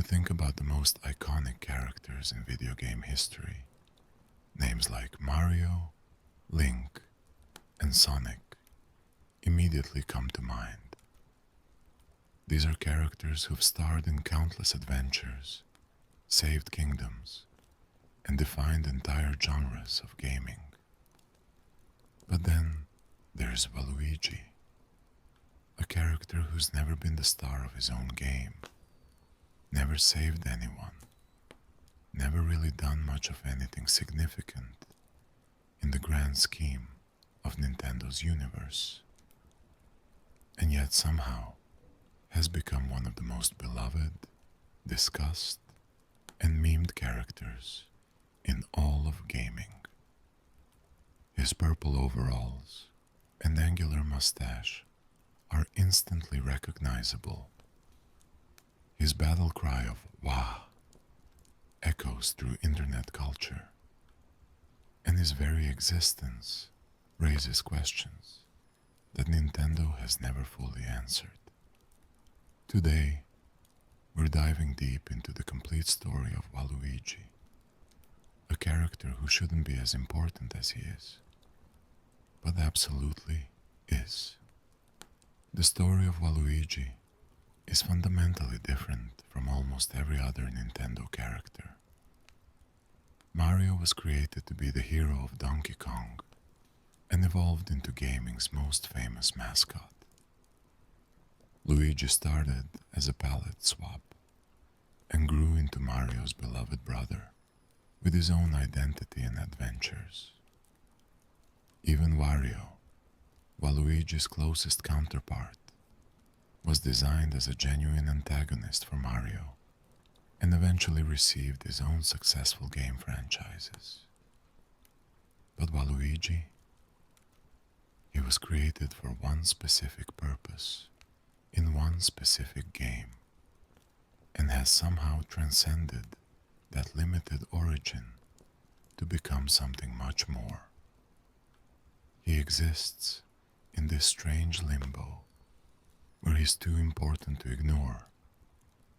you think about the most iconic characters in video game history, names like Mario, Link, and Sonic immediately come to mind. These are characters who've starred in countless adventures, saved kingdoms, and defined entire genres of gaming. But then there's Waluigi, a character who's never been the star of his own game, never saved anyone, never really done much of anything significant in the grand scheme of Nintendo's universe, and yet somehow has become one of the most beloved, discussed, and memed characters in all of gaming. His purple overalls and angular mustache are instantly recognizable. His battle cry of "Wah" echoes through internet culture, and his very existence raises questions that Nintendo has never fully answered. Today, we're diving deep into the complete story of Waluigi, a character who shouldn't be as important as he is, but absolutely is. The story of Waluigi is fundamentally different from almost every other Nintendo character. Mario was created to be the hero of Donkey Kong and evolved into gaming's most famous mascot. Luigi started as a palette swap and grew into Mario's beloved brother with his own identity and adventures. Even Wario, Waluigi's closest counterpart, was designed as a genuine antagonist for Mario and eventually received his own successful game franchises. But Waluigi, he was created for one specific purpose, in one specific game, and has somehow transcended that limited origin to become something much more. He exists in this strange limbo where he's too important to ignore,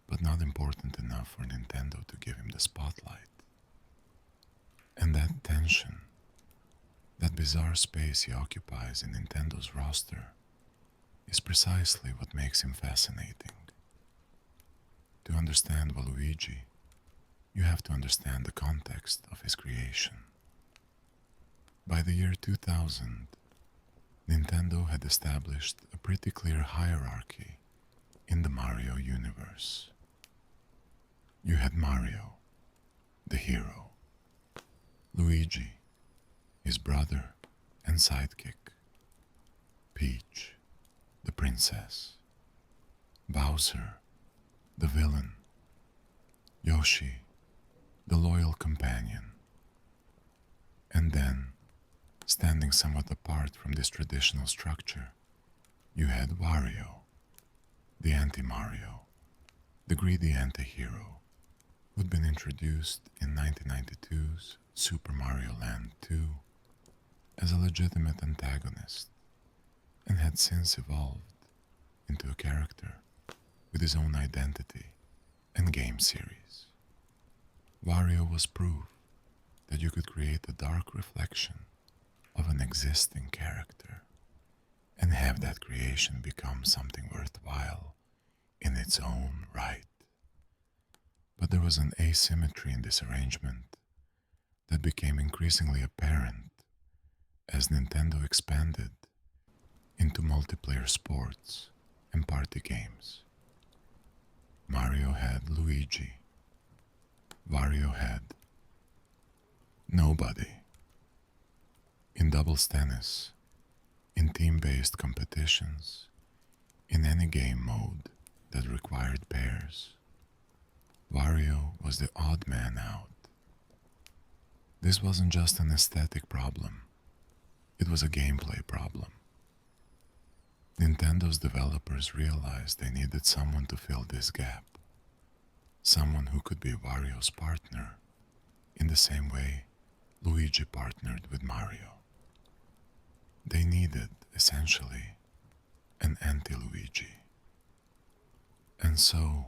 but not important enough for Nintendo to give him the spotlight. And that tension, that bizarre space he occupies in Nintendo's roster, is precisely what makes him fascinating. To understand Waluigi, you have to understand the context of his creation. By the year 2000, Nintendo had established a pretty clear hierarchy in the Mario universe. You had Mario, the hero, Luigi, his brother and sidekick, Peach, the princess, Bowser, the villain, Yoshi, the loyal companion, and then, standing somewhat apart from this traditional structure, you had Wario, the anti-Mario, the greedy anti-hero, who'd been introduced in 1992's Super Mario Land 2 as a legitimate antagonist, and had since evolved into a character with his own identity and game series. Wario was proof that you could create a dark reflection of an existing character and have that creation become something worthwhile in its own right. But there was an asymmetry in this arrangement that became increasingly apparent as Nintendo expanded into multiplayer sports and party games. Mario had Luigi, Wario had nobody. In doubles tennis, in team-based competitions, in any game mode that required pairs, Wario was the odd man out. This wasn't just an aesthetic problem, it was a gameplay problem. Nintendo's developers realized they needed someone to fill this gap, someone who could be Wario's partner in the same way Luigi partnered with Mario. They needed, essentially, an anti-Luigi. And so,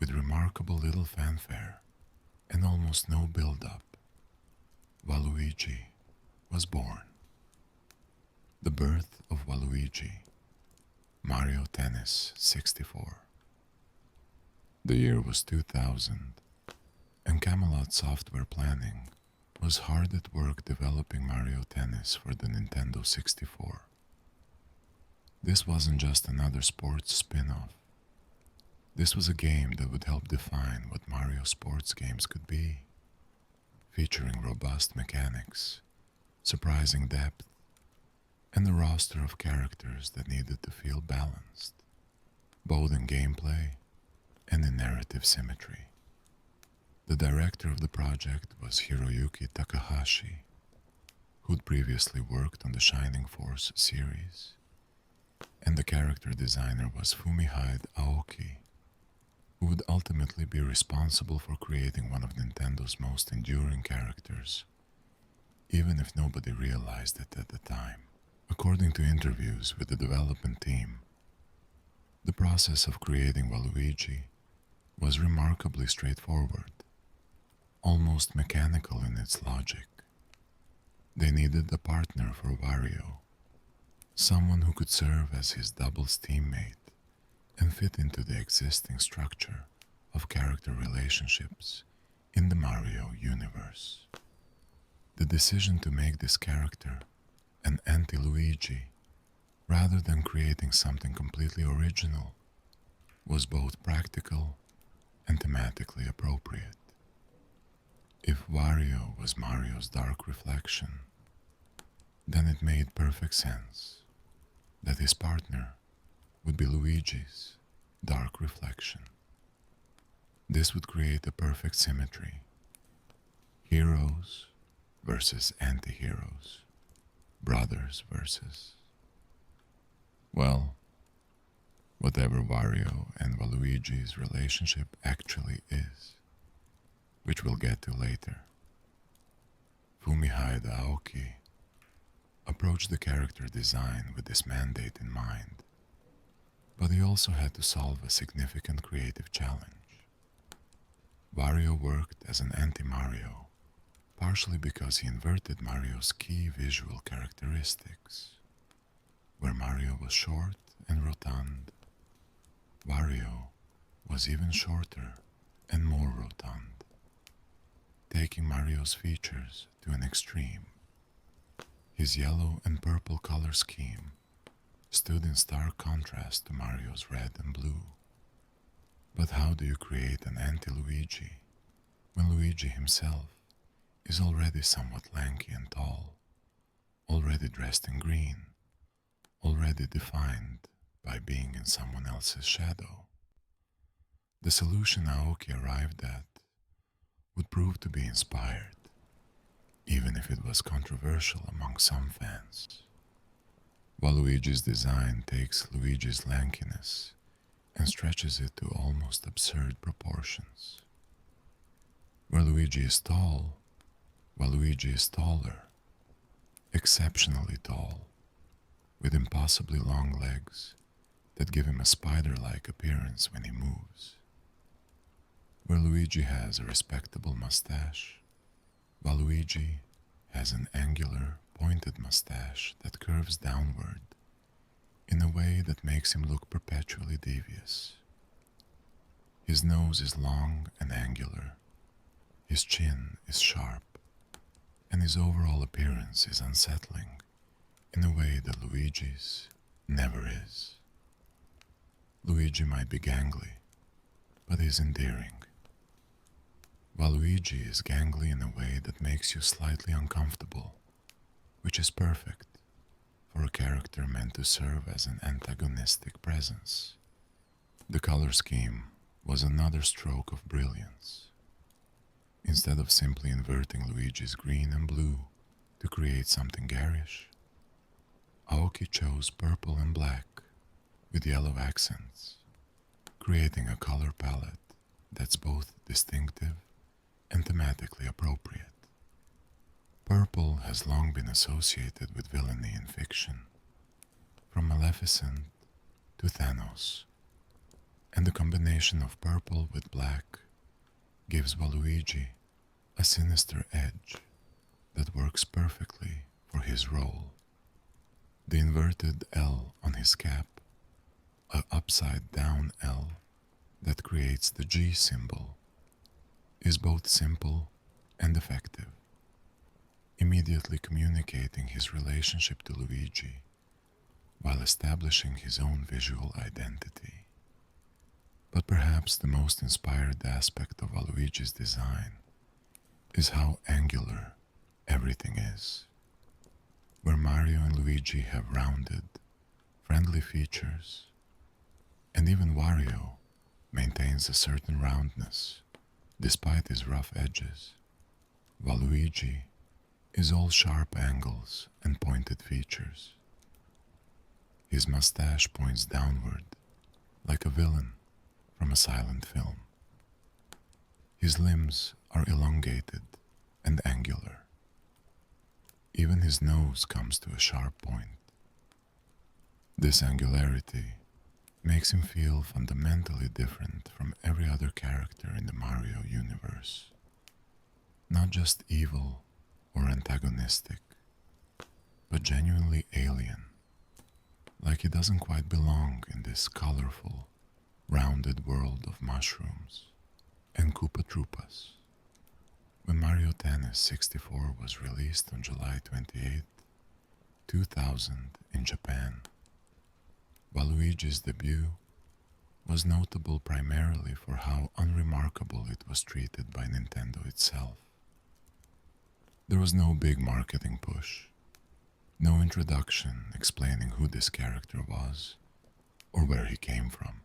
with remarkable little fanfare and almost no build-up, Waluigi was born. The birth of Waluigi, Mario Tennis 64. The year was 2000, and Camelot Software Planning was hard at work developing Mario Tennis for the Nintendo 64. This wasn't just another sports spin-off. This was a game that would help define what Mario sports games could be, featuring robust mechanics, surprising depth, and a roster of characters that needed to feel balanced, both in gameplay and in narrative symmetry. The director of the project was Hiroyuki Takahashi, who'd previously worked on the Shining Force series, and the character designer was Fumihide Aoki, who would ultimately be responsible for creating one of Nintendo's most enduring characters, even if nobody realized it at the time. According to interviews with the development team, the process of creating Waluigi was remarkably straightforward, almost mechanical in its logic. They needed a partner for Wario, someone who could serve as his doubles teammate and fit into the existing structure of character relationships in the Mario universe. The decision to make this character an anti-Luigi rather than creating something completely original was both practical and thematically appropriate. If Wario was Mario's dark reflection, then it made perfect sense that his partner would be Luigi's dark reflection. This would create a perfect symmetry. Heroes versus anti-heroes. Brothers versus, well, whatever Wario and Waluigi's relationship actually is, which we'll get to later. Fumihide Aoki approached the character design with this mandate in mind, but he also had to solve a significant creative challenge. Wario worked as an anti-Mario, partially because he inverted Mario's key visual characteristics. Where Mario was short and rotund, Wario was even shorter and more rotund, taking Mario's features to an extreme. His yellow and purple color scheme stood in stark contrast to Mario's red and blue. But how do you create an anti-Luigi when Luigi himself is already somewhat lanky and tall, already dressed in green, already defined by being in someone else's shadow? The solution Aoki arrived at would prove to be inspired, even if it was controversial among some fans. Waluigi's design takes Luigi's lankiness and stretches it to almost absurd proportions. Where Luigi is tall, Waluigi is taller, exceptionally tall, with impossibly long legs that give him a spider-like appearance when he moves. Where Luigi has a respectable mustache, Waluigi has an angular, pointed mustache that curves downward in a way that makes him look perpetually devious. His nose is long and angular, his chin is sharp, and his overall appearance is unsettling in a way that Luigi's never is. Luigi might be gangly, but he's endearing. Waluigi is gangly in a way that makes you slightly uncomfortable, which is perfect for a character meant to serve as an antagonistic presence. The color scheme was another stroke of brilliance. Instead of simply inverting Luigi's green and blue to create something garish, Aoki chose purple and black with yellow accents, creating a color palette that's both distinctive and thematically appropriate. Purple has long been associated with villainy in fiction, from Maleficent to Thanos. and the combination of purple with black gives Waluigi a sinister edge that works perfectly for his role. The inverted L on his cap, a upside down L that creates the G symbol, is both simple and effective, immediately communicating his relationship to Luigi while establishing his own visual identity. But perhaps the most inspired aspect of Waluigi's design is how angular everything is. Where Mario and Luigi have rounded, friendly features, and even Wario maintains a certain roundness despite his rough edges, while Luigi is all sharp angles and pointed features. His mustache points downward like a villain from a silent film. His limbs are elongated and angular. Even his nose comes to a sharp point. This angularity makes him feel fundamentally different from every other character in the Mario universe. Not just evil or antagonistic, but genuinely alien, like he doesn't quite belong in this colorful, rounded world of mushrooms and Koopa Troopas. When Mario Tennis 64 was released on July 28, 2000 in Japan, Waluigi's debut was notable primarily for how unremarkable it was treated by Nintendo itself. There was no big marketing push, no introduction explaining who this character was or where he came from.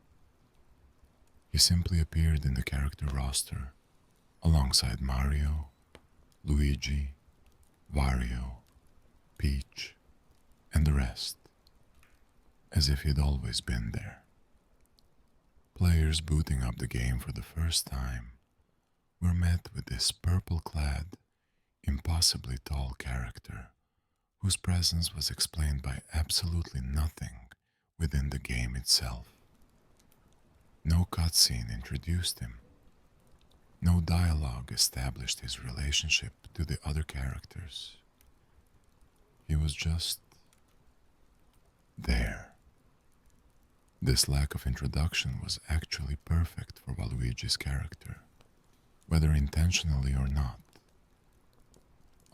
He simply appeared in the character roster alongside Mario, Luigi, Wario, Peach, and the rest, as if he'd always been there. Players booting up the game for the first time were met with this purple-clad, impossibly tall character whose presence was explained by absolutely nothing within the game itself. No cutscene introduced him. No dialogue established his relationship to the other characters. He was just there. This lack of introduction was actually perfect for Waluigi's character, whether intentionally or not.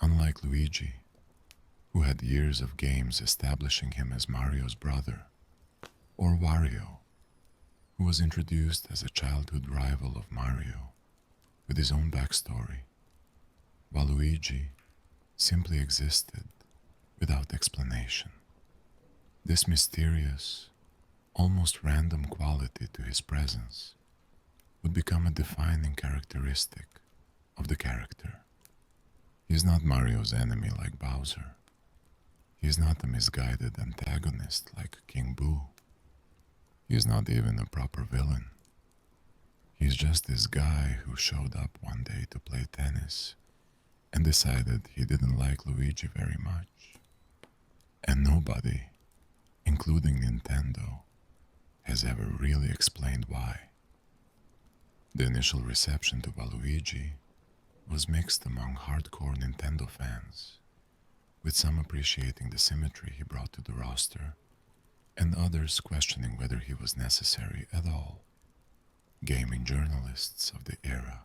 Unlike Luigi, who had years of games establishing him as Mario's brother, or Wario, who was introduced as a childhood rival of Mario with his own backstory, Waluigi simply existed without explanation. This mysterious, almost random quality to his presence would become a defining characteristic of the character. He is not Mario's enemy like Bowser. He is not a misguided antagonist like King Boo. He is not even a proper villain. He is just this guy who showed up one day to play tennis and decided he didn't like Luigi very much. And nobody, including Nintendo, has ever really explained why. The initial reception to Waluigi was mixed among hardcore Nintendo fans, with some appreciating the symmetry he brought to the roster, and others questioning whether he was necessary at all. Gaming journalists of the era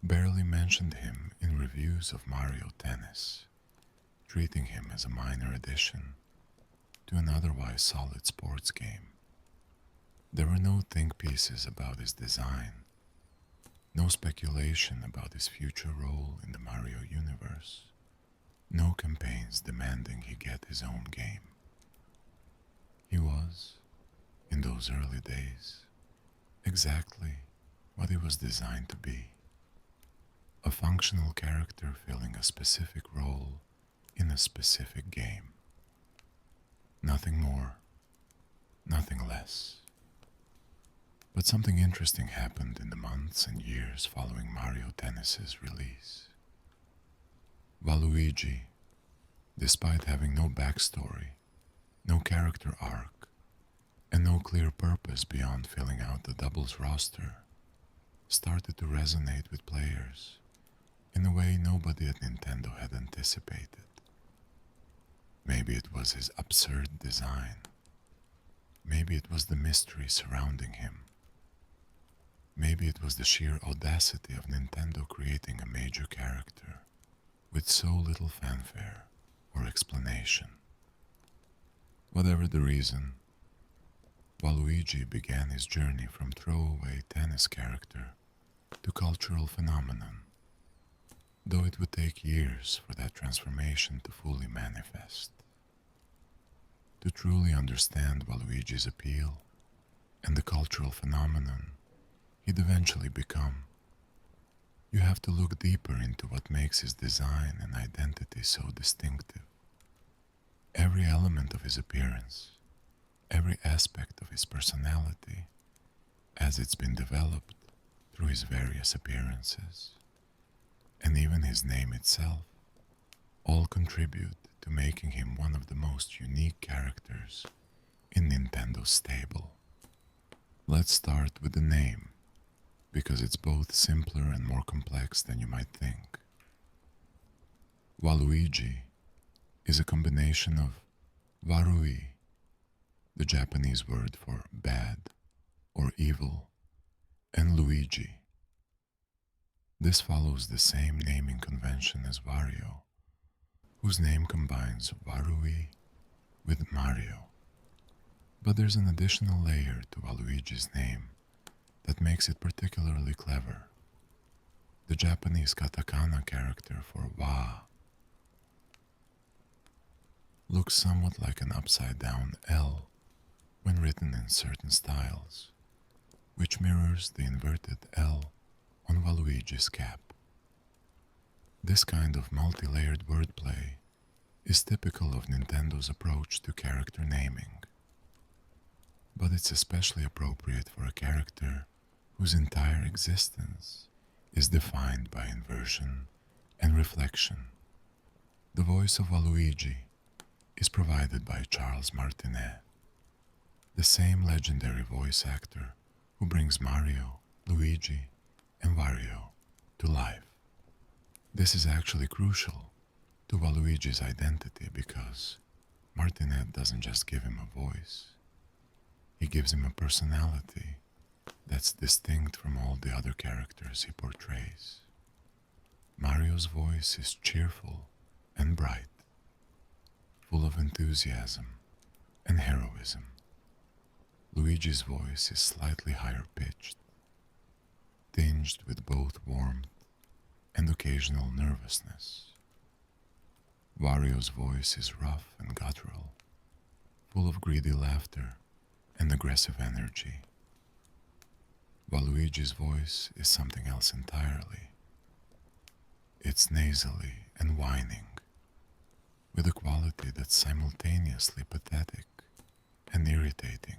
barely mentioned him in reviews of Mario Tennis, treating him as a minor addition to an otherwise solid sports game. There were no think pieces about his design, no speculation about his future role in the Mario universe, no campaigns demanding he get his own game. He was, in those early days, exactly what he was designed to be. A functional character filling a specific role in a specific game. Nothing more, nothing less. But something interesting happened in the months and years following Mario Tennis's release. Waluigi, despite having no backstory, no character arc, and no clear purpose beyond filling out the doubles roster started to resonate with players in a way nobody at Nintendo had anticipated. Maybe it was his absurd design. Maybe it was the mystery surrounding him. Maybe it was the sheer audacity of Nintendo creating a major character with so little fanfare or explanation. Whatever the reason, Waluigi began his journey from throwaway tennis character to cultural phenomenon, though it would take years for that transformation to fully manifest. To truly understand Waluigi's appeal and the cultural phenomenon he'd eventually become, you have to look deeper into what makes his design and identity so distinctive. Every element of his appearance, every aspect of his personality, as it's been developed through his various appearances, and even his name itself, all contribute to making him one of the most unique characters in Nintendo's stable. Let's start with the name, because it's both simpler and more complex than you might think. Waluigi is a combination of warui, the Japanese word for bad or evil, and Luigi. This follows the same naming convention as Wario, whose name combines warui with Mario. But there's an additional layer to Waluigi's name that makes it particularly clever. The Japanese katakana character for wa looks somewhat like an upside-down L when written in certain styles, which mirrors the inverted L on Waluigi's cap. This kind of multi-layered wordplay is typical of Nintendo's approach to character naming, but it's especially appropriate for a character whose entire existence is defined by inversion and reflection. The voice of Waluigi is provided by Charles Martinet, the same legendary voice actor who brings Mario, Luigi, and Wario to life. This is actually crucial to Waluigi's identity because Martinet doesn't just give him a voice, he gives him a personality that's distinct from all the other characters he portrays. Mario's voice is cheerful and bright, full of enthusiasm and heroism. Luigi's voice is slightly higher pitched, tinged with both warmth and occasional nervousness. Wario's voice is rough and guttural, full of greedy laughter and aggressive energy. Waluigi's voice is something else entirely. It's nasally and whining, with a quality that's simultaneously pathetic and irritating.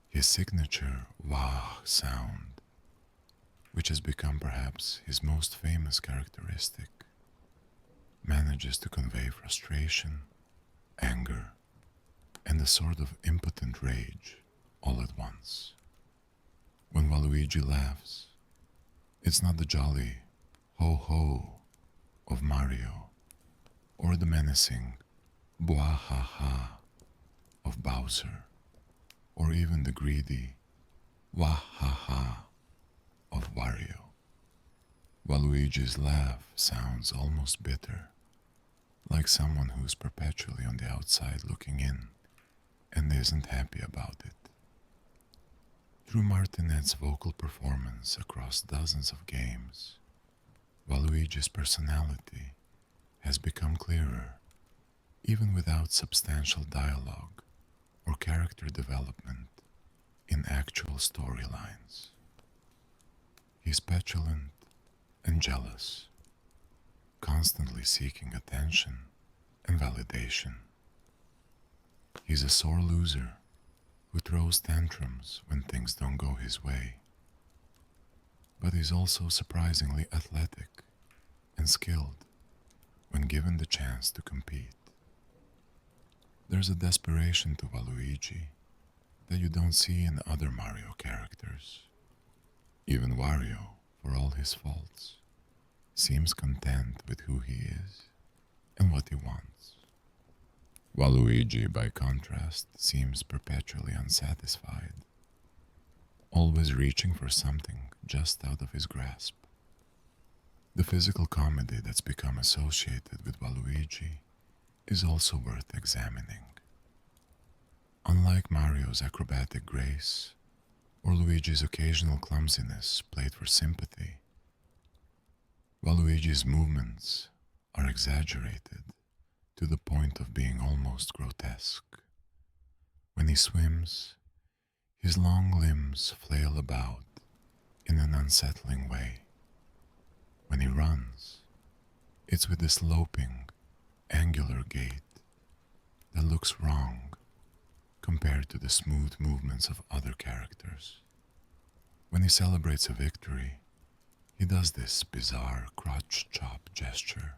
His signature wah sound, which has become perhaps his most famous characteristic, manages to convey frustration, anger, and a sort of impotent rage all at once. When Waluigi laughs, it's not the jolly ho-ho of Mario, or the menacing bwa-ha-ha of Bowser, or even the greedy wah-ha-ha of Wario. Waluigi's laugh sounds almost bitter, like someone who's perpetually on the outside looking in and isn't happy about it. Through Martinet's vocal performance across dozens of games, Waluigi's personality has become clearer, even without substantial dialogue or character development in actual storylines. He's petulant and jealous, constantly seeking attention and validation. He's a sore loser who throws tantrums when things don't go his way. But he's also surprisingly athletic and skilled when given the chance to compete. There's a desperation to Waluigi that you don't see in other Mario characters. Even Wario, for all his faults, seems content with who he is and what he wants. While Luigi, by contrast, seems perpetually unsatisfied, always reaching for something just out of his grasp. The physical comedy that's become associated with Waluigi is also worth examining. Unlike Mario's acrobatic grace or Luigi's occasional clumsiness played for sympathy, Waluigi's movements are exaggerated to the point of being almost grotesque. When he swims, his long limbs flail about in an unsettling way. When he runs, it's with a sloping, angular gait that looks wrong compared to the smooth movements of other characters. When he celebrates a victory, he does this bizarre crotch chop gesture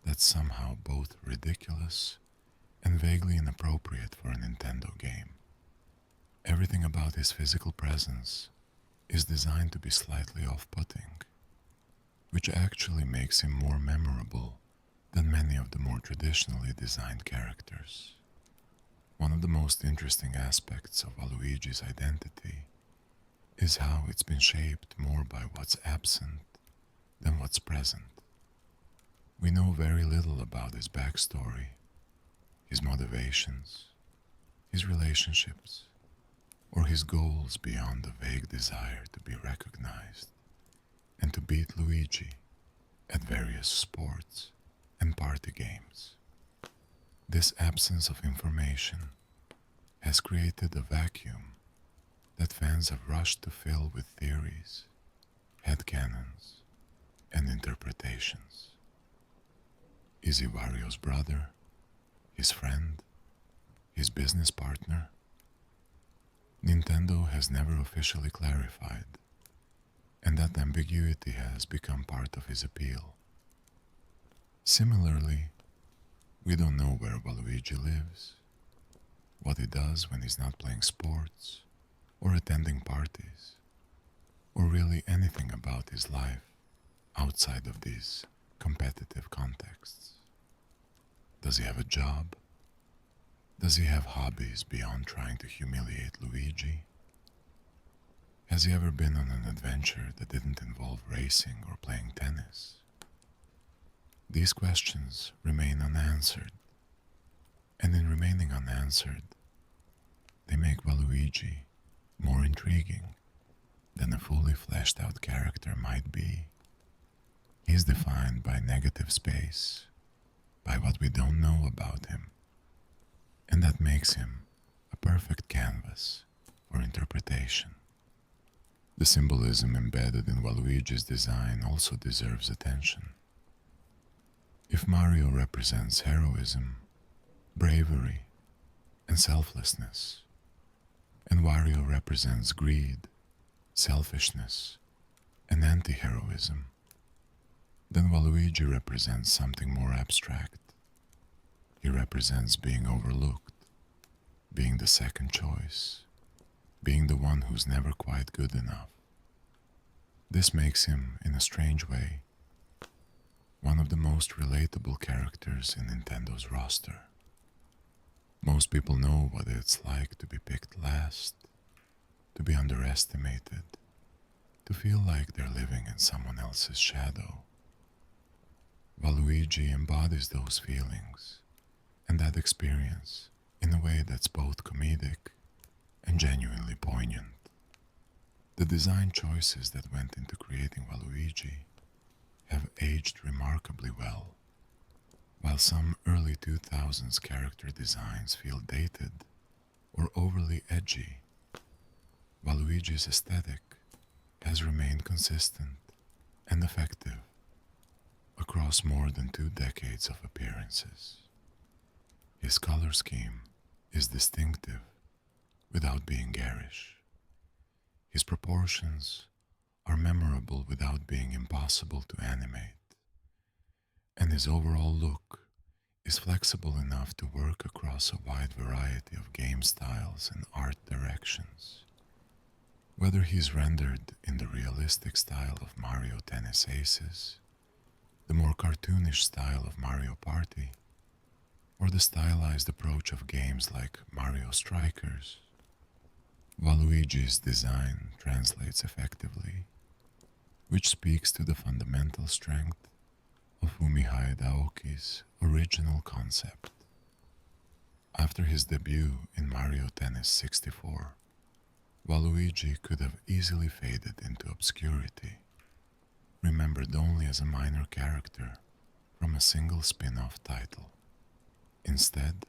that's somehow both ridiculous and vaguely inappropriate for a Nintendo game. Everything about his physical presence is designed to be slightly off-putting, which actually makes him more memorable than many of the more traditionally designed characters. One of the most interesting aspects of Waluigi's identity is how it's been shaped more by what's absent than what's present. We know very little about his backstory, his motivations, his relationships, or his goals beyond the vague desire to be recognized and to beat Luigi at various sports and party games. This absence of information has created a vacuum that fans have rushed to fill with theories, headcanons, and interpretations. Is he Wario's brother, his friend, his business partner? Nintendo has never officially clarified, and that ambiguity has become part of his appeal. Similarly, we don't know where Waluigi lives, what he does when he's not playing sports or attending parties, or really anything about his life outside of these competitive contexts. Does he have a job? Does he have hobbies beyond trying to humiliate Luigi? Has he ever been on an adventure that didn't involve racing or playing tennis? These questions remain unanswered, and in remaining unanswered, they make Waluigi more intriguing than a fully fleshed out character might be. He is defined by negative space, by what we don't know about him, and that makes him a perfect canvas for interpretation. The symbolism embedded in Waluigi's design also deserves attention. If Mario represents heroism, bravery, and selflessness, and Wario represents greed, selfishness, and anti-heroism, then Waluigi represents something more abstract. He represents being overlooked, being the second choice, being the one who's never quite good enough. This makes him, in a strange way, one of the most relatable characters in Nintendo's roster. Most people know what it's like to be picked last, to be underestimated, to feel like they're living in someone else's shadow. Waluigi embodies those feelings and that experience in a way that's both comedic and genuinely poignant. The design choices that went into creating Waluigi have aged remarkably well. While some early 2000s character designs feel dated or overly edgy, Waluigi's aesthetic has remained consistent and effective across more than 2 decades of appearances. His color scheme is distinctive without being garish. His proportions are memorable without being impossible to animate, and his overall look is flexible enough to work across a wide variety of game styles and art directions. Whether he's rendered in the realistic style of Mario Tennis Aces, the more cartoonish style of Mario Party, or the stylized approach of games like Mario Strikers, Waluigi's design translates effectively, which speaks to the fundamental strength of Fumihide Aoki's original concept. After his debut in Mario Tennis 64, Waluigi could have easily faded into obscurity, remembered only as a minor character from a single spin-off title. Instead,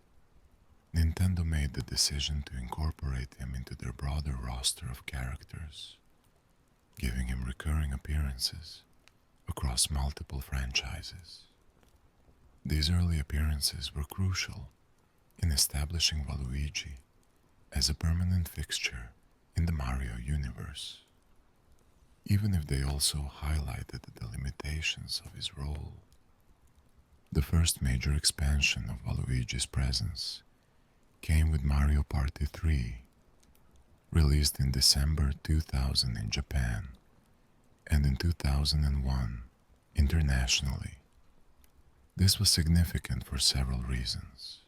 Nintendo made the decision to incorporate him into their broader roster of characters, giving him recurring appearances across multiple franchises. These early appearances were crucial in establishing Waluigi as a permanent fixture in the Mario universe, even if they also highlighted the limitations of his role. The first major expansion of Waluigi's presence came with Mario Party 3, released in December 2000 in Japan and in 2001 internationally. This was significant for several reasons.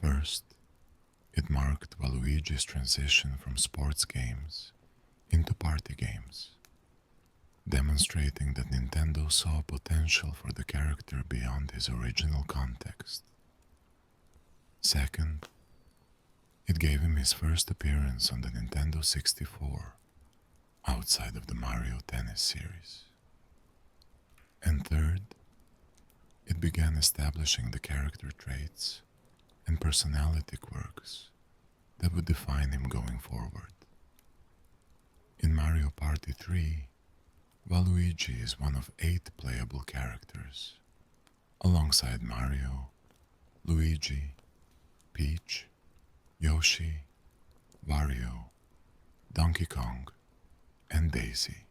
First, it marked Waluigi's transition from sports games into party games, demonstrating that Nintendo saw potential for the character beyond his original context. Second, it gave him his first appearance on the Nintendo 64, outside of the Mario Tennis series. And third, it began establishing the character traits and personality quirks that would define him going forward. In Mario Party 3, Waluigi is one of 8 playable characters, alongside Mario, Luigi, Peach, Yoshi, Wario, Donkey Kong, and Daisy.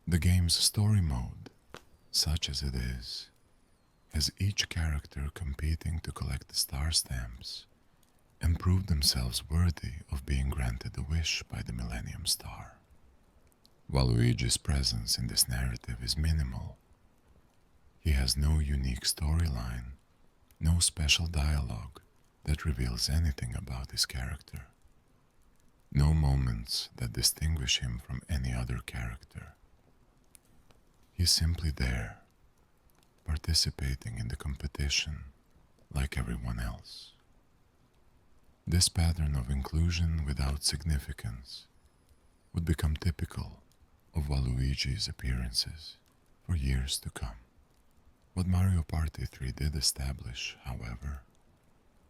The game's story mode, such as it is, has each character competing to collect the star stamps and prove themselves worthy of being granted a wish by the Millennium Star. Waluigi's presence in this narrative is minimal. He has no unique storyline, no special dialogue that reveals anything about his character, no moments that distinguish him from any other character. He's simply there, participating in the competition like everyone else. This pattern of inclusion without significance would become typical of Waluigi's appearances for years to come. What Mario Party 3 did establish, however,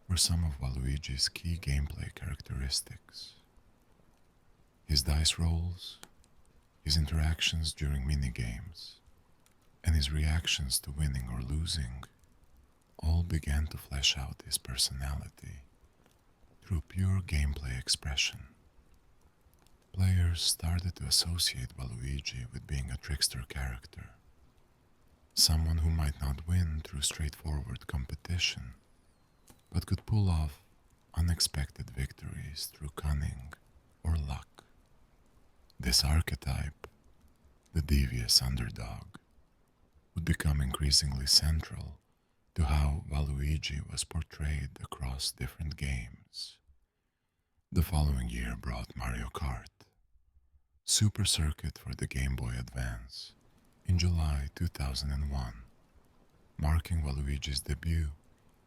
were some of Waluigi's key gameplay characteristics. His dice rolls, his interactions during minigames, and his reactions to winning or losing all began to flesh out his personality through pure gameplay expression. Players started to associate Waluigi with being a trickster character, someone who might not win through straightforward competition, but could pull off unexpected victories through cunning or luck. This archetype, the devious underdog, would become increasingly central to how Waluigi was portrayed across different games. The following year brought Mario Kart, Super Circuit for the Game Boy Advance, in July 2001, marking Waluigi's debut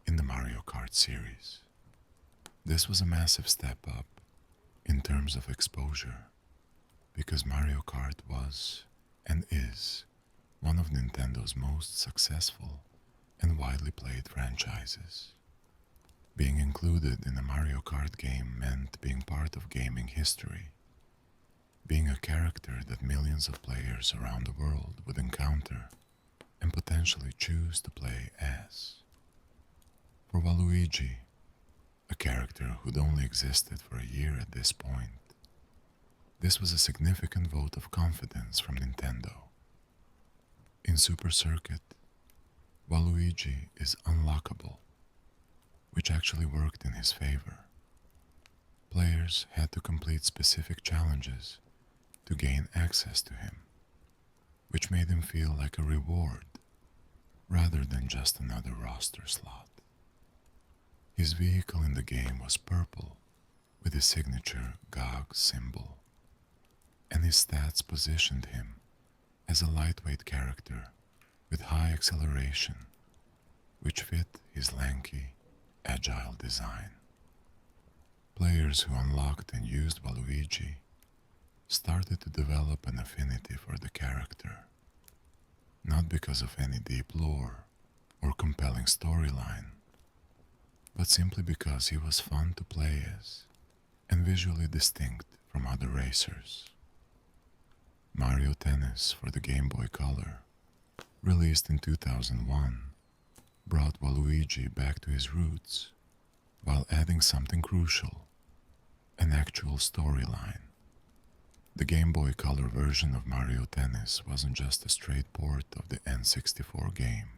in the Mario Kart series. This was a massive step up in terms of exposure, because Mario Kart was, and is, one of Nintendo's most successful and widely played franchises. Being included in a Mario Kart game meant being part of gaming history, being a character that millions of players around the world would encounter and potentially choose to play as. For Waluigi, a character who'd only existed for a year at this point, this was a significant vote of confidence from Nintendo. In Super Circuit, Waluigi is unlockable, which actually worked in his favor. Players had to complete specific challenges to gain access to him, which made him feel like a reward rather than just another roster slot. His vehicle in the game was purple with his signature GOG symbol, and his stats positioned him as a lightweight character with high acceleration, which fit his lanky, agile design. Players who unlocked and used Waluigi started to develop an affinity for the character, not because of any deep lore or compelling storyline, but simply because he was fun to play as and visually distinct from other racers. Mario Tennis for the Game Boy Color, released in 2001, brought Waluigi back to his roots while adding something crucial, an actual storyline. The Game Boy Color version of Mario Tennis wasn't just a straight port of the N64 game.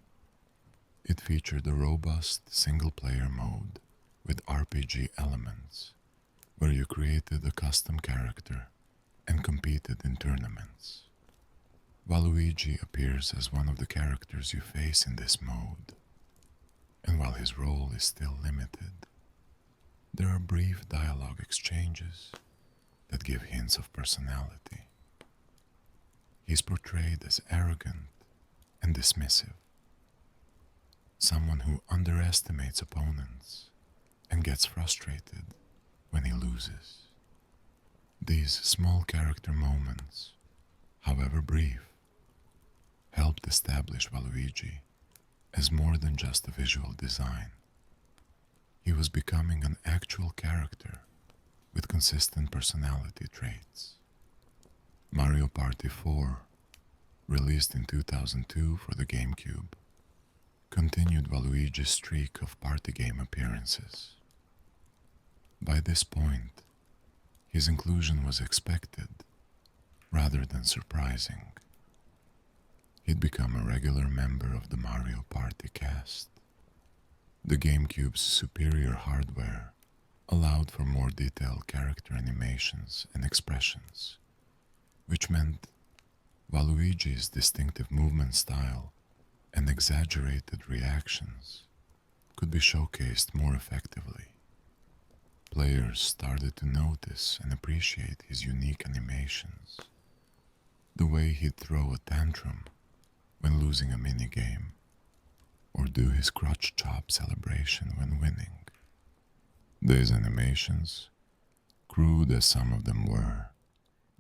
It featured a robust single-player mode with RPG elements, where you created a custom character and competed in tournaments. Waluigi appears as one of the characters you face in this mode, and while his role is still limited, there are brief dialogue exchanges that give hints of personality. He's portrayed as arrogant and dismissive, someone who underestimates opponents and gets frustrated when he loses. These small character moments, however brief, helped establish Waluigi as more than just a visual design. He was becoming an actual character with consistent personality traits. Mario Party 4, released in 2002 for the GameCube, continued Waluigi's streak of party game appearances. By this point, his inclusion was expected rather than surprising. He'd become a regular member of the Mario Party cast. The GameCube's superior hardware allowed for more detailed character animations and expressions, which meant Waluigi's distinctive movement style and exaggerated reactions could be showcased more effectively. Players started to notice and appreciate his unique animations, the way he'd throw a tantrum when losing a minigame, or do his crotch chop celebration when winning. These animations, crude as some of them were,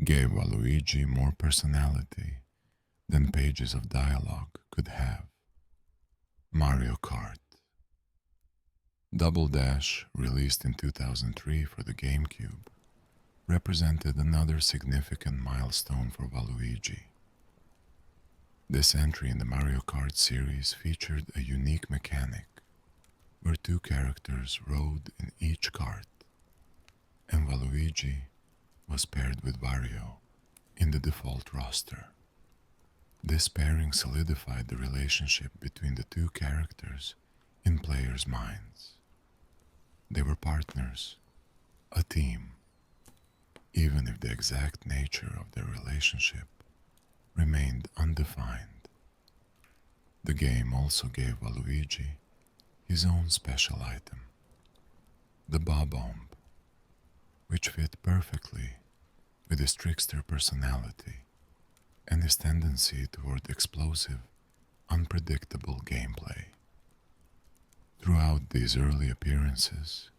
gave Waluigi more personality than pages of dialogue could have. Mario Kart. Double Dash, released in 2003 for the GameCube, represented another significant milestone for Waluigi. This entry in the Mario Kart series featured a unique mechanic where two characters rode in each kart, and Waluigi was paired with Wario in the default roster. This pairing solidified the relationship between the two characters in players' minds. They were partners, a team, even if the exact nature of their relationship remained undefined. The game also gave Waluigi his own special item, the Bob-omb, which fit perfectly with his trickster personality and his tendency toward explosive, unpredictable gameplay. Throughout these early appearances,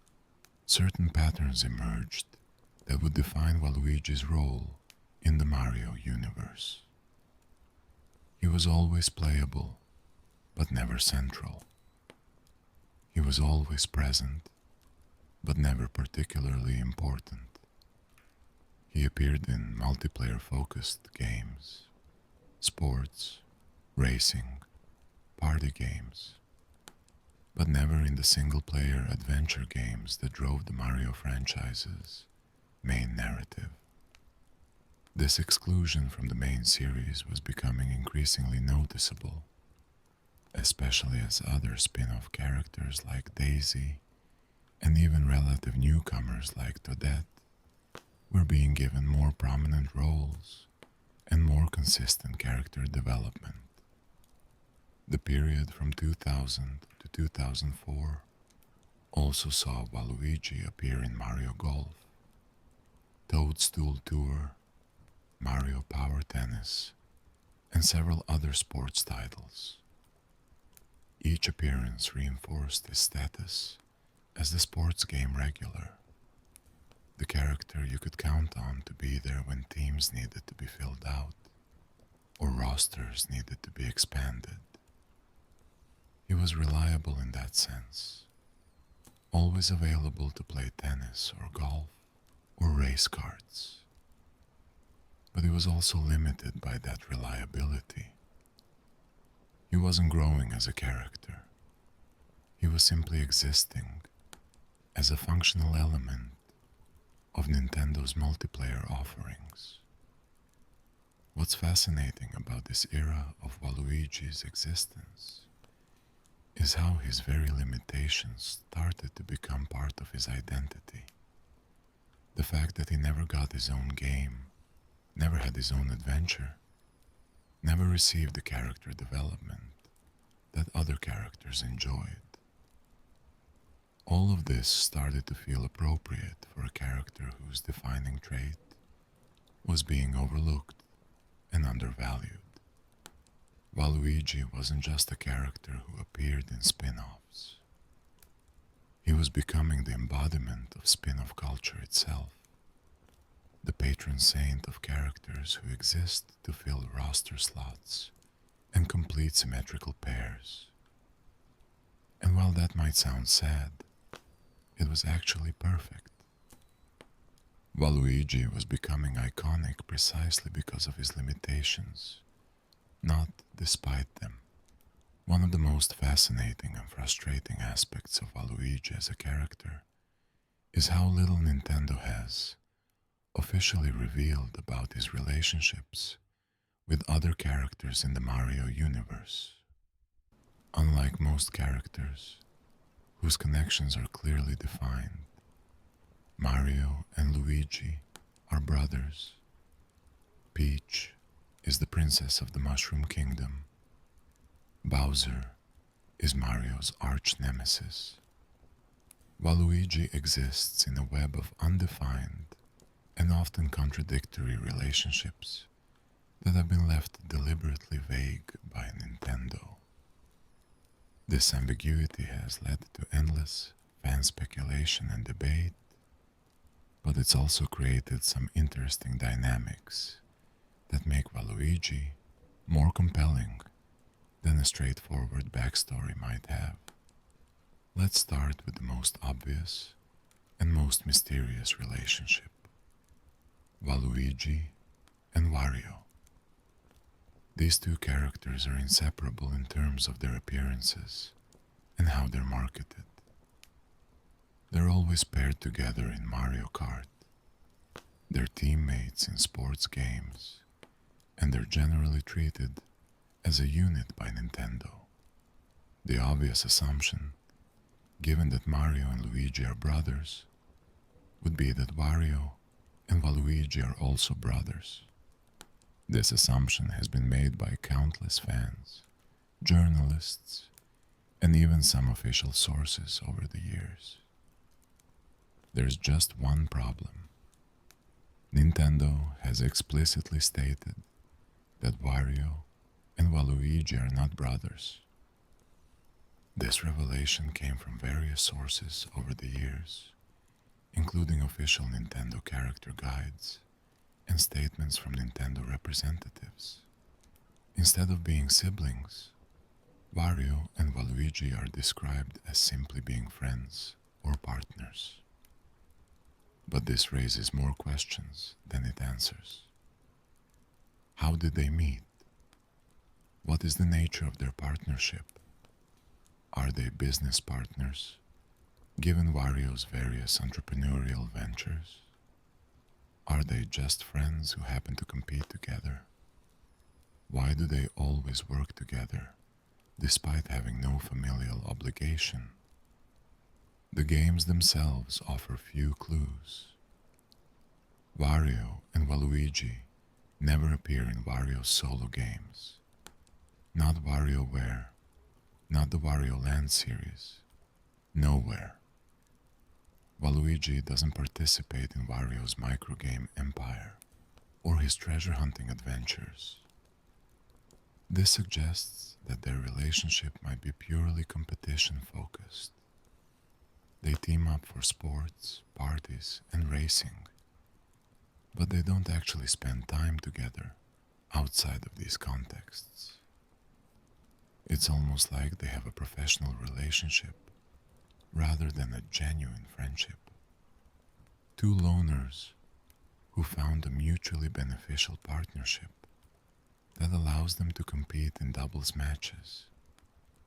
certain patterns emerged that would define Waluigi's role in the Mario universe. He was always playable, but never central. He was always present, but never particularly important. He appeared in multiplayer-focused games, sports, racing, party games, but never in the single-player adventure games that drove the Mario franchise's main narrative. This exclusion from the main series was becoming increasingly noticeable. especially as other spin-off characters like Daisy and even relative newcomers like Toadette were being given more prominent roles and more consistent character development. The period from 2000 to 2004 also saw Waluigi appear in Mario Golf, Toadstool Tour, Mario Power Tennis, and several other sports titles. Each appearance reinforced his status as the sports game regular, the character you could count on to be there when teams needed to be filled out or rosters needed to be expanded. He was reliable in that sense, always available to play tennis or golf or race cards. But he was also limited by that reliability. He wasn't growing as a character. He was simply existing as a functional element of Nintendo's multiplayer offerings. What's fascinating about this era of Waluigi's existence is how his very limitations started to become part of his identity. The fact that he never got his own game, never had his own adventure, never received the character development that other characters enjoyed. All of this started to feel appropriate for a character whose defining trait was being overlooked and undervalued. Waluigi wasn't just a character who appeared in spin-offs. He was becoming the embodiment of spin-off culture itself, the patron saint of characters who exist to fill roster slots and complete symmetrical pairs. And while that might sound sad, it was actually perfect. Waluigi was becoming iconic precisely because of his limitations, not despite them. One of the most fascinating and frustrating aspects of Waluigi as a character is how little Nintendo has officially revealed about his relationships with other characters in the Mario universe. Unlike most characters, whose connections are clearly defined, Mario and Luigi are brothers. Peach is the princess of the Mushroom Kingdom. Bowser is Mario's arch-nemesis. Waluigi exists in a web of undefined and often contradictory relationships that have been left deliberately vague by Nintendo. This ambiguity has led to endless fan speculation and debate, but it's also created some interesting dynamics that make Waluigi more compelling than a straightforward backstory might have. Let's start with the most obvious and most mysterious relationship: Waluigi and Wario. These two characters are inseparable in terms of their appearances and how they're marketed. They're always paired together in Mario Kart. They're teammates in sports games, and they're generally treated as a unit by Nintendo. The obvious assumption, given that Mario and Luigi are brothers, would be that Wario and Waluigi are also brothers. This assumption has been made by countless fans, journalists, and even some official sources over the years. There's just one problem. Nintendo has explicitly stated that Wario and Waluigi are not brothers. This revelation came from various sources over the years, including official Nintendo character guides and statements from Nintendo representatives. Instead of being siblings, Wario and Waluigi are described as simply being friends or partners. But this raises more questions than it answers. How did they meet? What is the nature of their partnership? Are they business partners, given Wario's various entrepreneurial ventures? Are they just friends who happen to compete together? Why do they always work together despite having no familial obligation. The games themselves offer few clues. Wario and Waluigi never appear in Wario's solo games. Not WarioWare, not the Wario Land series, nowhere. Waluigi doesn't participate in Wario's microgame empire or his treasure hunting adventures. This suggests that their relationship might be purely competition focused. They team up for sports, parties, and racing, but they don't actually spend time together outside of these contexts. It's almost like they have a professional relationship rather than a genuine friendship. Two loners who found a mutually beneficial partnership that allows them to compete in doubles matches,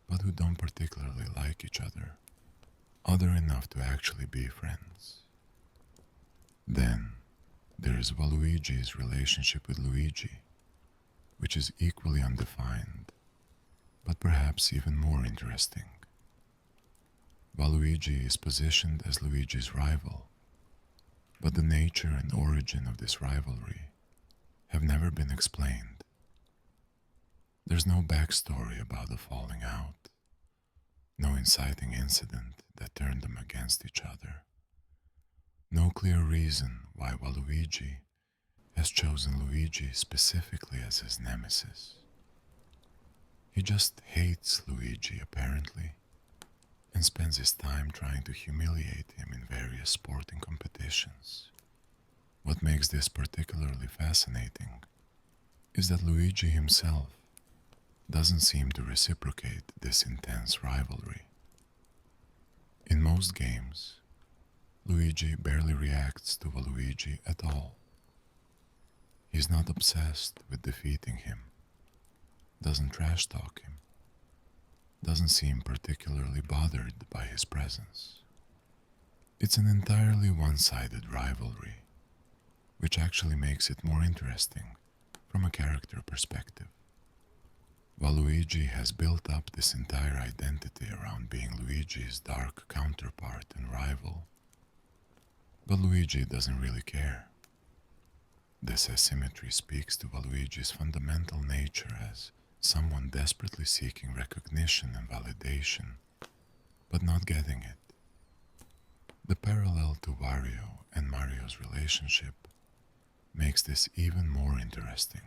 but who don't particularly like each other enough to actually be friends. Then there is Waluigi's relationship with Luigi, which is equally undefined, but perhaps even more interesting. Waluigi is positioned as Luigi's rival, but the nature and origin of this rivalry have never been explained. There's no backstory about the falling out, no inciting incident that turned them against each other, no clear reason why Waluigi has chosen Luigi specifically as his nemesis. He just hates Luigi, apparently, and spends his time trying to humiliate him in various sporting competitions. What makes this particularly fascinating is that Luigi himself doesn't seem to reciprocate this intense rivalry. In most games, Luigi barely reacts to Waluigi at all. He's not obsessed with defeating him, doesn't trash talk him, doesn't seem particularly bothered by his presence. It's an entirely one-sided rivalry, which actually makes it more interesting from a character perspective. Waluigi has built up this entire identity around being Luigi's dark counterpart and rival, but Luigi doesn't really care. This asymmetry speaks to Waluigi's fundamental nature as someone desperately seeking recognition and validation, but not getting it. The parallel to Wario and Mario's relationship makes this even more interesting.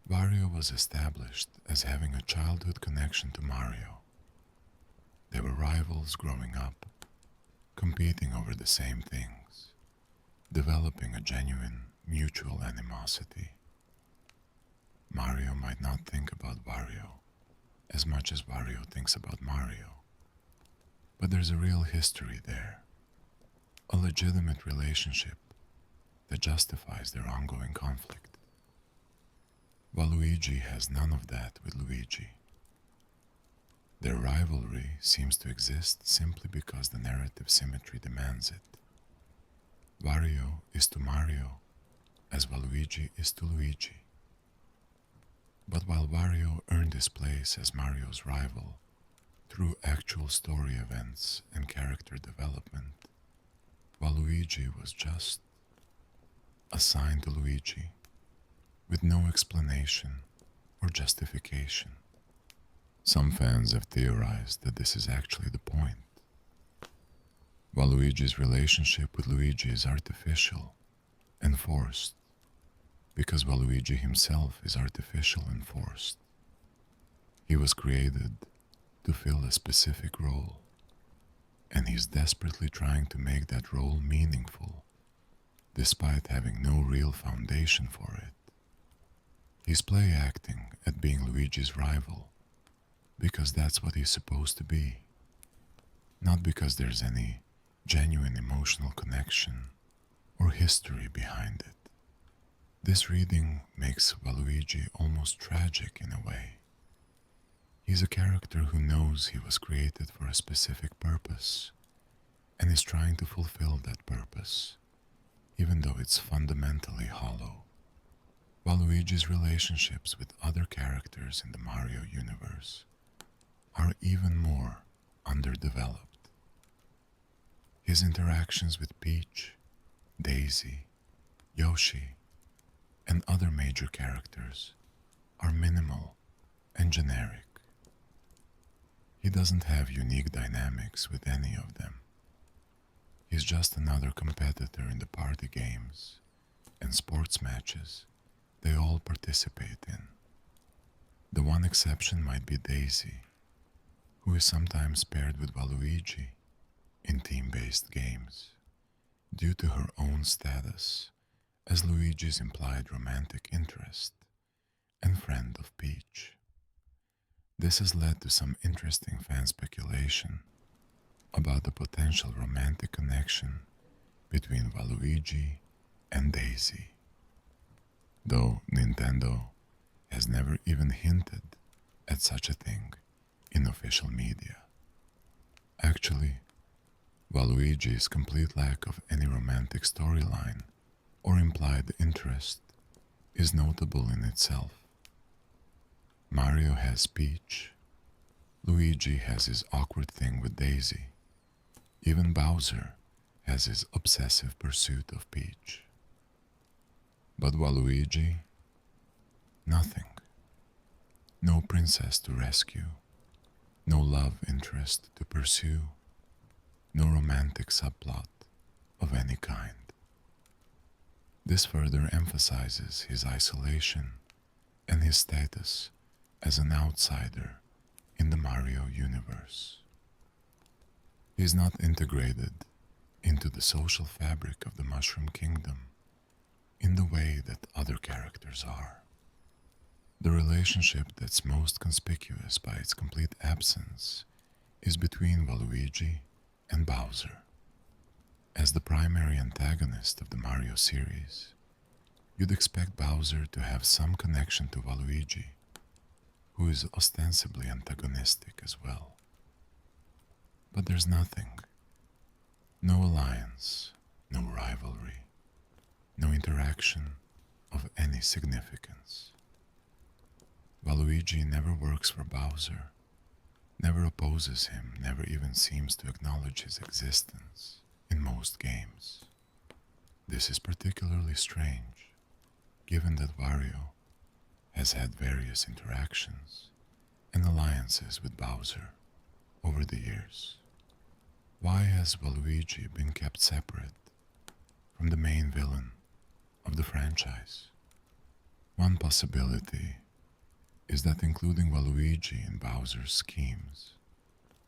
Wario was established as having a childhood connection to Mario. They were rivals growing up, competing over the same things, developing a genuine mutual animosity. Mario might not think about Wario as much as Wario thinks about Mario, but there's a real history there, a legitimate relationship that justifies their ongoing conflict. Waluigi has none of that with Luigi. Their rivalry seems to exist simply because the narrative symmetry demands it. Wario is to Mario as Waluigi is to Luigi. But while Wario earned his place as Mario's rival through actual story events and character development, Waluigi was just assigned to Luigi with no explanation or justification. Some fans have theorized that this is actually the point. Waluigi's relationship with Luigi is artificial and forced, because Waluigi himself is artificial and forced. He was created to fill a specific role, and he's desperately trying to make that role meaningful, despite having no real foundation for it. He's play acting at being Luigi's rival, because that's what he's supposed to be, not because there's any genuine emotional connection or history behind it. This reading makes Waluigi almost tragic in a way. He's a character who knows he was created for a specific purpose and is trying to fulfill that purpose, even though it's fundamentally hollow. Waluigi's relationships with other characters in the Mario universe are even more underdeveloped. His interactions with Peach, Daisy, Yoshi, and other major characters are minimal and generic. He doesn't have unique dynamics with any of them. He's just another competitor in the party games and sports matches they all participate in. The one exception might be Daisy, who is sometimes paired with Waluigi in team-based games due to her own status as Luigi's implied romantic interest and friend of Peach. This has led to some interesting fan speculation about the potential romantic connection between Waluigi and Daisy, though Nintendo has never even hinted at such a thing in official media. Actually, Waluigi's complete lack of any romantic storyline or implied interest is notable in itself. Mario has Peach, Luigi has his awkward thing with Daisy, even Bowser has his obsessive pursuit of Peach. But Waluigi? Nothing. No princess to rescue, no love interest to pursue, no romantic subplot of any kind. This further emphasizes his isolation and his status as an outsider in the Mario universe. He is not integrated into the social fabric of the Mushroom Kingdom in the way that other characters are. The relationship that's most conspicuous by its complete absence is between Waluigi and Bowser. As the primary antagonist of the Mario series, you'd expect Bowser to have some connection to Waluigi, who is ostensibly antagonistic as well. But there's nothing. No alliance, no rivalry, no interaction of any significance. Waluigi never works for Bowser, never opposes him, never even seems to acknowledge his existence in most games. This is particularly strange, given that Wario has had various interactions and alliances with Bowser over the years. Why has Waluigi been kept separate from the main villain of the franchise? One possibility is that including Waluigi in Bowser's schemes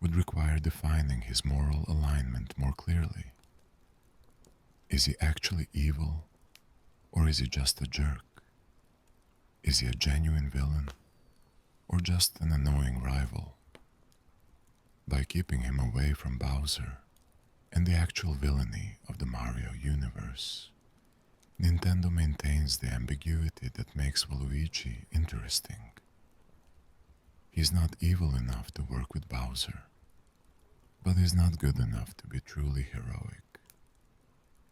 would require defining his moral alignment more clearly. Is he actually evil, or is he just a jerk? Is he a genuine villain, or just an annoying rival? By keeping him away from Bowser and the actual villainy of the Mario universe, Nintendo maintains the ambiguity that makes Waluigi interesting. He's not evil enough to work with Bowser, but he's not good enough to be truly heroic.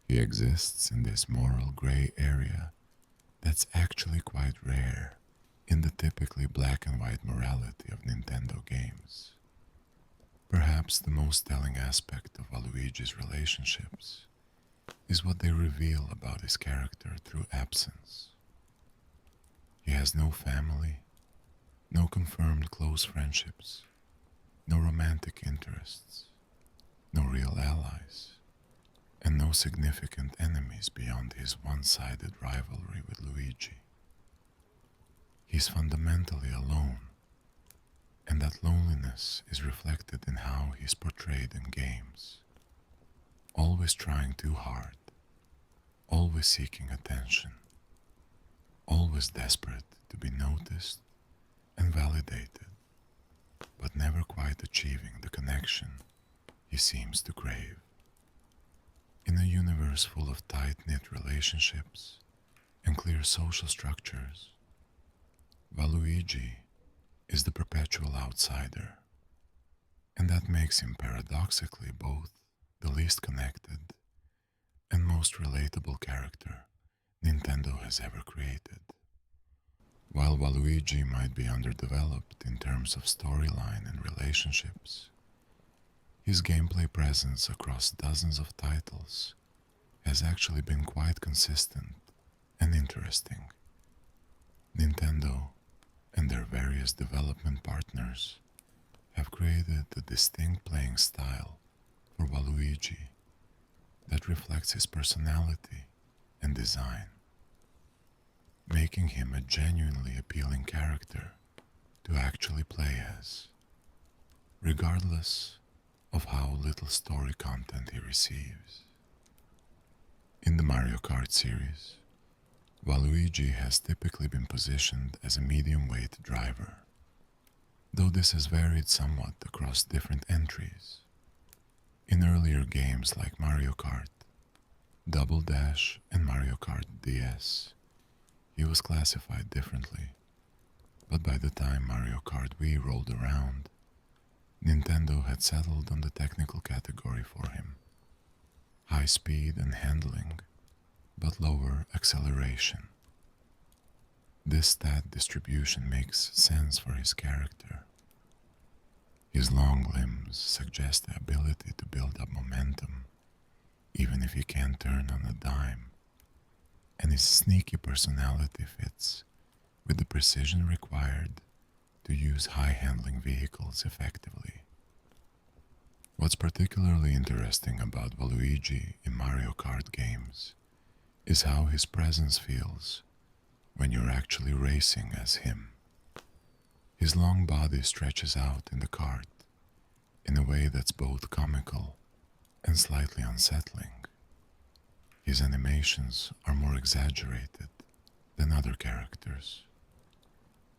He exists in this moral gray area that's actually quite rare in the typically black and white morality of Nintendo games. Perhaps the most telling aspect of Waluigi's relationships is what they reveal about his character through absence. He has no family, no confirmed close friendships, no romantic interests, no real allies, and no significant enemies beyond his one-sided rivalry with Luigi. He's fundamentally alone, and that loneliness is reflected in how he's portrayed in games. Always trying too hard, always seeking attention, always desperate to be noticed and validated, but never quite achieving the connection he seems to crave. In a universe full of tight-knit relationships and clear social structures, Waluigi is the perpetual outsider, and that makes him paradoxically both the least connected and most relatable character Nintendo has ever created. While Waluigi might be underdeveloped in terms of storyline and relationships, his gameplay presence across dozens of titles has actually been quite consistent and interesting. Nintendo and their various development partners have created a distinct playing style for Waluigi that reflects his personality and design, making him a genuinely appealing character to actually play as, regardless of how little story content he receives. In the Mario Kart series, Waluigi has typically been positioned as a medium-weight driver, though this has varied somewhat across different entries. In earlier games like Mario Kart, Double Dash, and Mario Kart DS, he was classified differently, but by the time Mario Kart Wii rolled around, Nintendo had settled on the technical category for him: high speed and handling, but lower acceleration. This stat distribution makes sense for his character. His long limbs suggest the ability to build up momentum, even if he can't turn on a dime, and his sneaky personality fits with the precision required to use high-handling vehicles effectively. What's particularly interesting about Waluigi in Mario Kart games is how his presence feels when you're actually racing as him. His long body stretches out in the kart in a way that's both comical and slightly unsettling. His animations are more exaggerated than other characters,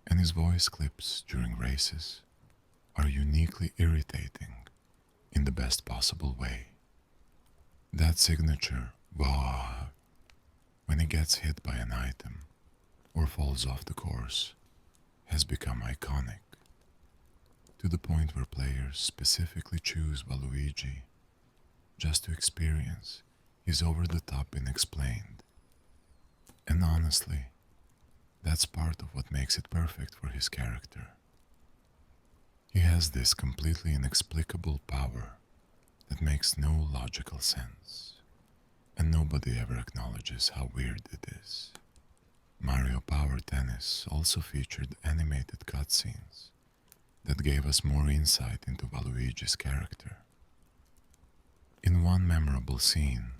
and his voice clips during races are uniquely irritating in the best possible way. That signature "wah" when he gets hit by an item or falls off the course has become iconic, to the point where players specifically choose Waluigi just to experience his over-the-top unexplained. And honestly, that's part of what makes it perfect for his character. He has this completely inexplicable power that makes no logical sense, and nobody ever acknowledges how weird it is. Mario Power Tennis also featured animated cutscenes that gave us more insight into Waluigi's character. In one memorable scene,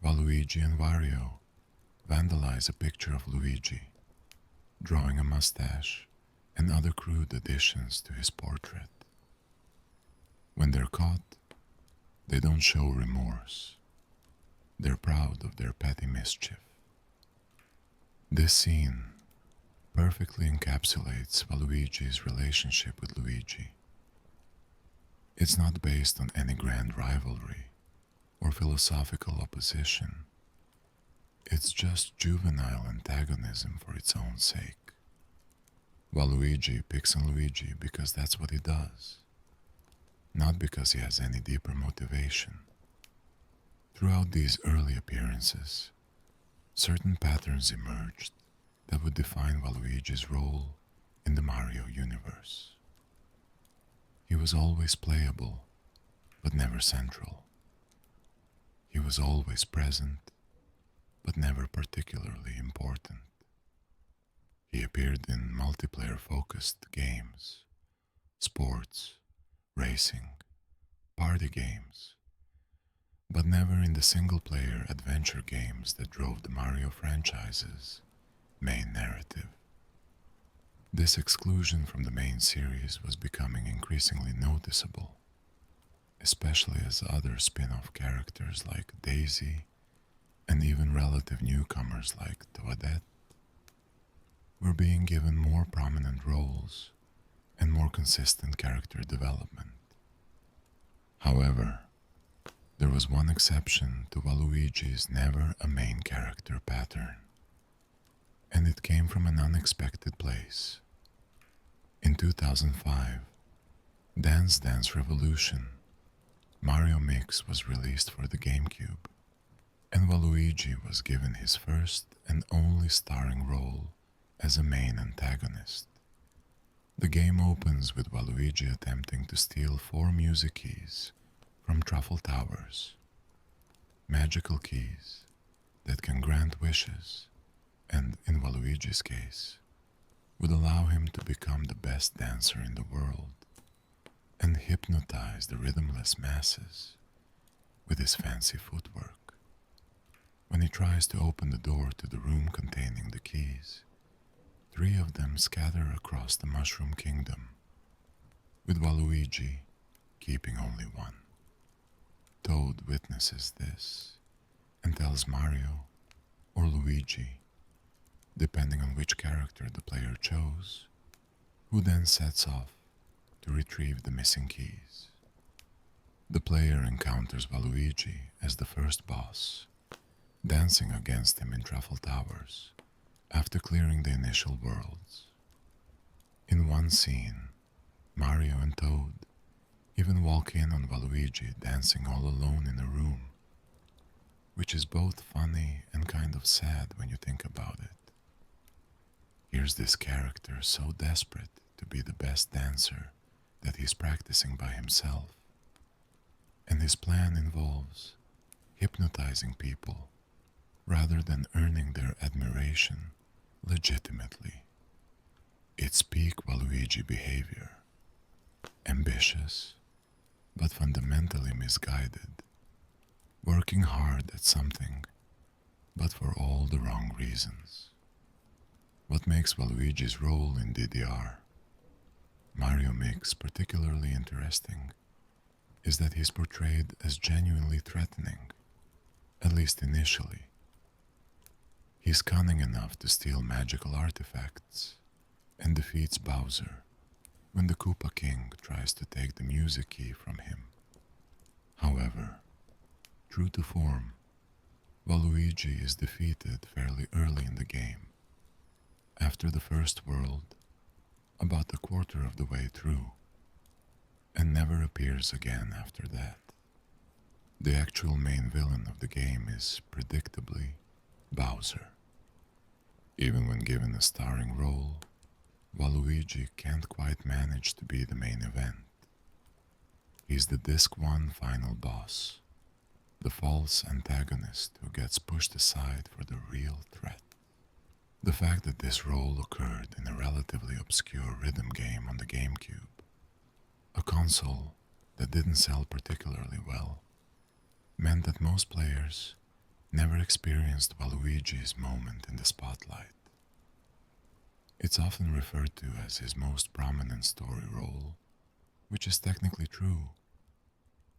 Waluigi and Wario vandalize a picture of Luigi, drawing a mustache and other crude additions to his portrait. When they're caught, they don't show remorse. They're proud of their petty mischief. This scene perfectly encapsulates Waluigi's relationship with Luigi. It's not based on any grand rivalry or philosophical opposition. It's just juvenile antagonism for its own sake. Waluigi picks on Luigi because that's what he does, not because he has any deeper motivation. Throughout these early appearances, certain patterns emerged that would define Waluigi's role in the Mario universe. He was always playable, but never central. He was always present, but never particularly important. He appeared in multiplayer-focused games, sports, racing, party games, but never in the single-player adventure games that drove the Mario franchise's main narrative. This exclusion from the main series was becoming increasingly noticeable, especially as other spin-off characters like Daisy and even relative newcomers like Toadette were being given more prominent roles and more consistent character development. However, there was one exception to Waluigi's never a main character pattern, and it came from an unexpected place. In 2005, Dance Dance Revolution, Mario Mix was released for the GameCube, and Waluigi was given his first and only starring role as a main antagonist. The game opens with Waluigi attempting to steal 4 music keys from Truffle Towers, magical keys that can grant wishes and, in Waluigi's case, would allow him to become the best dancer in the world and hypnotize the rhythmless masses with his fancy footwork. When he tries to open the door to the room containing the keys, 3 of them scatter across the Mushroom Kingdom, with Waluigi keeping only 1. Toad witnesses this and tells Mario or Luigi, depending on which character the player chose, who then sets off to retrieve the missing keys. The player encounters Waluigi as the first boss, dancing against him in Truffle Towers after clearing the initial worlds. In one scene, Mario and Toad even walk in on Waluigi dancing all alone in a room, which is both funny and kind of sad when you think about it. Here's this character so desperate to be the best dancer that he's practicing by himself, and his plan involves hypnotizing people rather than earning their admiration legitimately. It's peak Waluigi behavior, ambitious but fundamentally misguided, working hard at something but for all the wrong reasons. What makes Waluigi's role in DDR Mario Mix particularly interesting is that he's portrayed as genuinely threatening, at least initially. He's cunning enough to steal magical artifacts and defeats Bowser when the Koopa King tries to take the music key from him. However, true to form, Waluigi is defeated fairly early in the game. After the first world, about a quarter of the way through, and never appears again after that. The actual main villain of the game is, predictably, Bowser. Even when given a starring role, Waluigi can't quite manage to be the main event. He's the Disc 1 final boss, the false antagonist who gets pushed aside for the real threat. The fact that this role occurred in a relatively obscure rhythm game on the GameCube, a console that didn't sell particularly well, meant that most players never experienced Waluigi's moment in the spotlight. It's often referred to as his most prominent story role, which is technically true,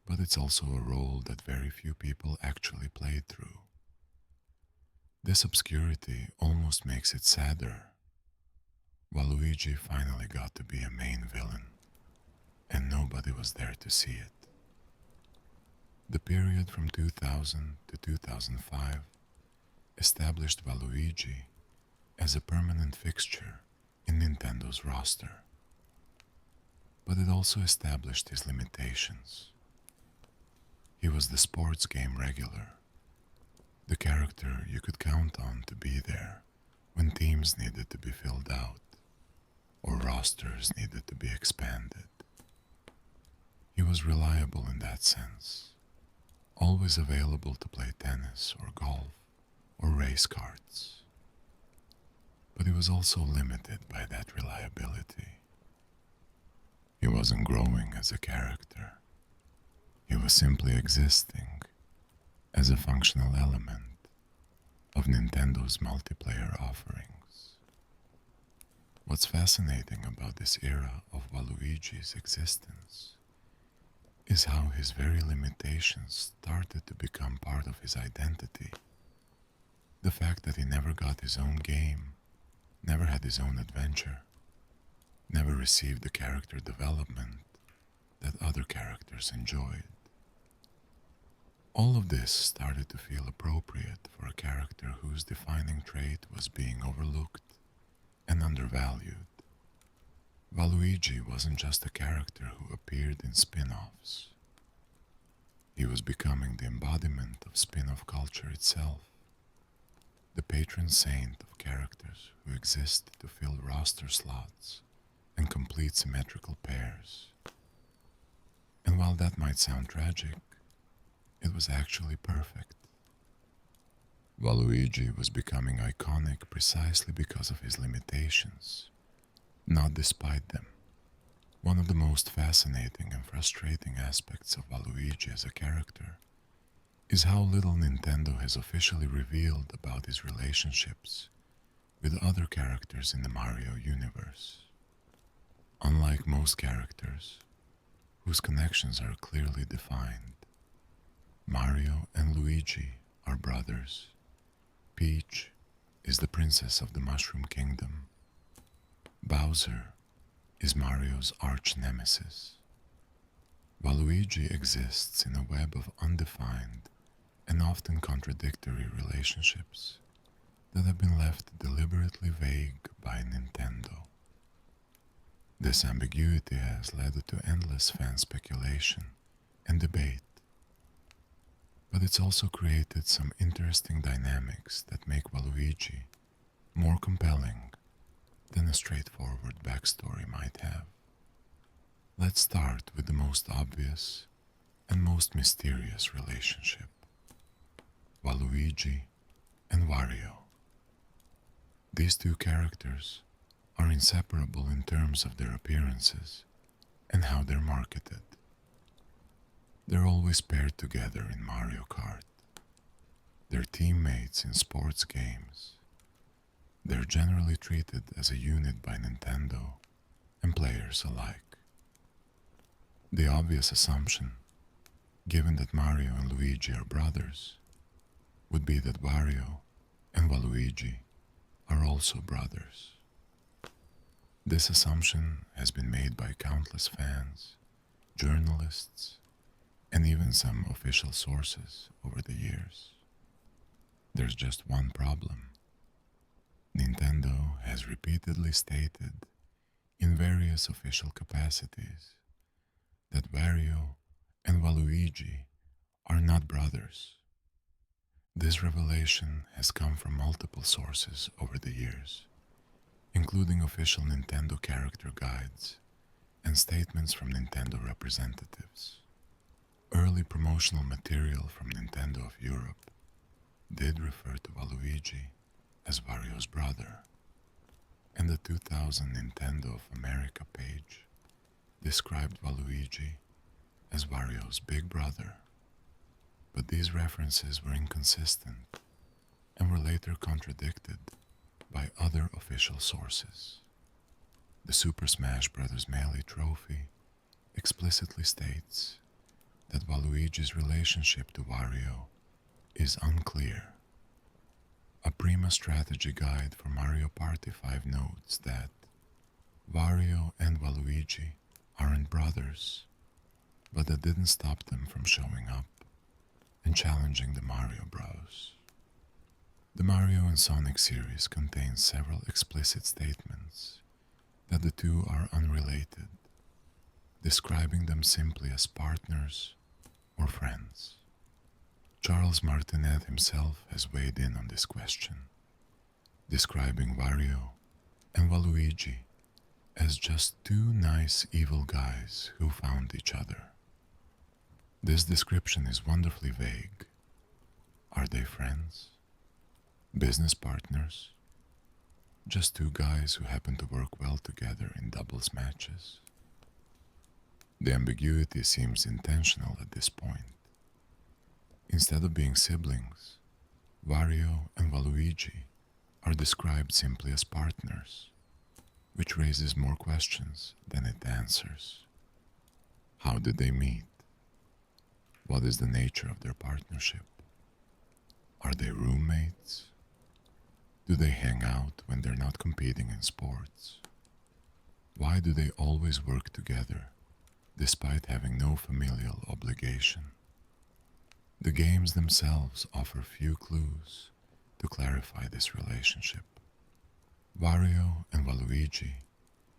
but it's also a role that very few people actually played through. This obscurity almost makes it sadder. Waluigi finally got to be a main villain, and nobody was there to see it. The period from 2000 to 2005 established Waluigi as a permanent fixture in Nintendo's roster, but it also established his limitations. He was the sports game regular, the character you could count on to be there when teams needed to be filled out or rosters needed to be expanded. He was reliable in that sense, always available to play tennis or golf or race karts. But he was also limited by that reliability. He wasn't growing as a character. He was simply existing as a functional element of Nintendo's multiplayer offerings. What's fascinating about this era of Waluigi's existence is how his very limitations started to become part of his identity. The fact that he never got his own game, never had his own adventure, never received the character development that other characters enjoyed. All of this started to feel appropriate for a character whose defining trait was being overlooked and undervalued. Waluigi wasn't just a character who appeared in spin-offs. He was becoming the embodiment of spin-off culture itself. the patron saint of characters who exist to fill roster slots and complete symmetrical pairs. And while that might sound tragic, it was actually perfect. Waluigi was becoming iconic precisely because of his limitations, not despite them. One of the most fascinating and frustrating aspects of Waluigi as a character is how little Nintendo has officially revealed about his relationships with other characters in the Mario universe. Unlike most characters, whose connections are clearly defined, Mario and Luigi are brothers. Peach is the princess of the Mushroom Kingdom. Bowser is Mario's arch-nemesis. Waluigi exists in a web of undefined and often contradictory relationships that have been left deliberately vague by Nintendo. This ambiguity has led to endless fan speculation and debate, but it's also created some interesting dynamics that make Waluigi more compelling than a straightforward backstory might have. Let's start with the most obvious and most mysterious relationship: Waluigi and Wario. These two characters are inseparable in terms of their appearances and how they're marketed. They're always paired together in Mario Kart. They're teammates in sports games. They're generally treated as a unit by Nintendo and players alike. The obvious assumption, given that Mario and Luigi are brothers, would be that Wario and Waluigi are also brothers. This assumption has been made by countless fans, journalists, and even some official sources over the years. There's just one problem. Nintendo has repeatedly stated in various official capacities that Wario and Waluigi are not brothers. This revelation has come from multiple sources over the years, including official Nintendo character guides and statements from Nintendo representatives. Early promotional material from Nintendo of Europe did refer to Waluigi as Wario's brother, and the 2000 Nintendo of America page described Waluigi as Wario's big brother. But these references were inconsistent and were later contradicted by other official sources. The Super Smash Bros. Melee trophy explicitly states that Waluigi's relationship to Wario is unclear. A Prima strategy guide for Mario Party 5 notes that Wario and Waluigi aren't brothers, but that didn't stop them from showing up and challenging the Mario Bros. The Mario and Sonic series contains several explicit statements that the two are unrelated, describing them simply as partners or friends. Charles Martinet himself has weighed in on this question, describing Wario and Waluigi as just two nice evil guys who found each other. This description is wonderfully vague. Are they friends? Business partners? Just two guys who happen to work well together in doubles matches? The ambiguity seems intentional at this point. Instead of being siblings, Wario and Waluigi are described simply as partners, which raises more questions than it answers. How did they meet? What is the nature of their partnership? Are they roommates? Do they hang out when they're not competing in sports? Why do they always work together, despite having no familial obligation? The games themselves offer few clues to clarify this relationship. Wario and Waluigi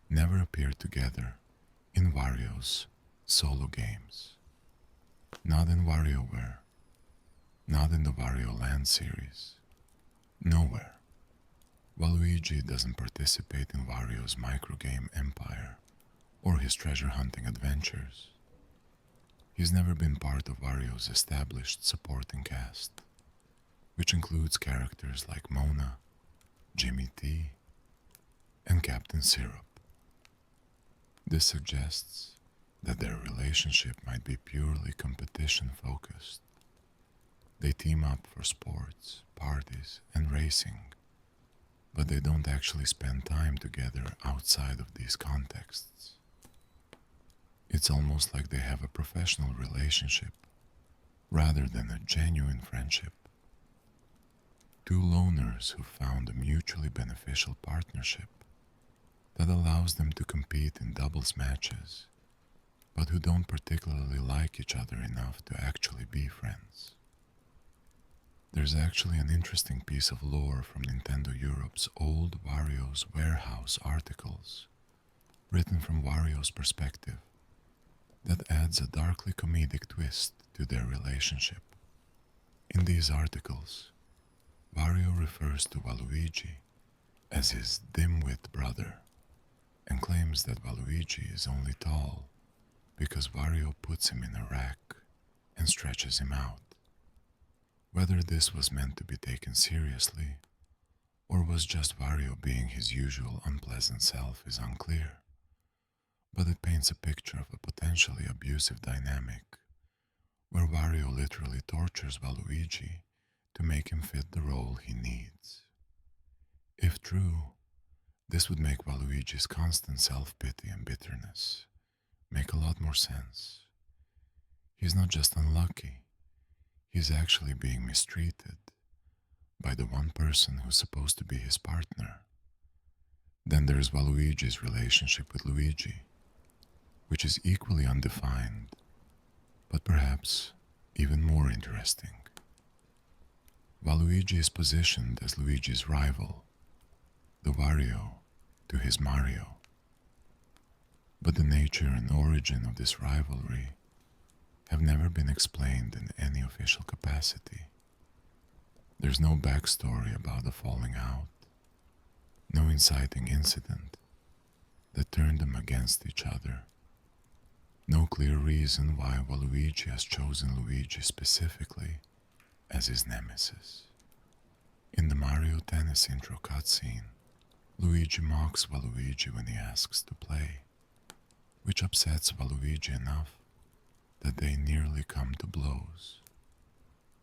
never appear together in Wario's solo games. Not in WarioWare, not in the Wario Land series, Nowhere. Waluigi doesn't participate in Wario's microgame empire or his treasure hunting adventures. He's never been part of Wario's established supporting cast, which includes characters like Mona, Jimmy T, and Captain Syrup. This suggests that their relationship might be purely competition focused. They team up for sports, parties, and racing, but they don't actually spend time together outside of these contexts. It's almost like they have a professional relationship rather than a genuine friendship. Two loners who found a mutually beneficial partnership that allows them to compete in doubles matches, but who don't particularly like each other enough to actually be friends. There's actually an interesting piece of lore from Nintendo Europe's old Wario's Warehouse articles, written from Wario's perspective, that adds a darkly comedic twist to their relationship. In these articles, Wario refers to Waluigi as his dim-wit brother and claims that Waluigi is only tall because Wario puts him in a rack and stretches him out. Whether this was meant to be taken seriously or was just Wario being his usual unpleasant self is unclear, but it paints a picture of a potentially abusive dynamic where Wario literally tortures Waluigi to make him fit the role he needs. If true, this would make Waluigi's constant self-pity and bitterness make a lot more sense. He's not just unlucky, he's actually being mistreated by the one person who's supposed to be his partner. Then there's Waluigi's relationship with Luigi, which is equally undefined, but perhaps even more interesting. Waluigi is positioned as Luigi's rival, the Wario to his Mario. But the nature and origin of this rivalry have never been explained in any official capacity. There's no backstory about the falling out, no inciting incident that turned them against each other, no clear reason why Waluigi has chosen Luigi specifically as his nemesis. In the Mario Tennis intro cutscene, Luigi mocks Waluigi when he asks to play, which upsets Waluigi enough that they nearly come to blows.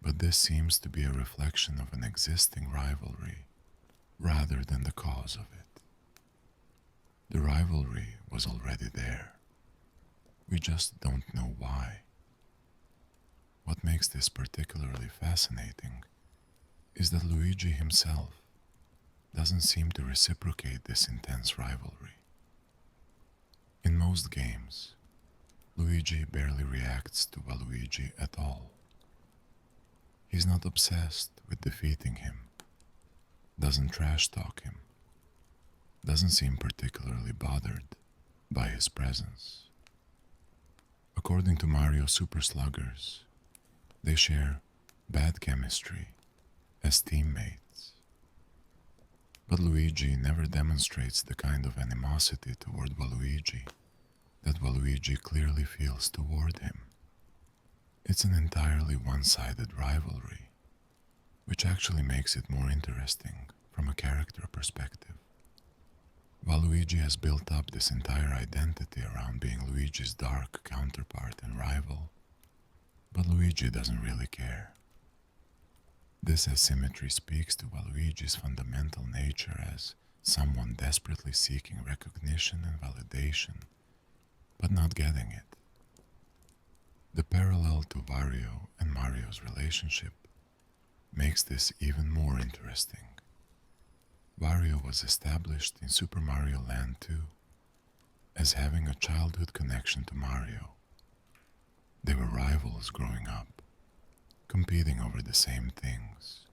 But this seems to be a reflection of an existing rivalry rather than the cause of it. The rivalry was already there. We just don't know why. What makes this particularly fascinating is that Luigi himself doesn't seem to reciprocate this intense rivalry. In most games, Luigi barely reacts to Waluigi at all. He's not obsessed with defeating him, doesn't trash talk him, doesn't seem particularly bothered by his presence. According to Mario Super Sluggers, they share bad chemistry as teammates. But Luigi never demonstrates the kind of animosity toward Waluigi that Waluigi clearly feels toward him. It's an entirely one-sided rivalry, which actually makes it more interesting from a character perspective. Waluigi has built up this entire identity around being Luigi's dark counterpart and rival, but Luigi doesn't really care. This asymmetry speaks to Waluigi's fundamental nature as someone desperately seeking recognition and validation, but not getting it. The parallel to Wario and Mario's relationship makes this even more interesting. Wario was established in Super Mario Land 2 as having a childhood connection to Mario. They were rivals growing up, competing over the same things,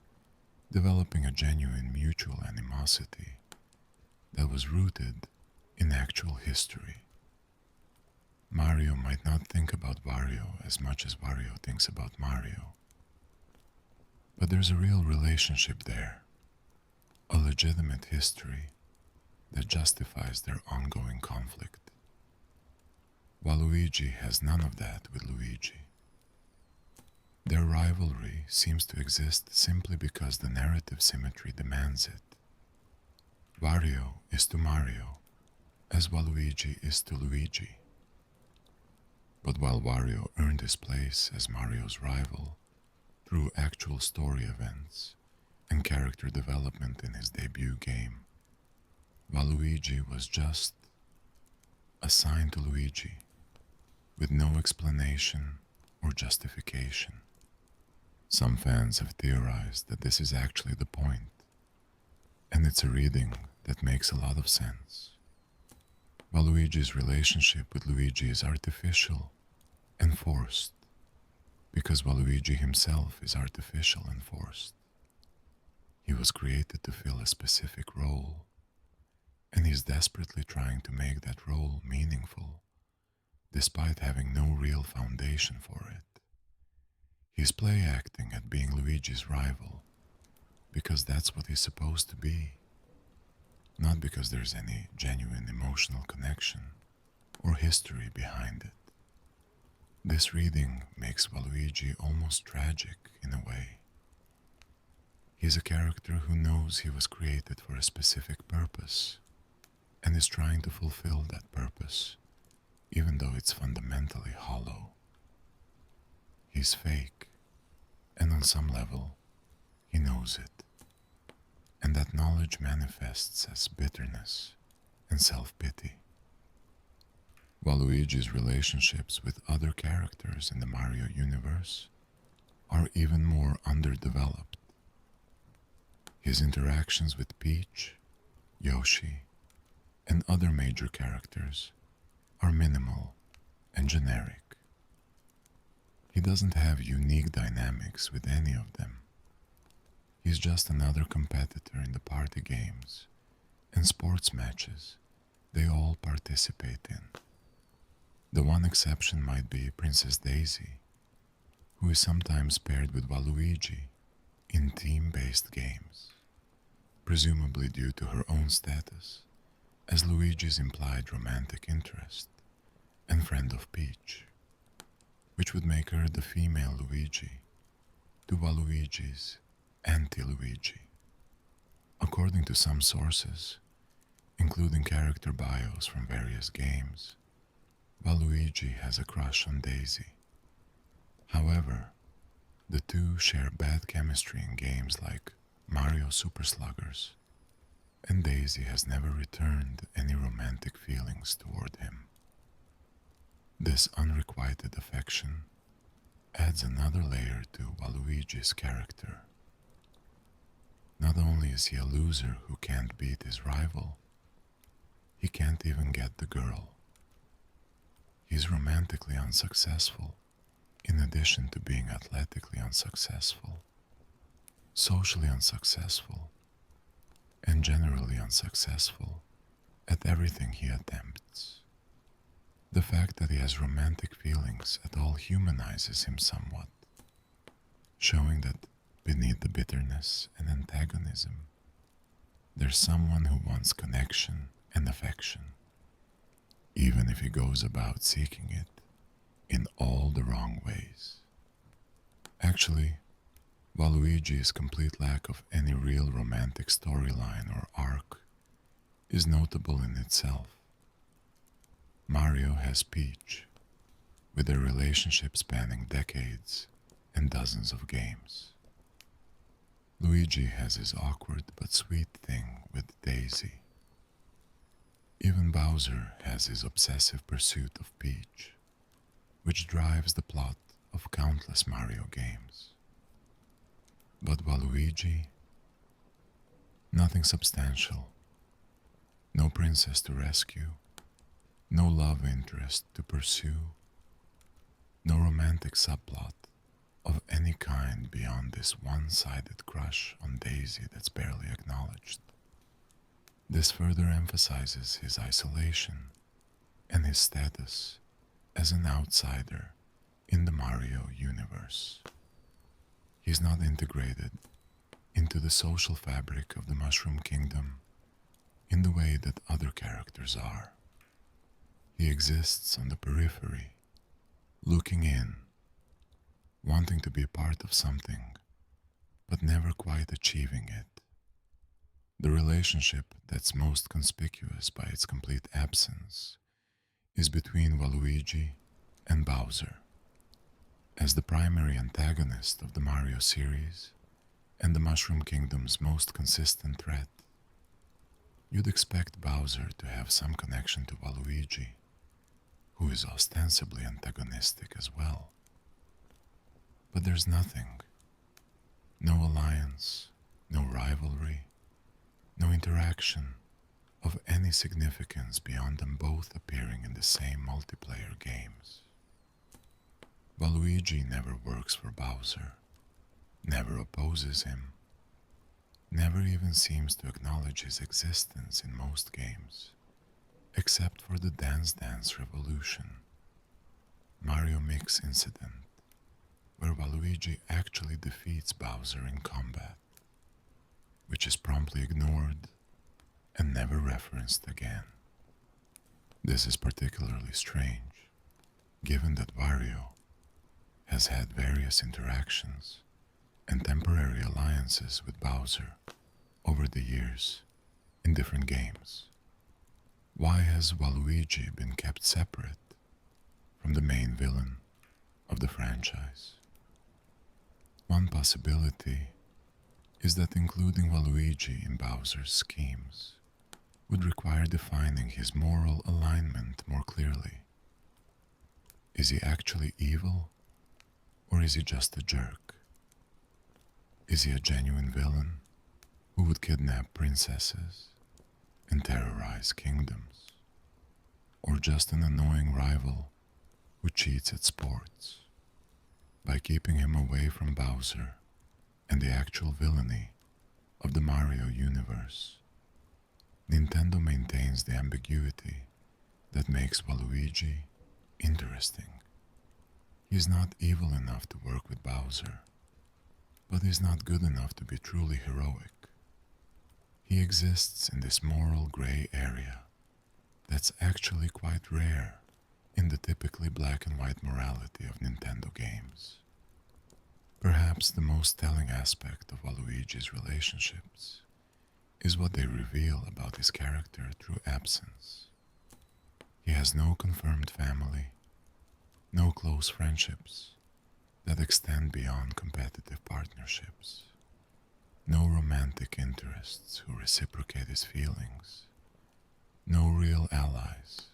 developing a genuine mutual animosity that was rooted in actual history. Mario might not think about Wario as much as Wario thinks about Mario, but there's a real relationship there, a legitimate history that justifies their ongoing conflict. Waluigi has none of that with Luigi. Their rivalry seems to exist simply because the narrative symmetry demands it. Wario is to Mario as Waluigi is to Luigi. But while Wario earned his place as Mario's rival through actual story events and character development in his debut game, Waluigi was just assigned to Luigi with no explanation or justification. Some fans have theorized that this is actually the point, and it's a reading that makes a lot of sense. Waluigi's relationship with Luigi is artificial and forced, because Waluigi himself is artificial and forced. He was created to fill a specific role, and he's desperately trying to make that role meaningful, despite having no real foundation for it. He's play acting at being Luigi's rival, because that's what he's supposed to be, not because there's any genuine emotional connection or history behind it. This reading makes Waluigi almost tragic in a way. He's a character who knows he was created for a specific purpose and is trying to fulfill that purpose, even though it's fundamentally hollow. He's fake, and on some level, he knows it. And that knowledge manifests as bitterness and self-pity. Waluigi's relationships with other characters in the Mario universe are even more underdeveloped. His interactions with Peach, Yoshi, and other major characters are minimal and generic. He doesn't have unique dynamics with any of them. He's just another competitor in the party games and sports matches they all participate in. The one exception might be Princess Daisy, who is sometimes paired with Waluigi in team-based games, presumably due to her own status as Luigi's implied romantic interest and friend of Peach, which would make her the female Luigi to Waluigi's anti-Luigi. According to some sources, including character bios from various games, Waluigi has a crush on Daisy. However, the two share bad chemistry in games like Mario Super Sluggers, and Daisy has never returned any romantic feelings toward him. This unrequited affection adds another layer to Waluigi's character. Not only is he a loser who can't beat his rival, he can't even get the girl. He's romantically unsuccessful, in addition to being athletically unsuccessful, socially unsuccessful, and generally unsuccessful at everything he attempts. The fact that he has romantic feelings at all humanizes him somewhat, showing that beneath the bitterness and antagonism, there's someone who wants connection and affection, even if he goes about seeking it in all the wrong ways. Actually, Waluigi's complete lack of any real romantic storyline or arc is notable in itself. Mario has Peach, with their relationship spanning decades and dozens of games. Luigi has his awkward but sweet thing with Daisy. Even Bowser has his obsessive pursuit of Peach, which drives the plot of countless Mario games. But Waluigi? Nothing substantial. No princess to rescue. No love interest to pursue. No romantic subplot of any kind beyond this one-sided crush on Daisy that's barely acknowledged. This further emphasizes his isolation and his status as an outsider in the Mario universe. He's not integrated into the social fabric of the Mushroom Kingdom in the way that other characters are. He exists on the periphery, looking in, wanting to be part of something, but never quite achieving it. The relationship that's most conspicuous by its complete absence is between Waluigi and Bowser. As the primary antagonist of the Mario series and the Mushroom Kingdom's most consistent threat, you'd expect Bowser to have some connection to Waluigi, who is ostensibly antagonistic as well. But there's nothing. No alliance, no rivalry, no interaction of any significance beyond them both appearing in the same multiplayer games. Waluigi never works for Bowser, never opposes him, never even seems to acknowledge his existence in most games, except for the Dance Dance Revolution, Mario Mix incident, where Waluigi actually defeats Bowser in combat, which is promptly ignored and never referenced again. This is particularly strange, given that Wario has had various interactions and temporary alliances with Bowser over the years in different games. Why has Waluigi been kept separate from the main villain of the franchise? One possibility is that including Waluigi in Bowser's schemes would require defining his moral alignment more clearly. Is he actually evil, or is he just a jerk? Is he a genuine villain who would kidnap princesses and terrorize kingdoms? Or just an annoying rival who cheats at sports? By keeping him away from Bowser and the actual villainy of the Mario universe, Nintendo maintains the ambiguity that makes Waluigi interesting. He's not evil enough to work with Bowser, but he's not good enough to be truly heroic. He exists in this moral gray area that's actually quite rare in the typically black and white morality of Nintendo games. Perhaps the most telling aspect of Waluigi's relationships is what they reveal about his character through absence. He has no confirmed family, no close friendships that extend beyond competitive partnerships, no romantic interests who reciprocate his feelings, no real allies,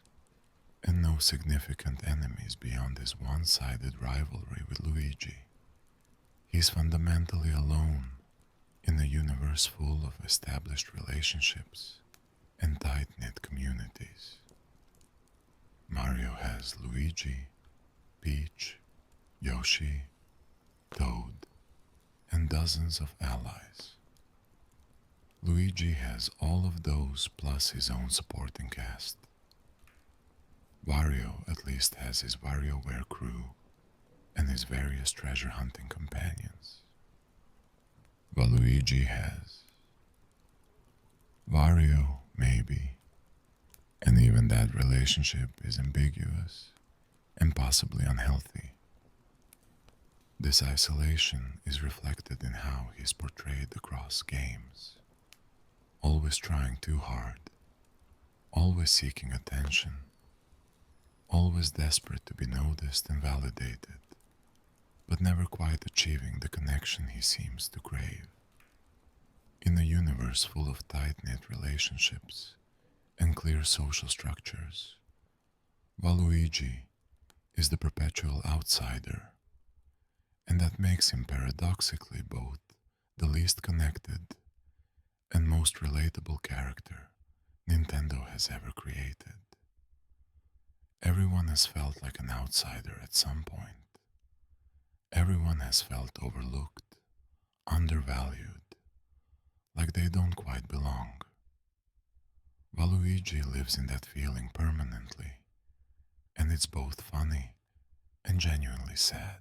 and no significant enemies beyond his one-sided rivalry with Luigi. He's fundamentally alone in a universe full of established relationships and tight-knit communities. Mario has Luigi, Peach, Yoshi, Toad, and dozens of allies. Luigi has all of those plus his own supporting cast. Wario at least has his WarioWare crew and his various treasure hunting companions. Waluigi has Wario, maybe, and even that relationship is ambiguous and possibly unhealthy. This isolation is reflected in how he's portrayed across games, always trying too hard, always seeking attention, always desperate to be noticed and validated, but never quite achieving the connection he seems to crave. In a universe full of tight-knit relationships and clear social structures, Waluigi is the perpetual outsider, and that makes him paradoxically both the least connected and most relatable character Nintendo has ever created. Everyone has felt like an outsider at some point. Everyone has felt overlooked, undervalued, like they don't quite belong. Waluigi lives in that feeling permanently, and it's both funny and genuinely sad.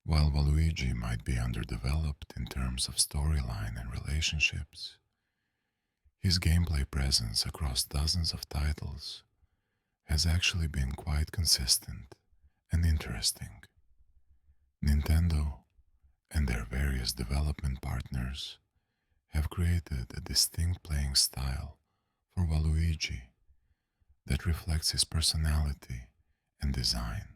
While Waluigi might be underdeveloped in terms of storyline and relationships, his gameplay presence across dozens of titles has actually been quite consistent and interesting. Nintendo and their various development partners have created a distinct playing style for Waluigi that reflects his personality and design,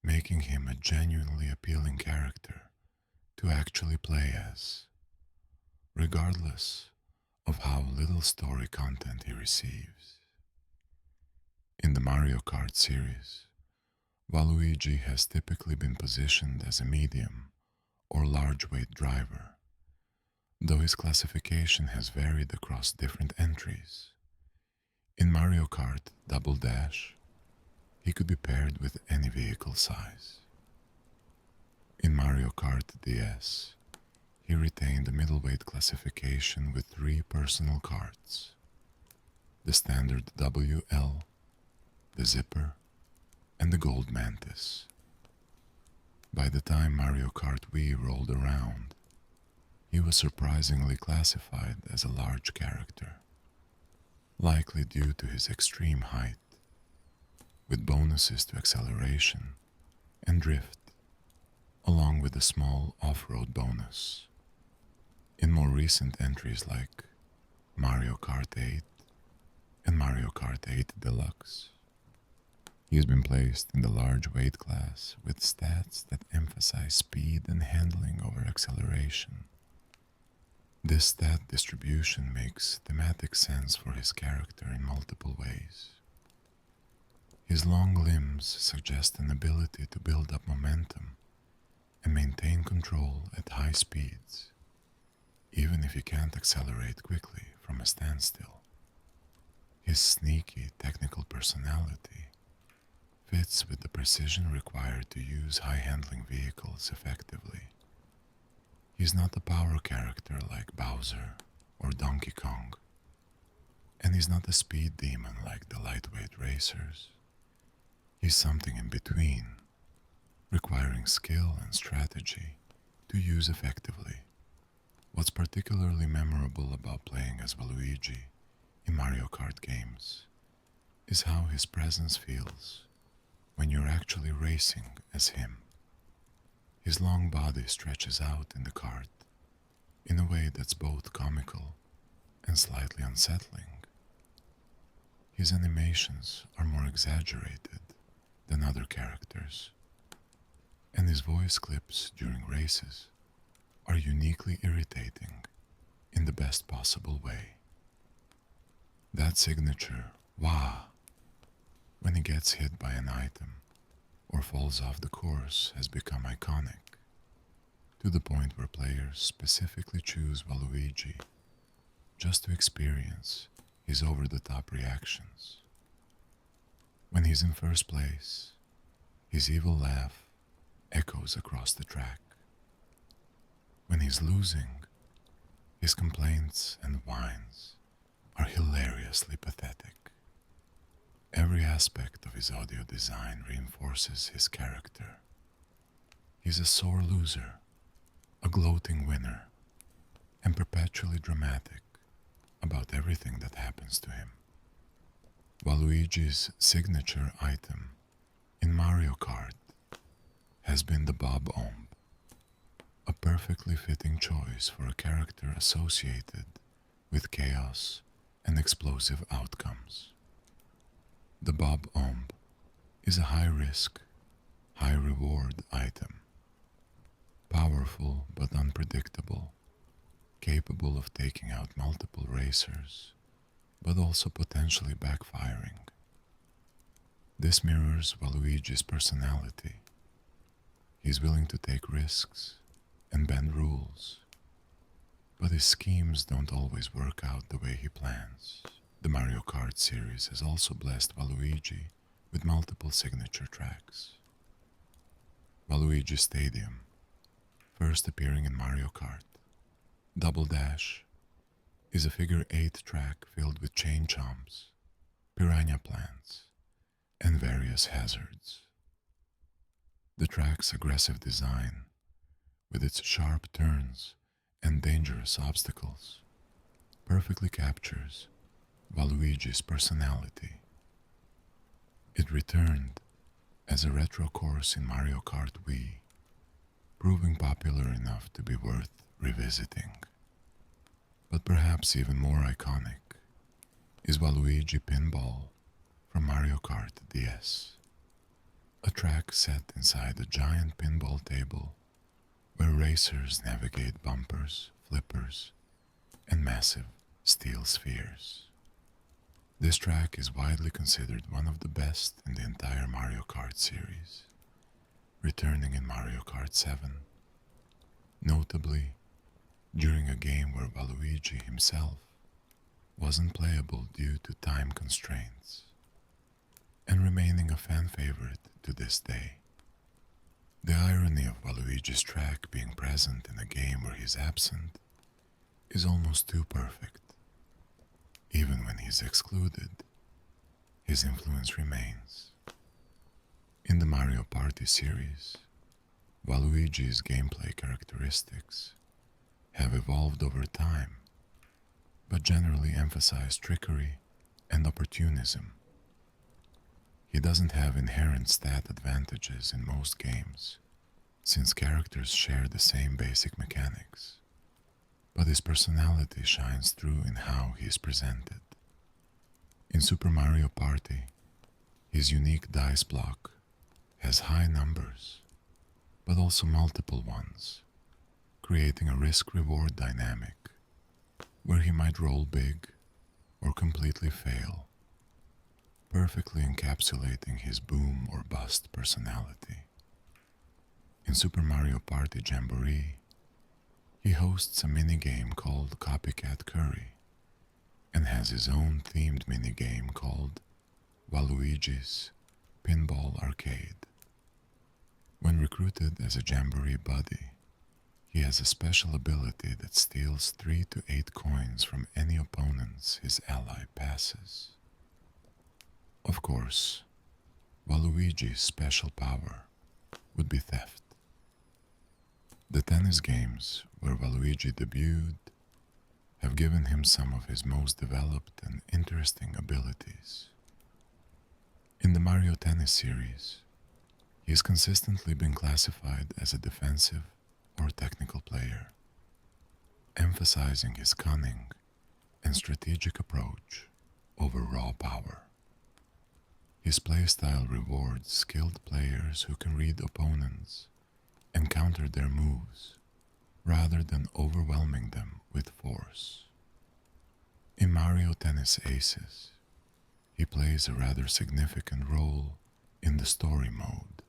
making him a genuinely appealing character to actually play as, regardless of how little story content he receives. In the Mario Kart series, Waluigi has typically been positioned as a medium or large weight driver, though his classification has varied across different entries. In Mario Kart Double Dash, he could be paired with any vehicle size. In Mario Kart DS, he retained a middleweight classification with 3 personal carts: the standard WL, the Zipper, and the Gold Mantis. By the time Mario Kart Wii rolled around, he was surprisingly classified as a large character, likely due to his extreme height, with bonuses to acceleration and drift, along with a small off-road bonus. In more recent entries like Mario Kart 8 and Mario Kart 8 Deluxe, he has been placed in the large weight class with stats that emphasize speed and handling over acceleration. This stat distribution makes thematic sense for his character in multiple ways. His long limbs suggest an ability to build up momentum and maintain control at high speeds, even if he can't accelerate quickly from a standstill. His sneaky technical personality fits with the precision required to use high-handling vehicles effectively. He's not a power character like Bowser or Donkey Kong, and he's not a speed demon like the lightweight racers. He's something in between, requiring skill and strategy to use effectively. What's particularly memorable about playing as Waluigi in Mario Kart games is how his presence feels when you're actually racing as him. His long body stretches out in the kart in a way that's both comical and slightly unsettling. His animations are more exaggerated than other characters, and his voice clips during races are uniquely irritating in the best possible way. That signature "wah" when he gets hit by an item or falls off the course has become iconic, to the point where players specifically choose Waluigi just to experience his over-the-top reactions. When he's in first place, his evil laugh echoes across the track. When he's losing, his complaints and whines are hilariously pathetic. Every aspect of his audio design reinforces his character. He's a sore loser, a gloating winner, and perpetually dramatic about everything that happens to him. Waluigi's signature item in Mario Kart has been the Bob-omb, a perfectly fitting choice for a character associated with chaos and explosive outcomes. The Bob-omb is a high-risk, high-reward item, powerful but unpredictable, capable of taking out multiple racers, but also potentially backfiring. This mirrors Waluigi's personality. He's willing to take risks and bend rules, but his schemes don't always work out the way he plans. The Mario Kart series has also blessed Waluigi with multiple signature tracks. Waluigi Stadium, first appearing in Mario Kart. Double Dash is a figure-8 track filled with chain chomps, piranha plants, and various hazards. The track's aggressive design, with its sharp turns and dangerous obstacles, perfectly captures Waluigi's personality. It returned as a retro course in Mario Kart Wii, proving popular enough to be worth revisiting. But perhaps even more iconic is Waluigi Pinball from Mario Kart DS, a track set inside a giant pinball table where racers navigate bumpers, flippers, and massive steel spheres. This track is widely considered one of the best in the entire Mario Kart series, returning in Mario Kart 7, notably during a game where Waluigi himself wasn't playable due to time constraints, and remaining a fan favorite to this day. The irony of Waluigi's track being present in a game where he's absent is almost too perfect. Even when he's excluded, his influence remains. In the Mario Party series, Waluigi's gameplay characteristics have evolved over time, but generally emphasize trickery and opportunism. He doesn't have inherent stat advantages in most games, since characters share the same basic mechanics, but his personality shines through in how he is presented. In Super Mario Party, his unique dice block has high numbers, but also multiple ones, creating a risk-reward dynamic where he might roll big or completely fail, perfectly encapsulating his boom or bust personality. In Super Mario Party Jamboree, he hosts a minigame called Copycat Curry and has his own themed minigame called Waluigi's Pinball Arcade. When recruited as a Jamboree buddy, he has a special ability that steals 3 to 8 coins from any opponents his ally passes. Of course, Waluigi's special power would be theft. The tennis games where Waluigi debuted have given him some of his most developed and interesting abilities. In the Mario Tennis series, he has consistently been classified as a defensive or technical player, emphasizing his cunning and strategic approach over raw power. His playstyle rewards skilled players who can read opponents and counter their moves, rather than overwhelming them with force. In Mario Tennis Aces, he plays a rather significant role in the story mode,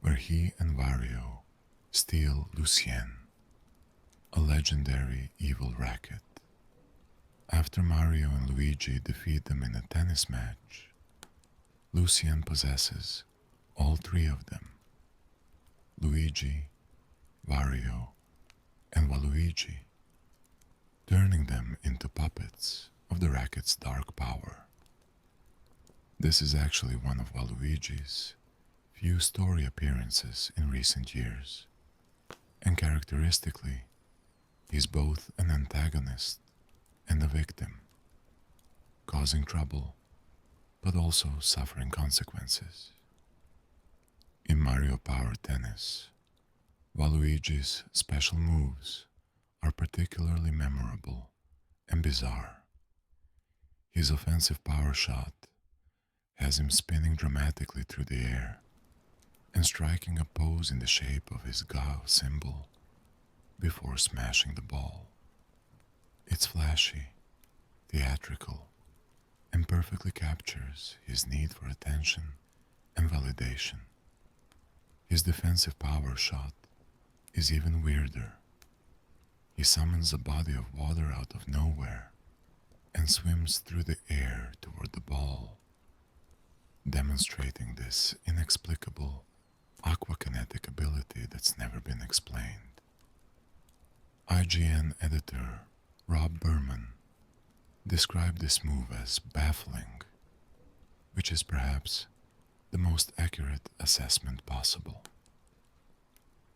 where he and Wario steal Lucien, a legendary evil racket. After Mario and Luigi defeat them in a tennis match, Lucien possesses all 3 of them: Luigi, Wario, and Waluigi, turning them into puppets of the racket's dark power. This is actually one of Waluigi's few story appearances in recent years, and characteristically, he's both an antagonist and a victim, causing trouble, but also suffering consequences. In Mario Power Tennis, Waluigi's special moves are particularly memorable and bizarre. His offensive power shot has him spinning dramatically through the air and striking a pose in the shape of his Gao symbol before smashing the ball. It's flashy, theatrical, and perfectly captures his need for attention and validation. His defensive power shot is even weirder. He summons a body of water out of nowhere and swims through the air toward the ball, demonstrating this inexplicable aquakinetic ability that's never been explained. IGN editor Rob Berman described this move as baffling, which is perhaps the most accurate assessment possible.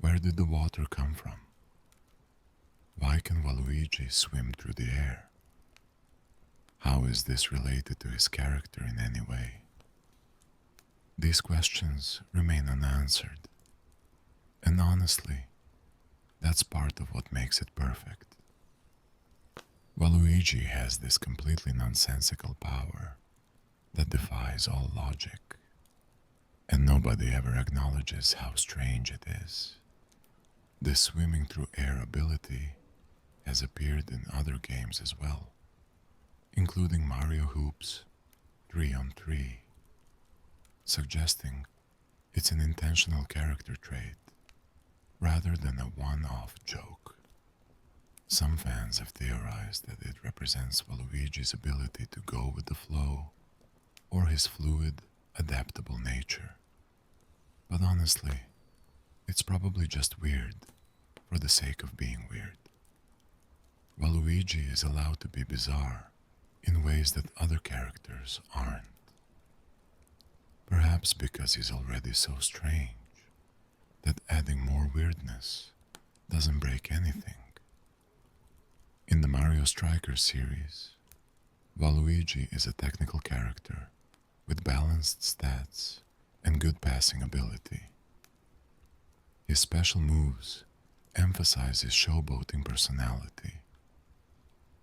Where did the water come from? Why can Waluigi swim through the air? How is this related to his character in any way? These questions remain unanswered, and honestly, that's part of what makes it perfect. Waluigi has this completely nonsensical power that defies all logic, and nobody ever acknowledges how strange it is. This swimming through air ability has appeared in other games as well, including Mario Hoops 3-on-3, suggesting it's an intentional character trait rather than a one-off joke. Some fans have theorized that it represents Waluigi's ability to go with the flow or his fluid, adaptable nature. But honestly, it's probably just weird for the sake of being weird. Waluigi is allowed to be bizarre in ways that other characters aren't. Perhaps because he's already so strange that adding more weirdness doesn't break anything. In the Mario Strikers series, Waluigi is a technical character with balanced stats and good passing ability. His special moves emphasize his showboating personality.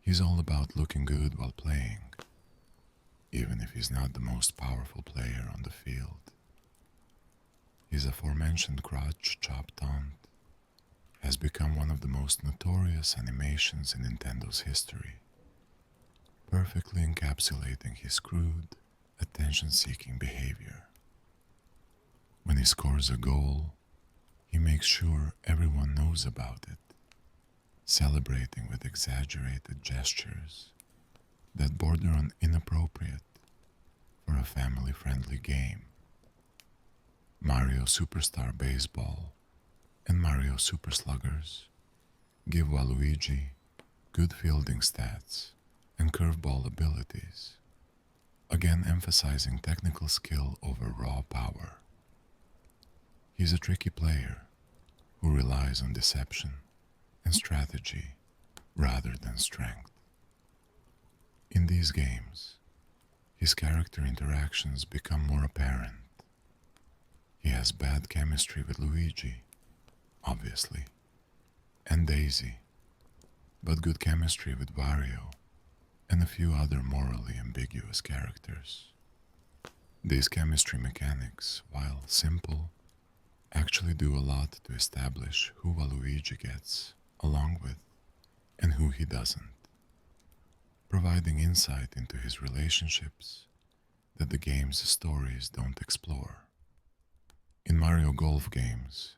He's all about looking good while playing, even if he's not the most powerful player on the field. His aforementioned crotch chop taunt has become one of the most notorious animations in Nintendo's history, perfectly encapsulating his crude, attention-seeking behavior. When he scores a goal, he makes sure everyone knows about it, celebrating with exaggerated gestures that border on inappropriate for a family-friendly game. Mario Superstar Baseball and Mario Super Sluggers give Waluigi good fielding stats and curveball abilities, again emphasizing technical skill over raw power. He's a tricky player who relies on deception and strategy rather than strength. In these games, his character interactions become more apparent. He has bad chemistry with Luigi, obviously, and Daisy, but good chemistry with Wario and a few other morally ambiguous characters. These chemistry mechanics, while simple, actually do a lot to establish who Waluigi gets along with and who he doesn't, providing insight into his relationships that the game's stories don't explore. In Mario Golf games,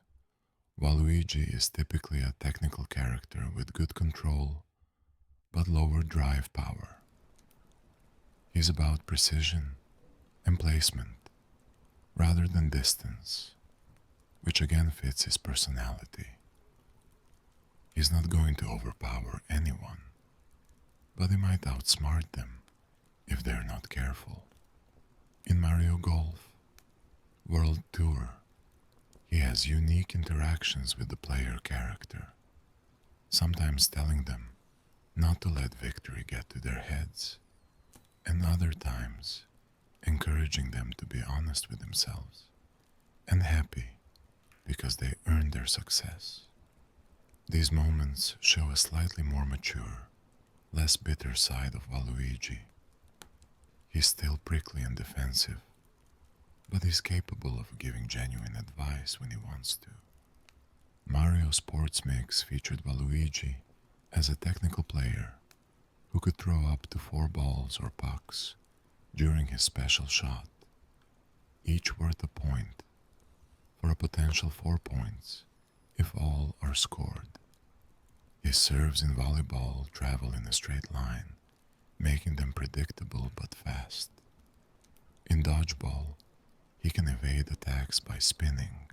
Waluigi is typically a technical character with good control but lower drive power. He's about precision and placement rather than distance, which again fits his personality. He's not going to overpower anyone, but he might outsmart them if they're not careful. In Mario Golf World Tour, he has unique interactions with the player character, sometimes telling them not to let victory get to their heads, and other times encouraging them to be honest with themselves and happy because they earned their success. These moments show a slightly more mature, less bitter side of Waluigi. He's still prickly and defensive, but he's capable of giving genuine advice when he wants to. Mario Sports Mix featured Waluigi as a technical player who could throw up to 4 balls or pucks during his special shot, each worth a point, for a potential 4 points if all are scored. His serves in volleyball travel in a straight line, making them predictable but fast. In dodgeball, he can evade attacks by spinning,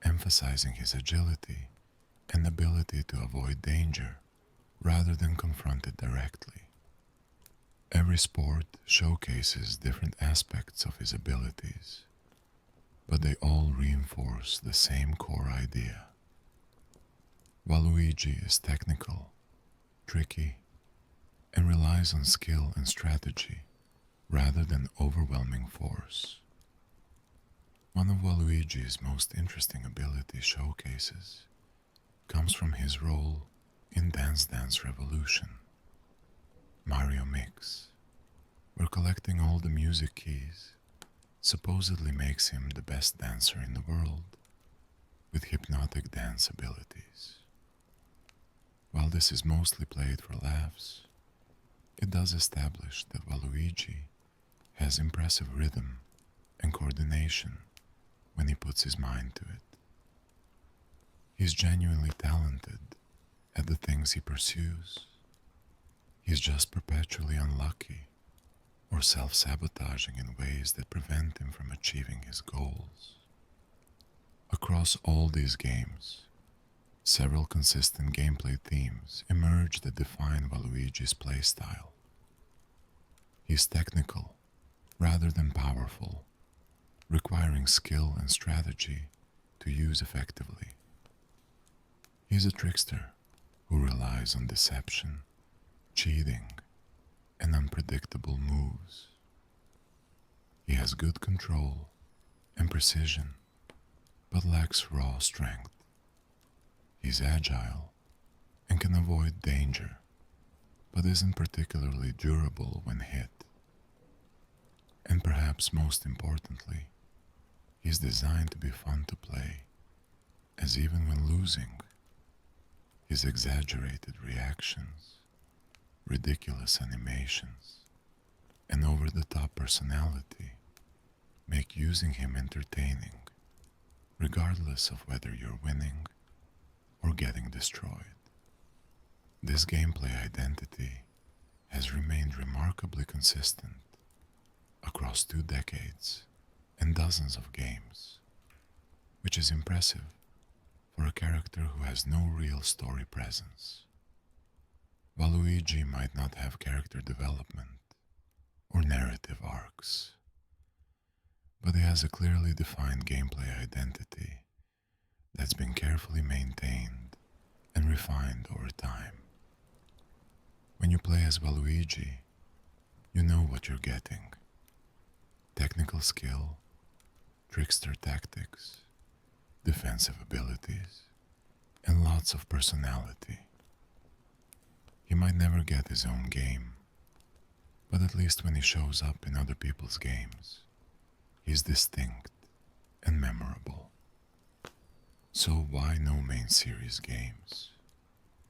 emphasizing his agility and ability to avoid danger rather than confront it directly. Every sport showcases different aspects of his abilities, but they all reinforce the same core idea. Waluigi is technical, tricky, and relies on skill and strategy rather than overwhelming force. One of Waluigi's most interesting ability showcases comes from his role in Dance Dance Revolution, Mario Mix, where collecting all the music keys supposedly makes him the best dancer in the world with hypnotic dance abilities. While this is mostly played for laughs, it does establish that Waluigi has impressive rhythm and coordination when he puts his mind to it. He's genuinely talented at the things he pursues. He's just perpetually unlucky or self-sabotaging in ways that prevent him from achieving his goals. Across all these games, several consistent gameplay themes emerge that define Waluigi's playstyle. He's technical rather than powerful, requiring skill and strategy to use effectively. He's a trickster who relies on deception, cheating, and unpredictable moves. He has good control and precision, but lacks raw strength. He's agile and can avoid danger, but isn't particularly durable when hit. And perhaps most importantly, he's designed to be fun to play, as even when losing, his exaggerated reactions, ridiculous animations, and over-the-top personality make using him entertaining, regardless of whether you're winning or getting destroyed. This gameplay identity has remained remarkably consistent across 2 decades and dozens of games, which is impressive for a character who has no real story presence. Waluigi might not have character development or narrative arcs, but he has a clearly defined gameplay identity that's been carefully maintained and refined over time. When you play as Waluigi, you know what you're getting. Technical skill, trickster tactics, defensive abilities, and lots of personality. He might never get his own game, but at least when he shows up in other people's games, he's distinct and memorable. So why no main series games?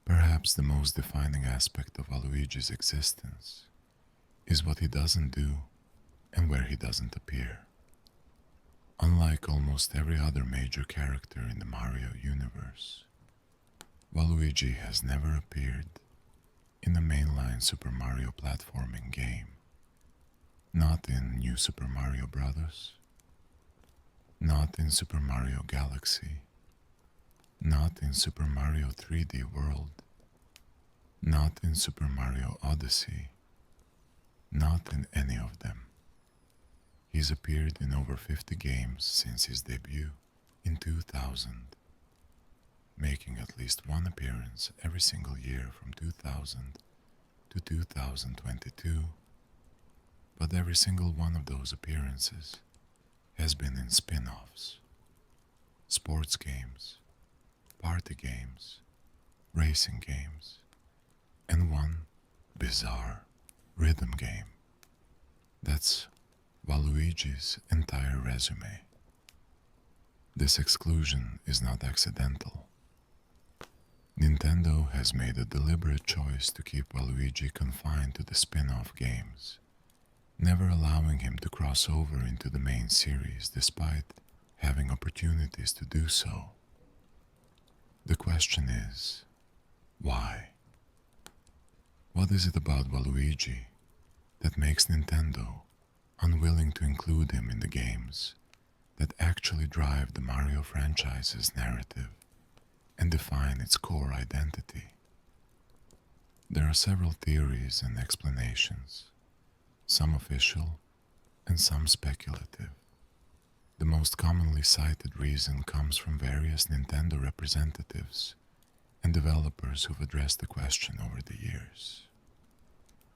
Perhaps the most defining aspect of Waluigi's existence is what he doesn't do and where he doesn't appear. Unlike almost every other major character in the Mario universe, Waluigi has never appeared in a mainline Super Mario platforming game. Not in New Super Mario Bros., not in Super Mario Galaxy, not in Super Mario 3D World, not in Super Mario Odyssey, not in any of them. He's appeared in over 50 games since his debut in 2000, making at least one appearance every single year from 2000 to 2022, but every single one of those appearances has been in spin-offs, sports games, party games, racing games, and one bizarre rhythm game. That's Waluigi's entire resume. This exclusion is not accidental. Nintendo has made a deliberate choice to keep Waluigi confined to the spin-off games, never allowing him to cross over into the main series despite having opportunities to do so. The question is, why? What is it about Waluigi that makes Nintendo unwilling to include him in the games that actually drive the Mario franchise's narrative and define its core identity? There are several theories and explanations, some official and some speculative. The most commonly cited reason comes from various Nintendo representatives and developers who've addressed the question over the years.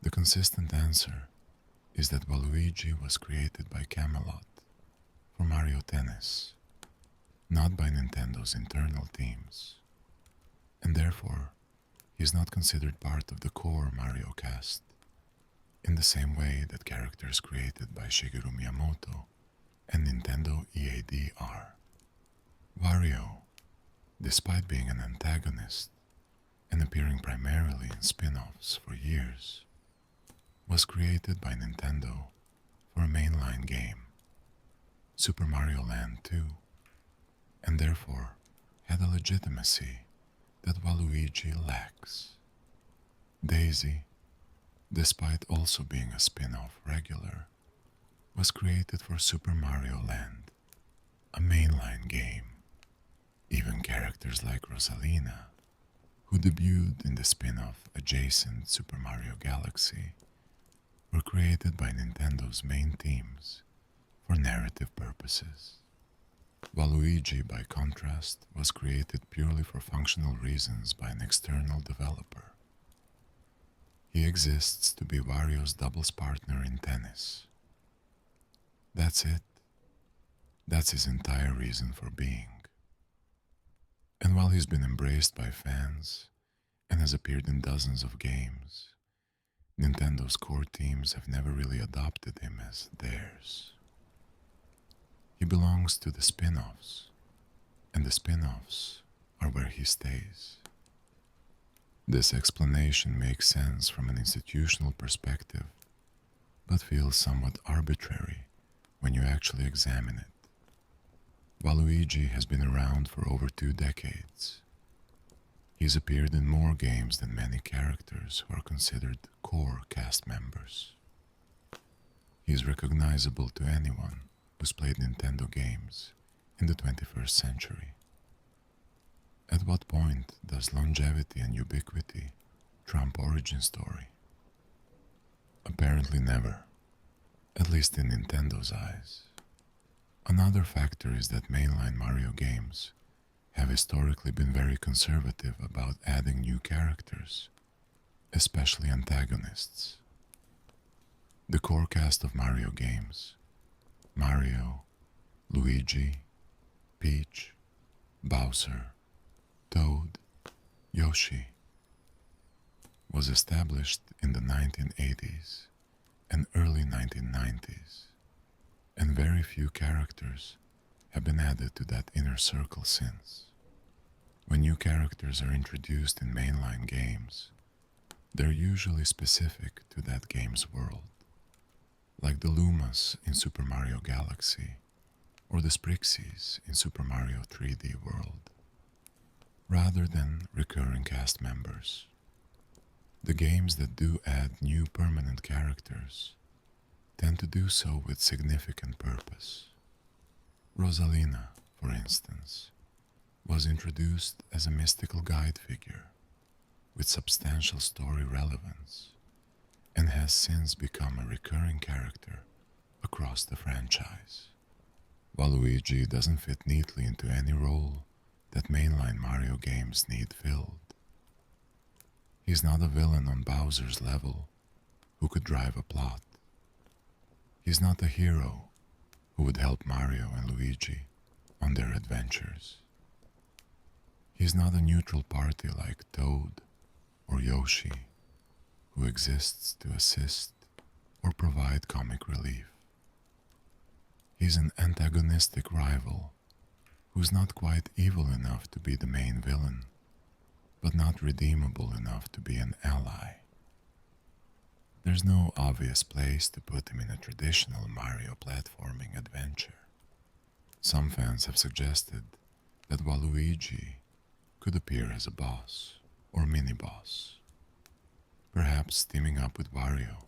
The consistent answer is that Waluigi was created by Camelot for Mario Tennis, not by Nintendo's internal teams, and therefore he is not considered part of the core Mario cast, in the same way that characters created by Shigeru Miyamoto and Nintendo EAD are. Wario, despite being an antagonist and appearing primarily in spin-offs for years, was created by Nintendo for a mainline game, Super Mario Land 2, and therefore had a legitimacy that Waluigi lacks. Daisy, despite also being a spin-off regular, was created for Super Mario Land, a mainline game. Even characters like Rosalina, who debuted in the spin-off adjacent Super Mario Galaxy, were created by Nintendo's main teams for narrative purposes. Waluigi, by contrast, was created purely for functional reasons by an external developer. He exists to be Wario's doubles partner in tennis. That's it. That's his entire reason for being. And while he's been embraced by fans and has appeared in dozens of games, Nintendo's core teams have never really adopted him as theirs. He belongs to the spin-offs, and the spin-offs are where he stays. This explanation makes sense from an institutional perspective, but feels somewhat arbitrary when you actually examine it. Waluigi has been around for over 2 decades. He's appeared in more games than many characters who are considered core cast members. He's recognizable to anyone who's played Nintendo games in the 21st century. At what point does longevity and ubiquity trump origin story? Apparently never, at least in Nintendo's eyes. Another factor is that mainline Mario games have historically been very conservative about adding new characters, especially antagonists. The core cast of Mario games, Mario, Luigi, Peach, Bowser, Toad, Yoshi, was established in the 1980s and early 1990s, and very few characters have been added to that inner circle since. When new characters are introduced in mainline games, they're usually specific to that game's world, like the Lumas in Super Mario Galaxy or the Sprixies in Super Mario 3D World, rather than recurring cast members. The games that do add new permanent characters tend to do so with significant purpose. Rosalina, for instance, was introduced as a mystical guide figure with substantial story relevance and has since become a recurring character across the franchise. Waluigi doesn't fit neatly into any role that mainline Mario games need filled. He's not a villain on Bowser's level who could drive a plot. He's not a hero who would help Mario and Luigi on their adventures. He's not a neutral party like Toad or Yoshi who exists to assist or provide comic relief. He's an antagonistic rival who's not quite evil enough to be the main villain, but not redeemable enough to be an ally. There's no obvious place to put him in a traditional Mario platforming adventure. Some fans have suggested that Waluigi could appear as a boss or mini-boss, perhaps teaming up with Wario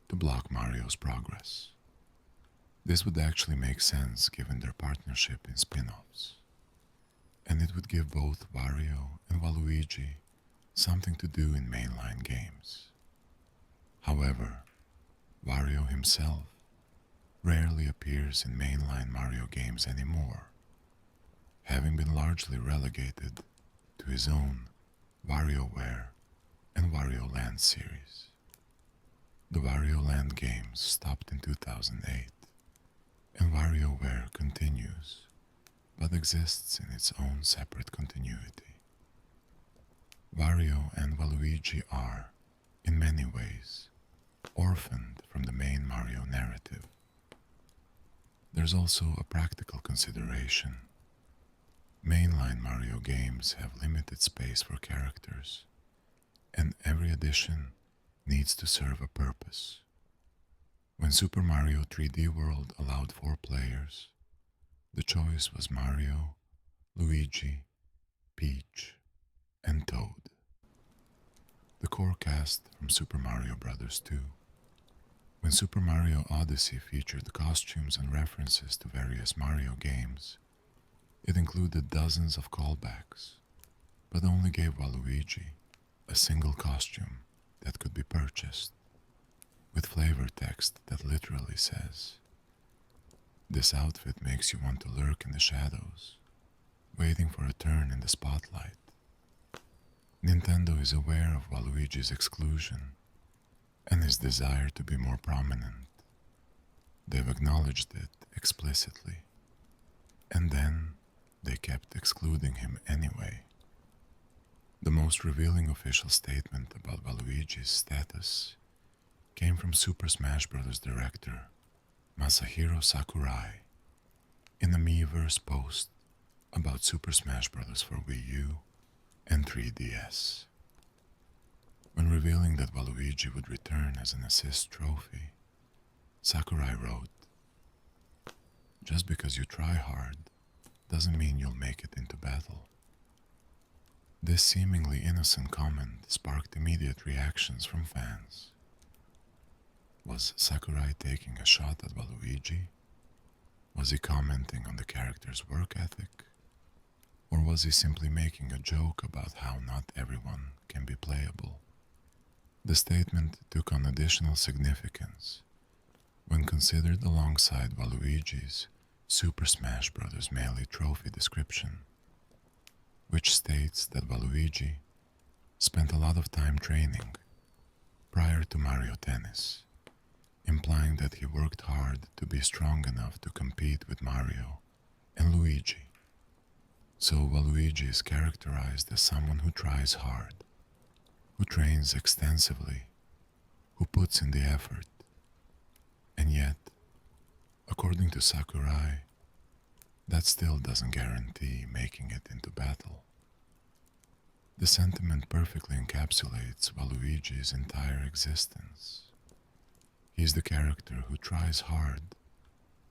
to block Mario's progress. This would actually make sense given their partnership in spin-offs, and it would give both Wario and Waluigi something to do in mainline games. However, Wario himself rarely appears in mainline Mario games anymore, having been largely relegated to his own WarioWare and Wario Land series. The Wario Land games stopped in 2008, and WarioWare continues, but exists in its own separate continuity. Wario and Waluigi are, in many ways, orphaned from the main Mario narrative. There's also a practical consideration. Mainline Mario games have limited space for characters, and every addition needs to serve a purpose. When Super Mario 3D World allowed 4 players, the choice was Mario, Luigi, Peach, and Toad. The core cast from Super Mario Bros. 2. When Super Mario Odyssey featured costumes and references to various Mario games, it included dozens of callbacks, but only gave Waluigi a single costume that could be purchased, with flavor text that literally says, "This outfit makes you want to lurk in the shadows, waiting for a turn in the spotlight." Nintendo is aware of Waluigi's exclusion and his desire to be more prominent. They've acknowledged it explicitly, and then they kept excluding him anyway. The most revealing official statement about Waluigi's status came from Super Smash Bros. Director Masahiro Sakurai in a Miiverse post about Super Smash Bros. For Wii U and 3DS. When revealing that Waluigi would return as an assist trophy, Sakurai wrote, "Just because you try hard doesn't mean you'll make it into battle." This seemingly innocent comment sparked immediate reactions from fans. Was Sakurai taking a shot at Waluigi? Was he commenting on the character's work ethic? Or was he simply making a joke about how not everyone can be playable? The statement took on additional significance when considered alongside Waluigi's Super Smash Bros. Melee trophy description, which states that Waluigi spent a lot of time training prior to Mario Tennis, implying that he worked hard to be strong enough to compete with Mario and Luigi. So Waluigi is characterized as someone who tries hard, who trains extensively, who puts in the effort. And yet, according to Sakurai, that still doesn't guarantee making it into battle. The sentiment perfectly encapsulates Waluigi's entire existence. He's the character who tries hard,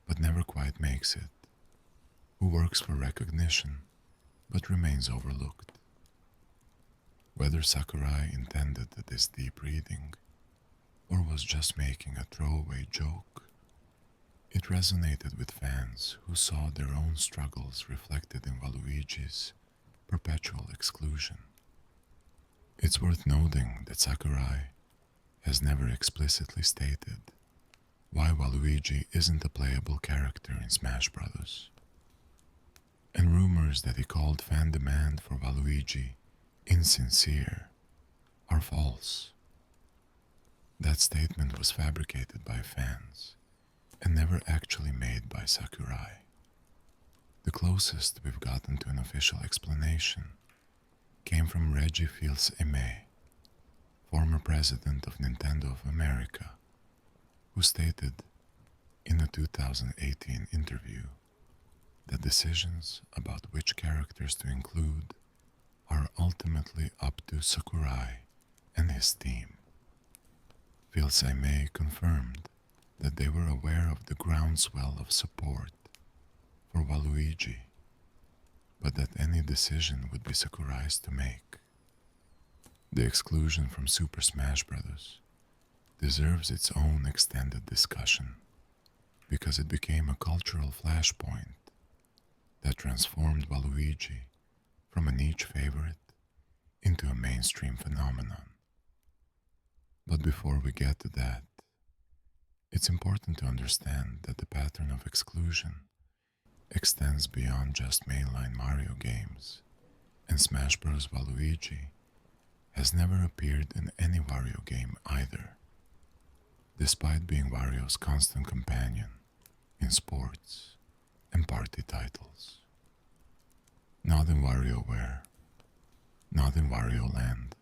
but never quite makes it, who works for recognition, but remains overlooked. Whether Sakurai intended this deep reading, or was just making a throwaway joke, it resonated with fans who saw their own struggles reflected in Waluigi's perpetual exclusion. It's worth noting that Sakurai has never explicitly stated why Waluigi isn't a playable character in Smash Bros. And rumors that he called fan demand for Waluigi insincere are false. That statement was fabricated by fans and never actually made by Sakurai. The closest we've gotten to an official explanation came from Reggie Fils-Aimé, former president of Nintendo of America, who stated in a 2018 interview that decisions about which characters to include are ultimately up to Sakurai and his team. Fils-Aimé confirmed that they were aware of the groundswell of support for Waluigi, but that any decision would be Sakurai's to make. The exclusion from Super Smash Bros. Deserves its own extended discussion because it became a cultural flashpoint that transformed Waluigi from a niche favorite into a mainstream phenomenon. But before we get to that, It's important to understand that the pattern of exclusion extends beyond just mainline Mario games, and Smash Bros. Waluigi has never appeared in any Wario game either, despite being Wario's constant companion in sports and party titles. Not in WarioWare, not in Wario Land,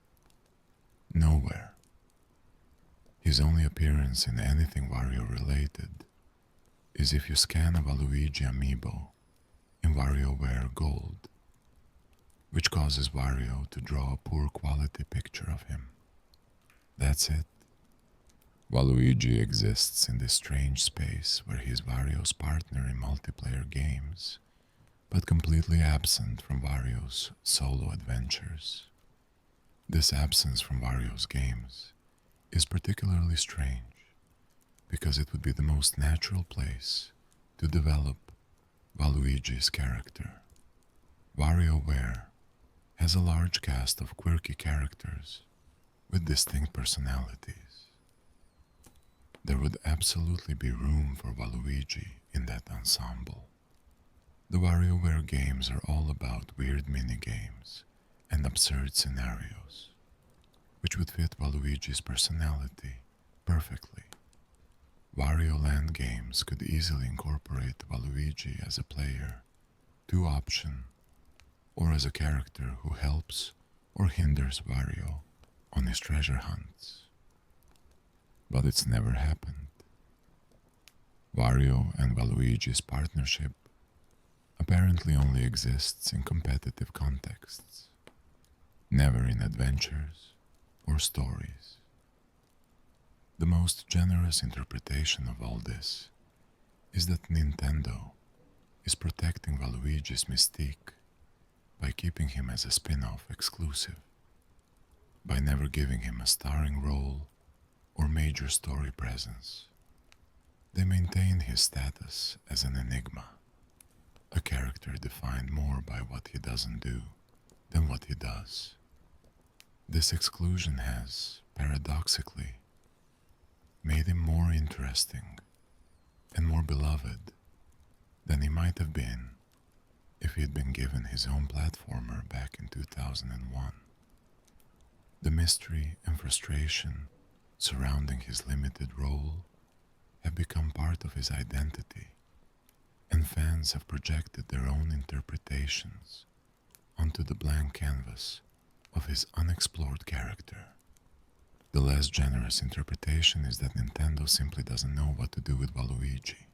nowhere. His only appearance in anything Wario related is if you scan a Waluigi amiibo in WarioWare Gold, which causes Wario to draw a poor quality picture of him. That's it. Waluigi exists in this strange space where he is Wario's partner in multiplayer games, but completely absent from Wario's solo adventures. This absence from Wario's games is particularly strange because it would be the most natural place to develop Waluigi's character. WarioWare has a large cast of quirky characters with distinct personalities. There would absolutely be room for Waluigi in that ensemble. The WarioWare games are all about weird minigames and absurd scenarios, which would fit Waluigi's personality perfectly. Wario Land games could easily incorporate Waluigi as a player, to option, or as a character who helps or hinders Wario on his treasure hunts. But it's never happened. Wario and Waluigi's partnership apparently only exists in competitive contexts, never in adventures or stories. The most generous interpretation of all this is that Nintendo is protecting Waluigi's mystique by keeping him as a spin-off exclusive, by never giving him a starring role or major story presence. They maintain his status as an enigma, a character defined more by what he doesn't do than what he does. This exclusion has, paradoxically, made him more interesting and more beloved than he might have been if he had been given his own platformer back in 2001. The mystery and frustration surrounding his limited role have become part of his identity, and fans have projected their own interpretations onto the blank canvas of his unexplored character. The less generous interpretation is that Nintendo simply doesn't know what to do with Waluigi.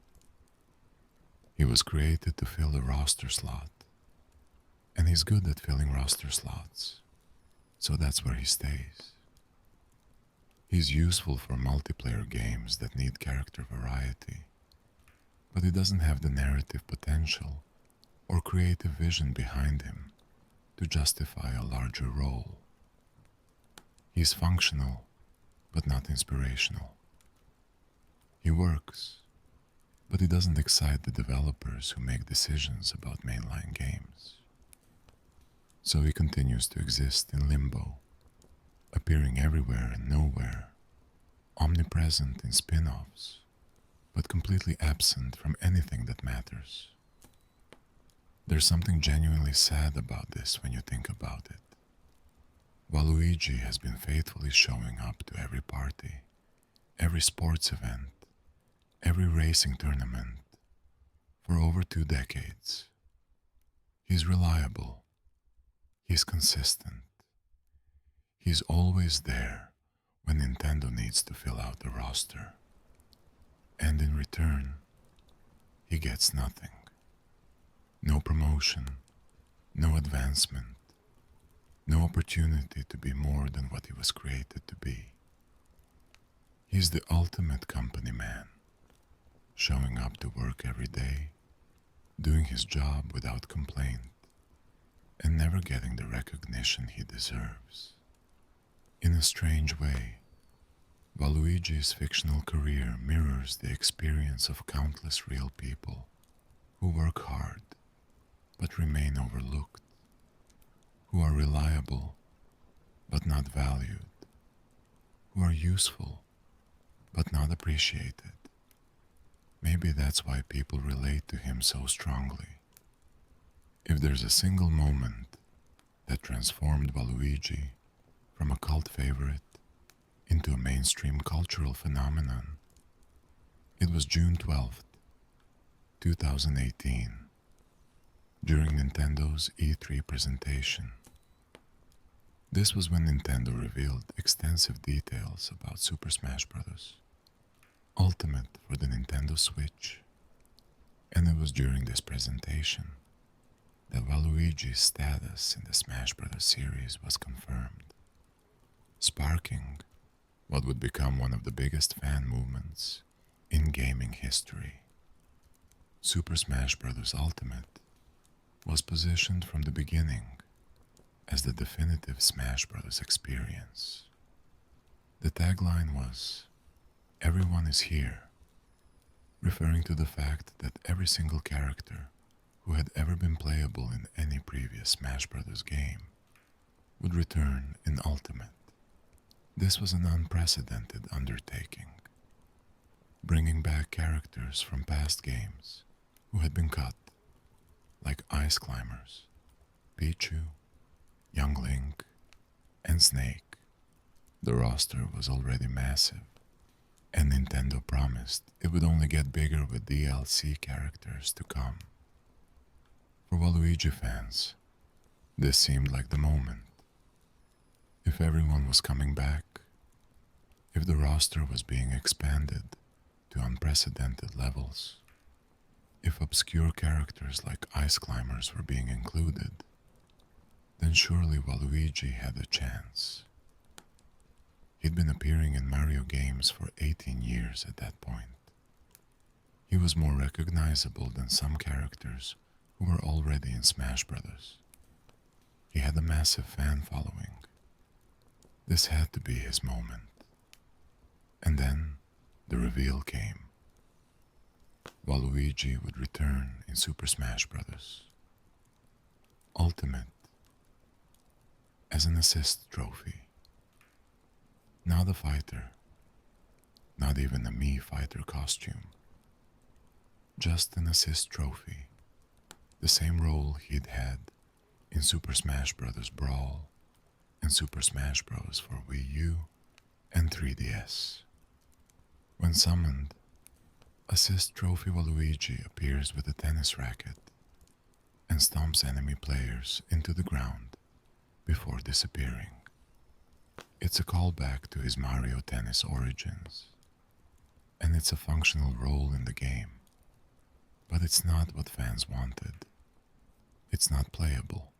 He was created to fill a roster slot, and he's good at filling roster slots, so that's where he stays. He's useful for multiplayer games that need character variety, but he doesn't have the narrative potential or creative vision behind him to justify a larger role. He's functional, but not inspirational. He works, but he doesn't excite the developers who make decisions about mainline games. So he continues to exist in limbo, appearing everywhere and nowhere, omnipresent in spin-offs, but completely absent from anything that matters. There's something genuinely sad about this when you think about it. Waluigi has been faithfully showing up to every party, every sports event, every racing tournament for over 2 decades. He's reliable. He's consistent. He's always there when Nintendo needs to fill out the roster. And in return, he gets nothing. No promotion, no advancement, no opportunity to be more than what he was created to be. He's the ultimate company man, showing up to work every day, doing his job without complaint, and never getting the recognition he deserves. In a strange way, Waluigi's fictional career mirrors the experience of countless real people who work hard but remain overlooked, who are reliable but not valued, who are useful but not appreciated. maybe that's why people relate to him so strongly. If there's a single moment that transformed Waluigi from a cult favorite into a mainstream cultural phenomenon, it was June 12th, 2018, during Nintendo's E3 presentation. This was when Nintendo revealed extensive details about Super Smash Bros. Ultimate for the Nintendo Switch, and it was during this presentation that Waluigi's status in the Smash Bros. Series was confirmed, sparking what would become one of the biggest fan movements in gaming history. Super Smash Bros. Ultimate was positioned from the beginning as the definitive Smash Bros. Experience. The tagline was, "Everyone is here," referring to the fact that every single character who had ever been playable in any previous Smash Bros. Game would return in Ultimate. This was an unprecedented undertaking, bringing back characters from past games who had been cut, like Ice Climbers, Pichu, Young Link, and Snake. The roster was already massive, and Nintendo promised it would only get bigger with DLC characters to come. For Waluigi fans, this seemed like the moment. If everyone was coming back, if the roster was being expanded to unprecedented levels, if obscure characters like Ice Climbers were being included, then surely Waluigi had a chance. He'd been appearing in Mario games for 18 years at that point. He was more recognizable than some characters who were already in Smash Bros. He had a massive fan following. This had to be his moment. And then the reveal came. Waluigi would return in Super Smash Bros. Ultimate as an assist trophy. Not a fighter, not even a Mii fighter costume, just an assist trophy, the same role he'd had in Super Smash Bros. Brawl and Super Smash Bros. For Wii U and 3DS. When summoned, Assist Trophy Waluigi appears with a tennis racket and stomps enemy players into the ground before disappearing. It's a callback to his Mario Tennis origins, and it's a functional role in the game, but it's not what fans wanted. It's not playable.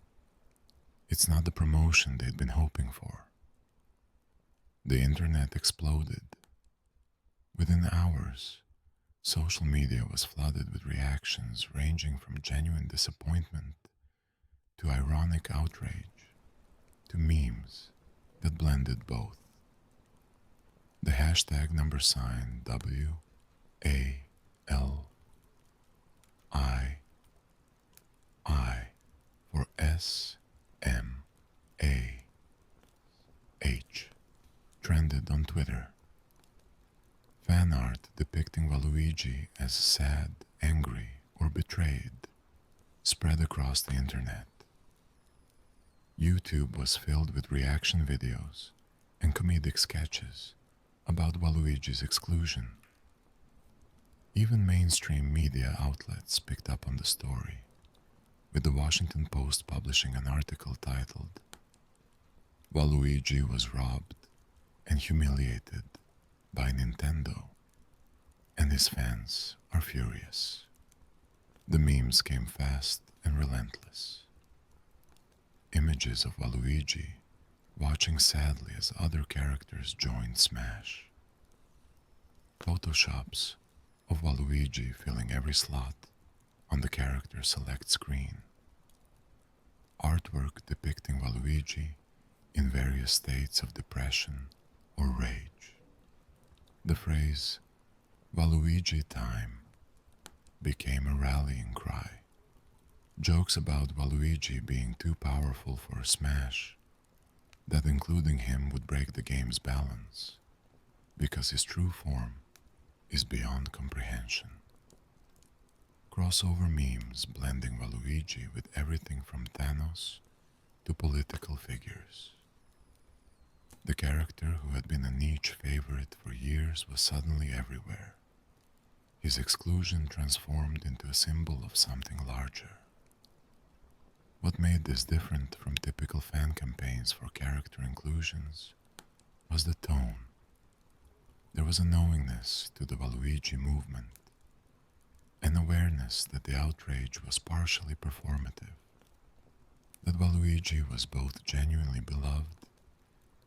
It's not the promotion they'd been hoping for. The internet exploded. Within hours, social media was flooded with reactions ranging from genuine disappointment to ironic outrage to memes that blended both. The hashtag WALII for SMAH trended on Twitter. Fan art depicting Waluigi as sad, angry, or betrayed spread across the internet. YouTube was filled with reaction videos and comedic sketches about Waluigi's exclusion. Even mainstream media outlets picked up on the story, with the Washington Post publishing an article titled, "Waluigi was robbed and humiliated by Nintendo, and his fans are furious." The memes came fast and relentless. Images of Waluigi watching sadly as other characters joined Smash. Photoshops of Waluigi filling every slot on the character select screen. Artwork depicting Waluigi in various states of depression or rage. The phrase, "Waluigi time," became a rallying cry. Jokes about Waluigi being too powerful for Smash, that including him would break the game's balance, because his true form is beyond comprehension. crossover memes blending Waluigi with everything from Thanos to political figures. The character who had been a niche favorite for years was suddenly everywhere. His exclusion transformed into a symbol of something larger. What made this different from typical fan campaigns for character inclusions was the tone. There was a knowingness to the Waluigi movement, an awareness that the outrage was partially performative, that Waluigi was both genuinely beloved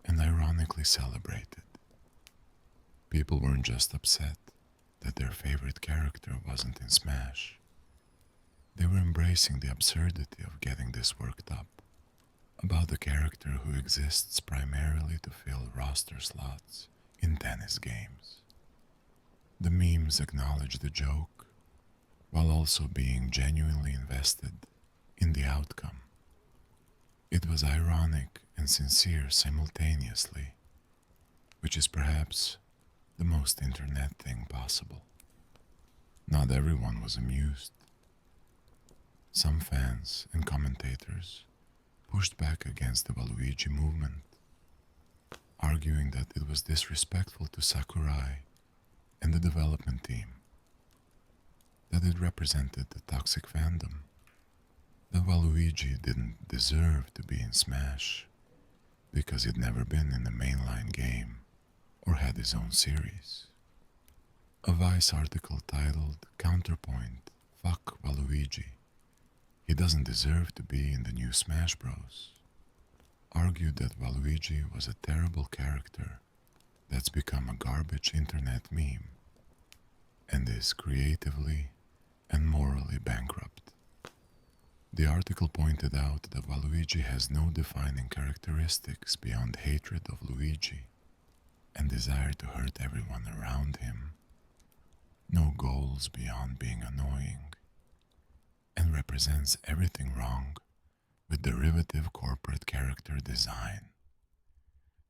and ironically celebrated. People weren't just upset that their favorite character wasn't in Smash. They were embracing the absurdity of getting this worked up about a character who exists primarily to fill roster slots in tennis games. The memes acknowledge the joke while also being genuinely invested in the outcome. It was ironic and sincere simultaneously, which is perhaps the most internet thing possible. Not everyone was amused. Some fans and commentators pushed back against the Waluigi movement, arguing that it was disrespectful to Sakurai and the development team, that it represented the toxic fandom, that Waluigi didn't deserve to be in Smash because he'd never been in a mainline game or had his own series. A Vice article titled "Counterpoint, Fuck Waluigi, He Doesn't Deserve to Be in the New Smash Bros." argued that Waluigi was a terrible character that's become a garbage internet meme and is creatively and morally bankrupt. The article pointed out that Waluigi has no defining characteristics beyond hatred of Luigi and desire to hurt everyone around him, no goals beyond being annoying, and represents everything wrong with derivative corporate character design.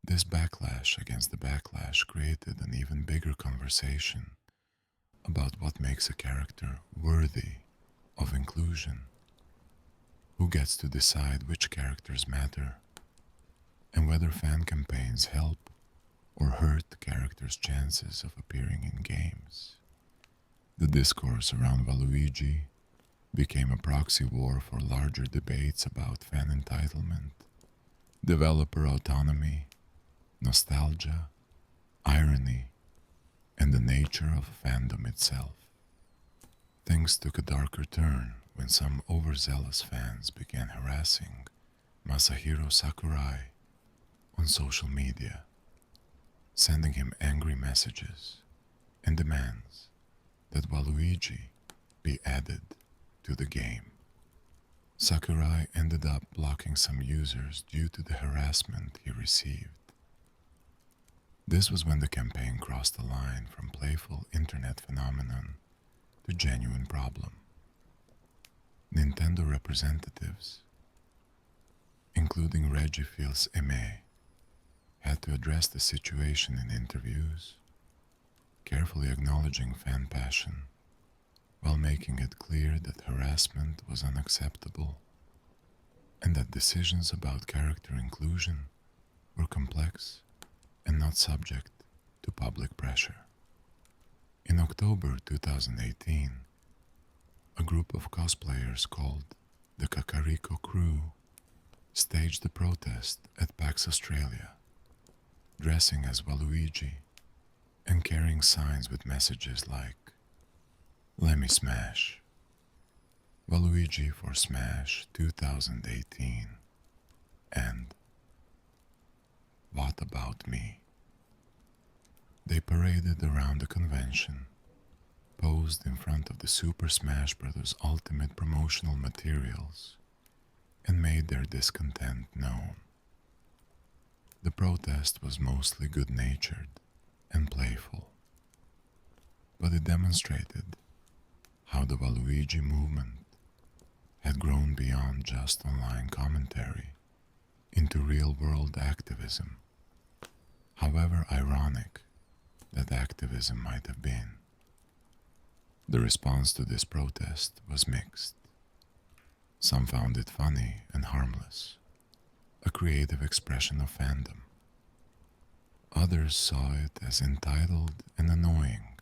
This backlash against the backlash created an even bigger conversation about what makes a character worthy of inclusion, who gets to decide which characters matter, and whether fan campaigns help or hurt characters' chances of appearing in games. The discourse around Waluigi became a proxy war for larger debates about fan entitlement, developer autonomy, nostalgia, irony, and the nature of fandom itself. Things took a darker turn when some overzealous fans began harassing Masahiro Sakurai on social media, sending him angry messages and demands that Waluigi be added to the game. Sakurai ended up blocking some users due to the harassment he received. This was when the campaign crossed the line from playful internet phenomenon to genuine problem. Nintendo representatives, including Reggie Fils-Aimé, had to address the situation in interviews, carefully acknowledging fan passion while making it clear that harassment was unacceptable and that decisions about character inclusion were complex and not subject to public pressure. In October 2018, a group of cosplayers called the Kakariko Crew staged a protest at PAX Australia, dressing as Waluigi and carrying signs with messages like "Lemme Smash," "Waluigi for Smash 2018," and "What about me?" They paraded around the convention, posed in front of the Super Smash Bros. Ultimate promotional materials, and made their discontent known. The protest was mostly good-natured and playful, but it demonstrated how the Waluigi movement had grown beyond just online commentary into real-world activism, however ironic that activism might have been. The response to this protest was mixed. Some found it funny and harmless, a creative expression of fandom. Others saw it as entitled and annoying,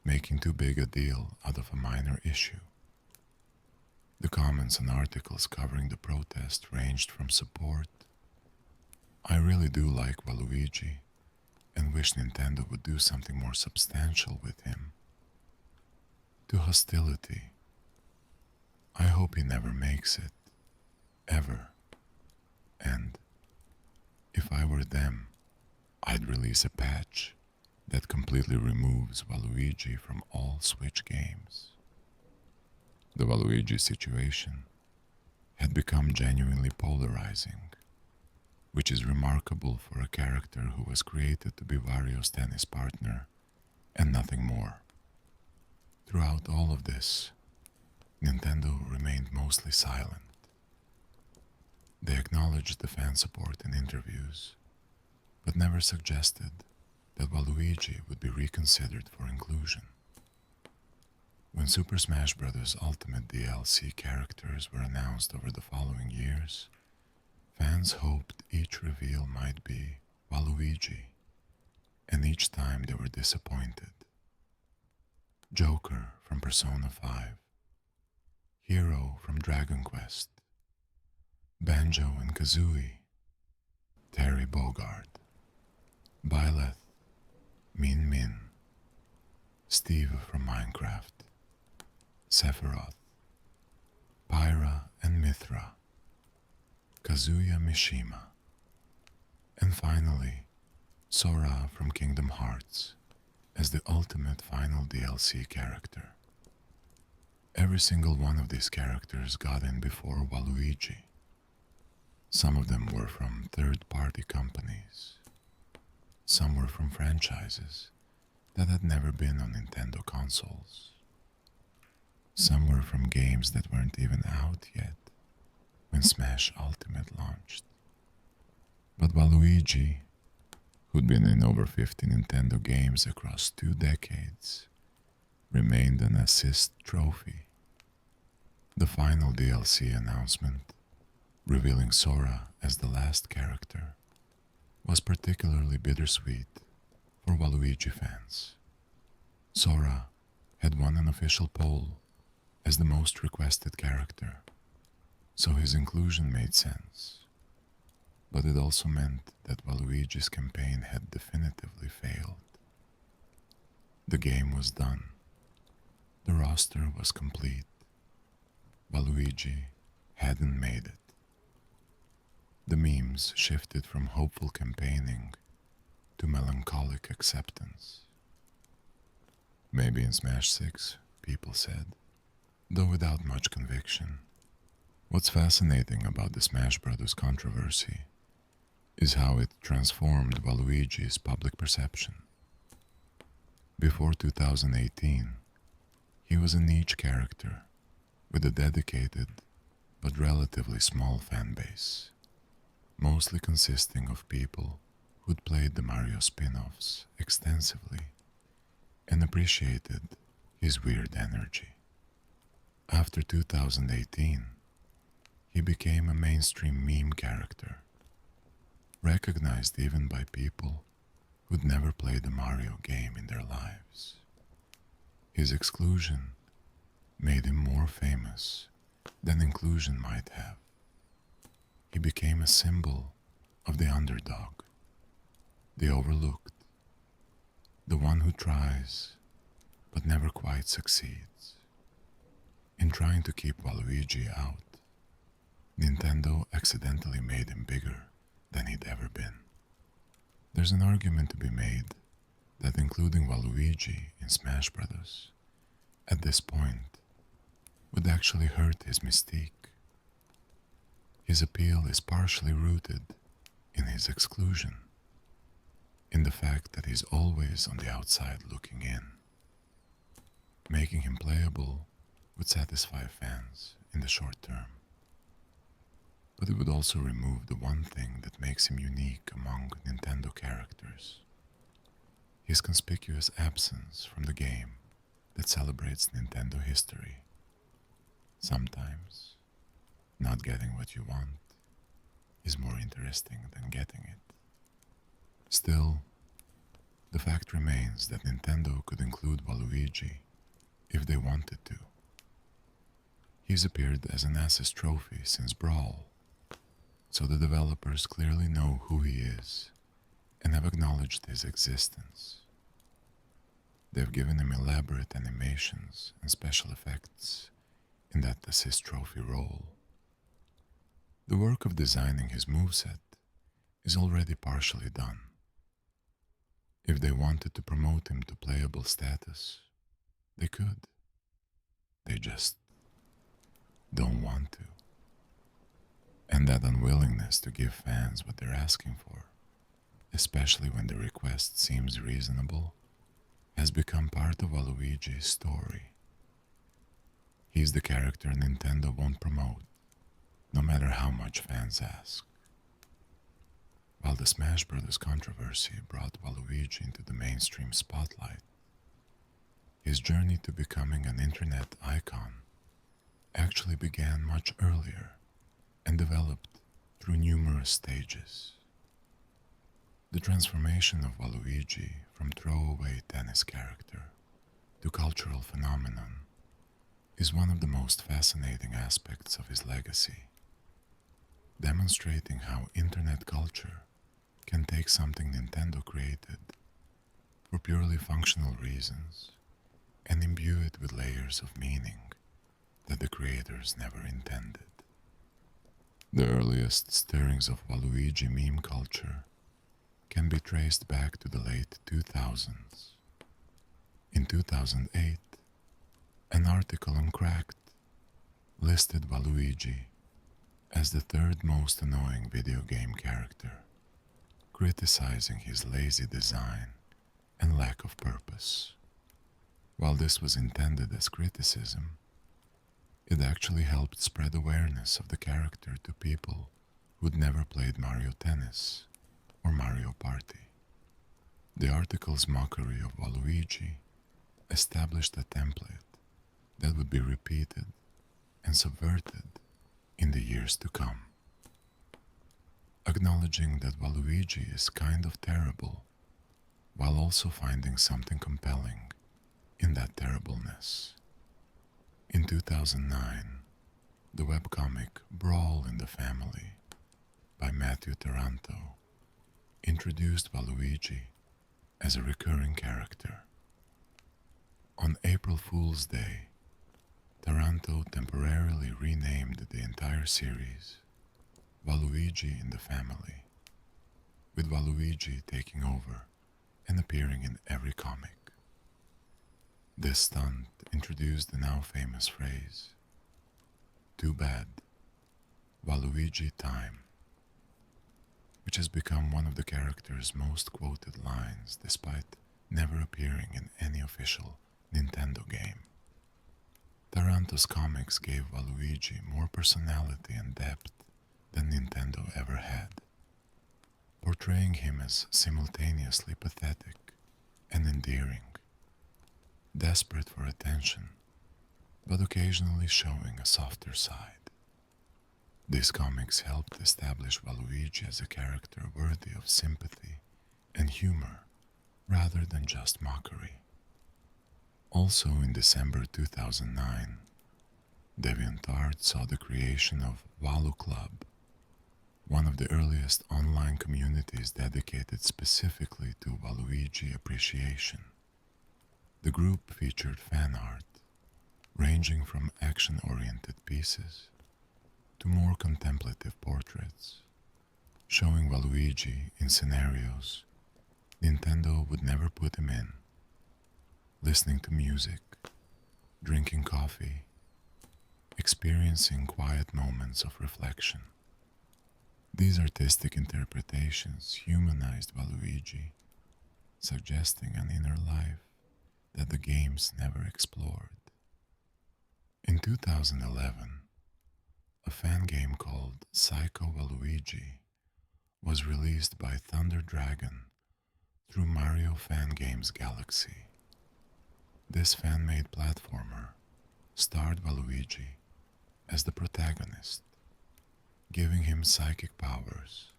making too big a deal out of a minor issue. The comments and articles covering the protest ranged from support, "I really do like Waluigi and wish Nintendo would do something more substantial with him," to hostility, "I hope he never makes it, ever, and if I were them, I'd release a patch that completely removes Waluigi from all Switch games." The Waluigi situation had become genuinely polarizing, which is remarkable for a character who was created to be Wario's tennis partner and nothing more. Throughout all of this, Nintendo remained mostly silent. They acknowledged the fan support in interviews, but never suggested that Waluigi would be reconsidered for inclusion. When Super Smash Bros. Ultimate DLC characters were announced over the following years, fans hoped each reveal might be Waluigi, and each time they were disappointed. Joker from Persona 5, Hero from Dragon Quest, Banjo and Kazooie, Terry Bogard, Byleth, Min Min, Steve from Minecraft, Sephiroth, Pyra and Mithra, Kazuya Mishima, and finally, Sora from Kingdom Hearts as the ultimate final DLC character. Every single one of these characters got in before Waluigi. Some of them were from third-party companies. Some were from franchises that had never been on Nintendo consoles. Some were from games that weren't even out yet when Smash Ultimate launched. But Waluigi, who'd been in over 50 Nintendo games across 2 decades, remained an assist trophy. The final DLC announcement, revealing Sora as the last character, was particularly bittersweet for Waluigi fans. Sora had won an official poll as the most requested character, so his inclusion made sense. But it also meant that Waluigi's campaign had definitively failed. The game was done. The roster was complete. Waluigi hadn't made it. The memes shifted from hopeful campaigning to melancholic acceptance. Maybe in Smash 6, people said, though without much conviction. What's fascinating about the Smash Bros. Controversy is how it transformed Waluigi's public perception. Before 2018, he was a niche character with a dedicated but relatively small fan base, mostly consisting of people who'd played the Mario spin-offs extensively and appreciated his weird energy. After 2018, he became a mainstream meme character, recognized even by people who'd never played a Mario game in their lives. His exclusion made him more famous than inclusion might have. He became a symbol of the underdog, the overlooked, the one who tries but never quite succeeds. In trying to keep Waluigi out, Nintendo accidentally made him bigger than he'd ever been. There's an argument to be made that including Waluigi in Smash Bros. At this point would actually hurt his mystique. His appeal is partially rooted in his exclusion, in the fact that he's always on the outside looking in. Making him playable would satisfy fans in the short term, but it would also remove the one thing that makes him unique among Nintendo characters: his conspicuous absence from the game that celebrates Nintendo history. Sometimes, not getting what you want is more interesting than getting it. Still, the fact remains that Nintendo could include Waluigi if they wanted to. He's appeared as an assist trophy since Brawl, so the developers clearly know who he is and have acknowledged his existence. They've given him elaborate animations and special effects in that assist trophy role. The work of designing his moveset is already partially done. If they wanted to promote him to playable status, they could. They just don't want to. And that unwillingness to give fans what they're asking for, especially when the request seems reasonable, has become part of Waluigi's story. He's the character Nintendo won't promote, no matter how much fans ask. While the Smash Bros. Controversy brought Waluigi into the mainstream spotlight, his journey to becoming an internet icon actually began much earlier and developed through numerous stages. The transformation of Waluigi from throwaway tennis character to cultural phenomenon is one of the most fascinating aspects of his legacy, demonstrating how internet culture can take something Nintendo created for purely functional reasons and imbue it with layers of meaning that the creators never intended. The earliest stirrings of Waluigi meme culture can be traced back to the late 2000s. In 2008, an article on Cracked listed Waluigi as the third most annoying video game character, criticizing his lazy design and lack of purpose. While this was intended as criticism, it actually helped spread awareness of the character to people who'd never played Mario Tennis or Mario Party. The article's mockery of Waluigi established a template that would be repeated and subverted in the years to come. Acknowledging that Waluigi is kind of terrible, while also finding something compelling in that terribleness. In 2009, the webcomic Brawl in the Family by Matthew Taranto introduced Waluigi as a recurring character. On April Fool's Day, Taranto temporarily renamed the entire series Waluigi in the Family, with Waluigi taking over and appearing in every comic. This stunt introduced the now famous phrase, "Too bad, Waluigi time," which has become one of the character's most quoted lines despite never appearing in any official Nintendo game. Taranto's comics gave Waluigi more personality and depth than Nintendo ever had, portraying him as simultaneously pathetic and endearing, desperate for attention, but occasionally showing a softer side. These comics helped establish Waluigi as a character worthy of sympathy and humor rather than just mockery. Also in December 2009, DeviantArt saw the creation of Walu Club, one of the earliest online communities dedicated specifically to Waluigi appreciation. The group featured fan art, ranging from action-oriented pieces to more contemplative portraits, showing Waluigi in scenarios Nintendo would never put him in, listening to music, drinking coffee, experiencing quiet moments of reflection. These artistic interpretations humanized Waluigi, suggesting an inner life that the games never explored. In 2011, a fan game called Psycho Waluigi was released by Thunder Dragon through Mario Fan Games Galaxy. This fan-made platformer starred Waluigi as the protagonist, giving him psychic powers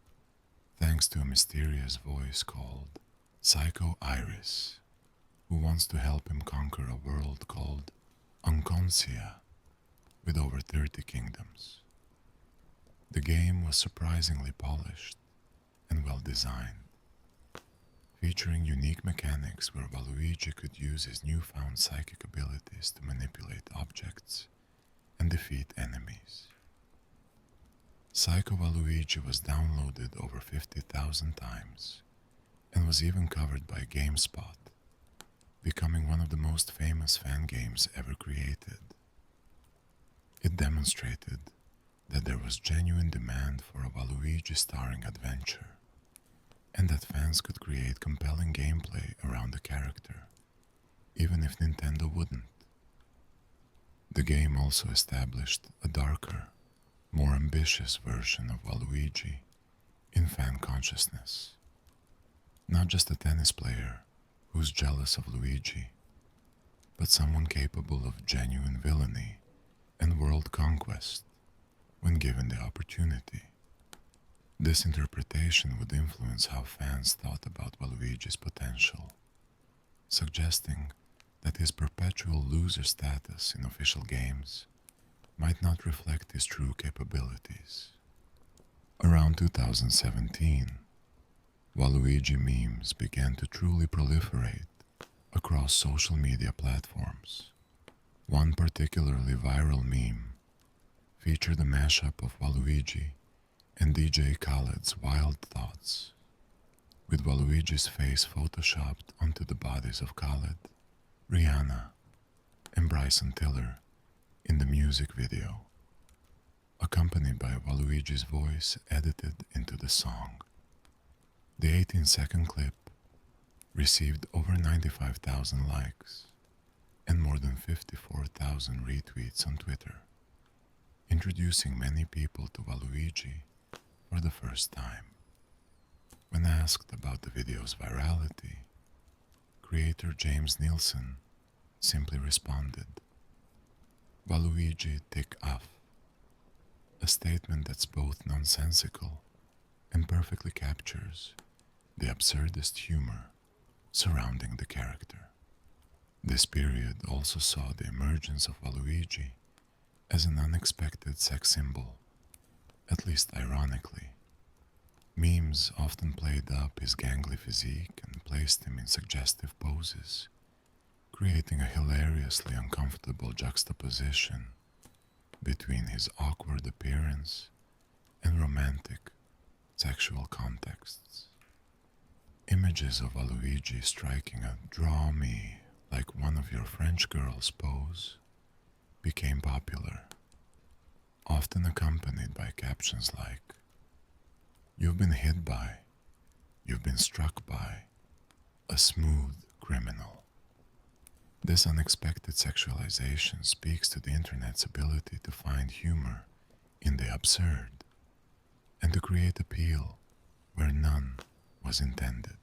thanks to a mysterious voice called Psycho Iris, who wants to help him conquer a world called Unconcia with over 30 kingdoms. The game was surprisingly polished and well designed, featuring unique mechanics where Waluigi could use his newfound psychic abilities to manipulate objects and defeat enemies. Psycho Waluigi was downloaded over 50,000 times and was even covered by GameSpot, becoming one of the most famous fan games ever created. It demonstrated that there was genuine demand for a Waluigi starring adventure, and that fans could create compelling gameplay around the character, even if Nintendo wouldn't. The game also established a darker, more ambitious version of Waluigi in fan consciousness. Not just a tennis player who's jealous of Luigi, but someone capable of genuine villainy and world conquest when given the opportunity. This interpretation would influence how fans thought about Waluigi's potential, suggesting that his perpetual loser status in official games might not reflect his true capabilities. Around 2017, Waluigi memes began to truly proliferate across social media platforms. One particularly viral meme featured a mashup of Waluigi and DJ Khaled's Wild Thoughts, with Waluigi's face photoshopped onto the bodies of Khaled, Rihanna, and Bryson Tiller in the music video, accompanied by Waluigi's voice edited into the song. The 18-second clip received over 95,000 likes and more than 54,000 retweets on Twitter, introducing many people to Waluigi for the first time. When asked about the video's virality, creator James Nielsen simply responded, "Waluigi tik af," a statement that's both nonsensical and perfectly captures the absurdist humor surrounding the character. This period also saw the emergence of Waluigi as an unexpected sex symbol, at least ironically. Memes often played up his gangly physique and placed him in suggestive poses, creating a hilariously uncomfortable juxtaposition between his awkward appearance and romantic, sexual contexts. Images of Waluigi striking a "draw me like one of your French girls" pose became popular, often accompanied by captions like, "You've been hit by, you've been struck by, a smooth criminal." This unexpected sexualization speaks to the internet's ability to find humor in the absurd and to create appeal where none was intended.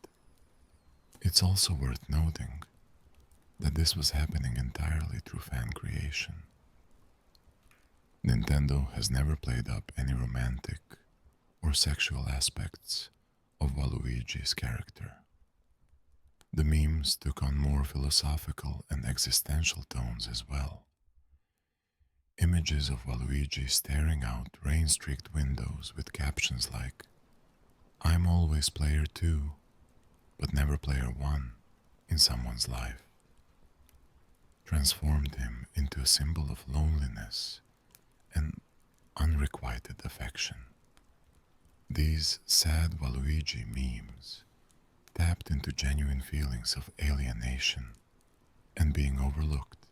It's also worth noting that this was happening entirely through fan creation. Nintendo has never played up any romantic or sexual aspects of Waluigi's character. The memes took on more philosophical and existential tones as well. Images of Waluigi staring out rain-streaked windows with captions like, "I'm always player 2, but never player 1 in someone's life," transformed him into a symbol of loneliness and unrequited affection. These sad Waluigi memes tapped into genuine feelings of alienation and being overlooked,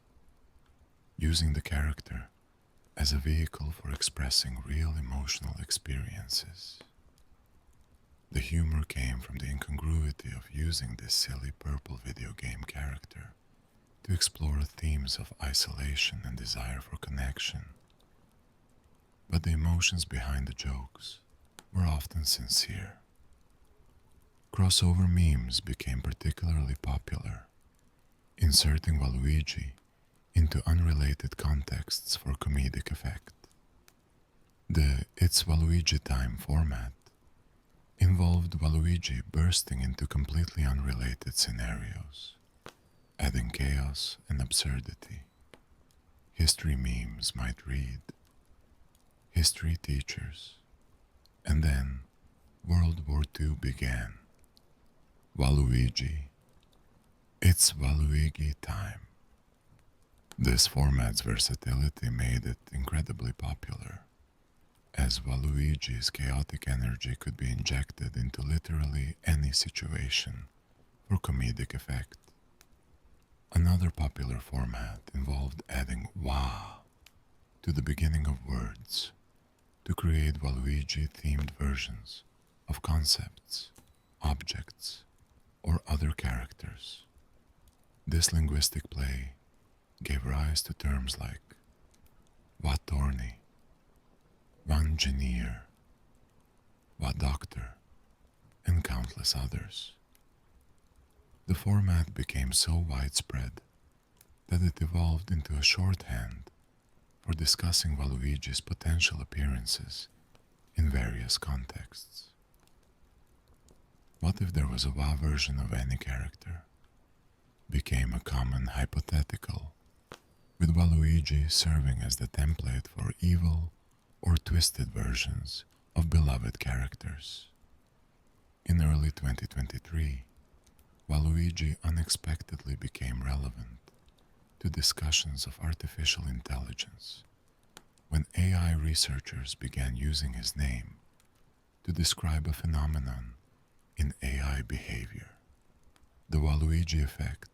using the character as a vehicle for expressing real emotional experiences. The humor came from the incongruity of using this silly purple video game character to explore themes of isolation and desire for connection. But the emotions behind the jokes were often sincere. Crossover memes became particularly popular, inserting Waluigi into unrelated contexts for comedic effect. The It's Waluigi Time format involved Waluigi bursting into completely unrelated scenarios, adding chaos and absurdity. History memes might read, "History teachers," and then World War II began. Waluigi, it's Waluigi time. This format's versatility made it incredibly popular, as Waluigi's chaotic energy could be injected into literally any situation for comedic effect. Another popular format involved adding "wah" to the beginning of words to create Waluigi-themed versions of concepts, objects, or other characters. This linguistic play gave rise to terms like "watorni," "wangineer," "wadoctor," and countless others. The format became so widespread that it evolved into a shorthand for discussing Waluigi's potential appearances in various contexts. What if there was a WA version of any character? Became a common hypothetical, with Waluigi serving as the template for evil or twisted versions of beloved characters. In early 2023, Waluigi unexpectedly became relevant to discussions of artificial intelligence when AI researchers began using his name to describe a phenomenon in AI behavior. The Waluigi effect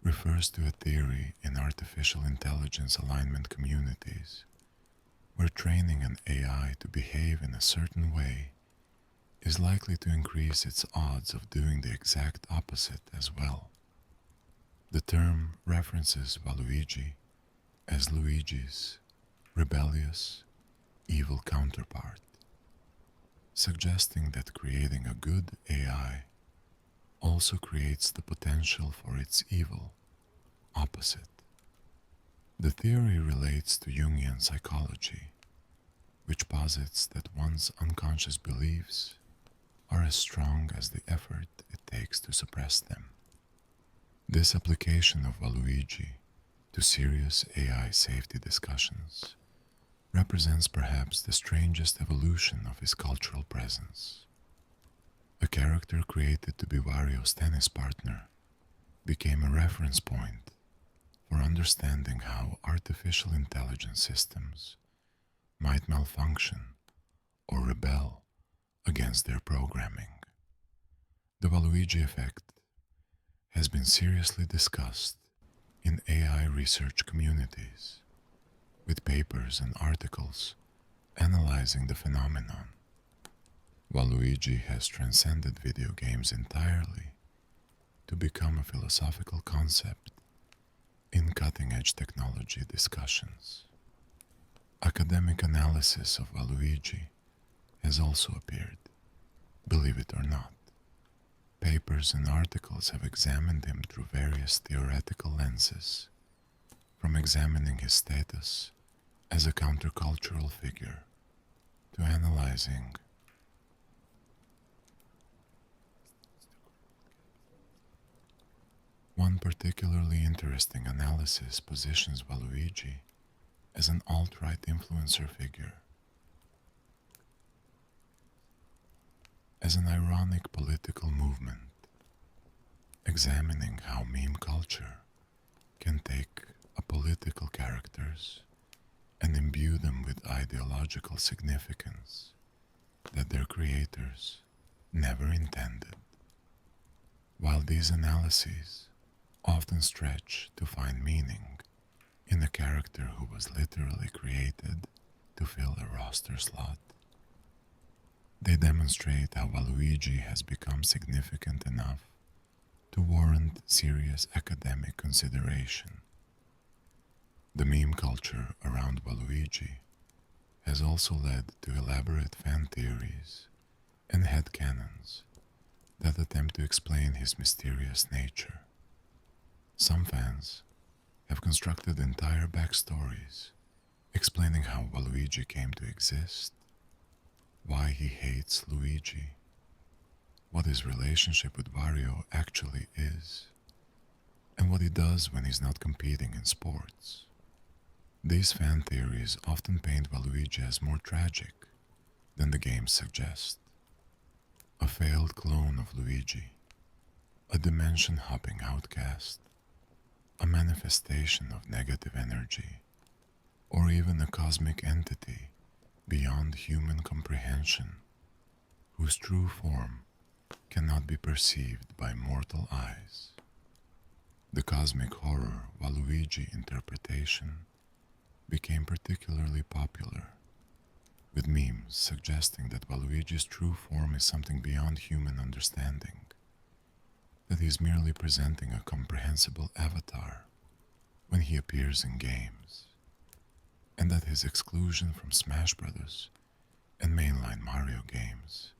refers to a theory in artificial intelligence alignment communities where training an AI to behave in a certain way is likely to increase its odds of doing the exact opposite as well. The term references Waluigi as Luigi's rebellious, evil counterpart, suggesting that creating a good AI also creates the potential for its evil opposite. The theory relates to Jungian psychology, which posits that one's unconscious beliefs are as strong as the effort it takes to suppress them. This application of Waluigi to serious AI safety discussions represents perhaps the strangest evolution of his cultural presence. A character created to be Wario's tennis partner became a reference point for understanding how artificial intelligence systems might malfunction or rebel against their programming. The Waluigi effect has been seriously discussed in AI research communities, with papers and articles analyzing the phenomenon. Waluigi has transcended video games entirely to become a philosophical concept in cutting-edge technology discussions. Academic analysis of Waluigi has also appeared, believe it or not. Papers and articles have examined him through various theoretical lenses, from examining his status as a countercultural figure to analyzing one particularly interesting analysis positions Waluigi as an alt-right influencer figure, as an ironic political movement, examining how meme culture can take a political characters and imbue them with ideological significance that their creators never intended. While these analyses often stretch to find meaning in a character who was literally created to fill a roster slot, they demonstrate how Waluigi has become significant enough to warrant serious academic consideration. The meme culture around Waluigi has also led to elaborate fan theories and headcanons that attempt to explain his mysterious nature. Some fans have constructed entire backstories explaining how Waluigi came to exist, why he hates Luigi, what his relationship with Wario actually is, and what he does when he's not competing in sports. These fan theories often paint Waluigi as more tragic than the games suggest. A failed clone of Luigi, a dimension-hopping outcast, a manifestation of negative energy, or even a cosmic entity beyond human comprehension, whose true form cannot be perceived by mortal eyes. The cosmic horror Waluigi interpretation became particularly popular, with memes suggesting that Waluigi's true form is something beyond human understanding, that he is merely presenting a comprehensible avatar when he appears in games, and that his exclusion from Smash Bros. And mainline Mario games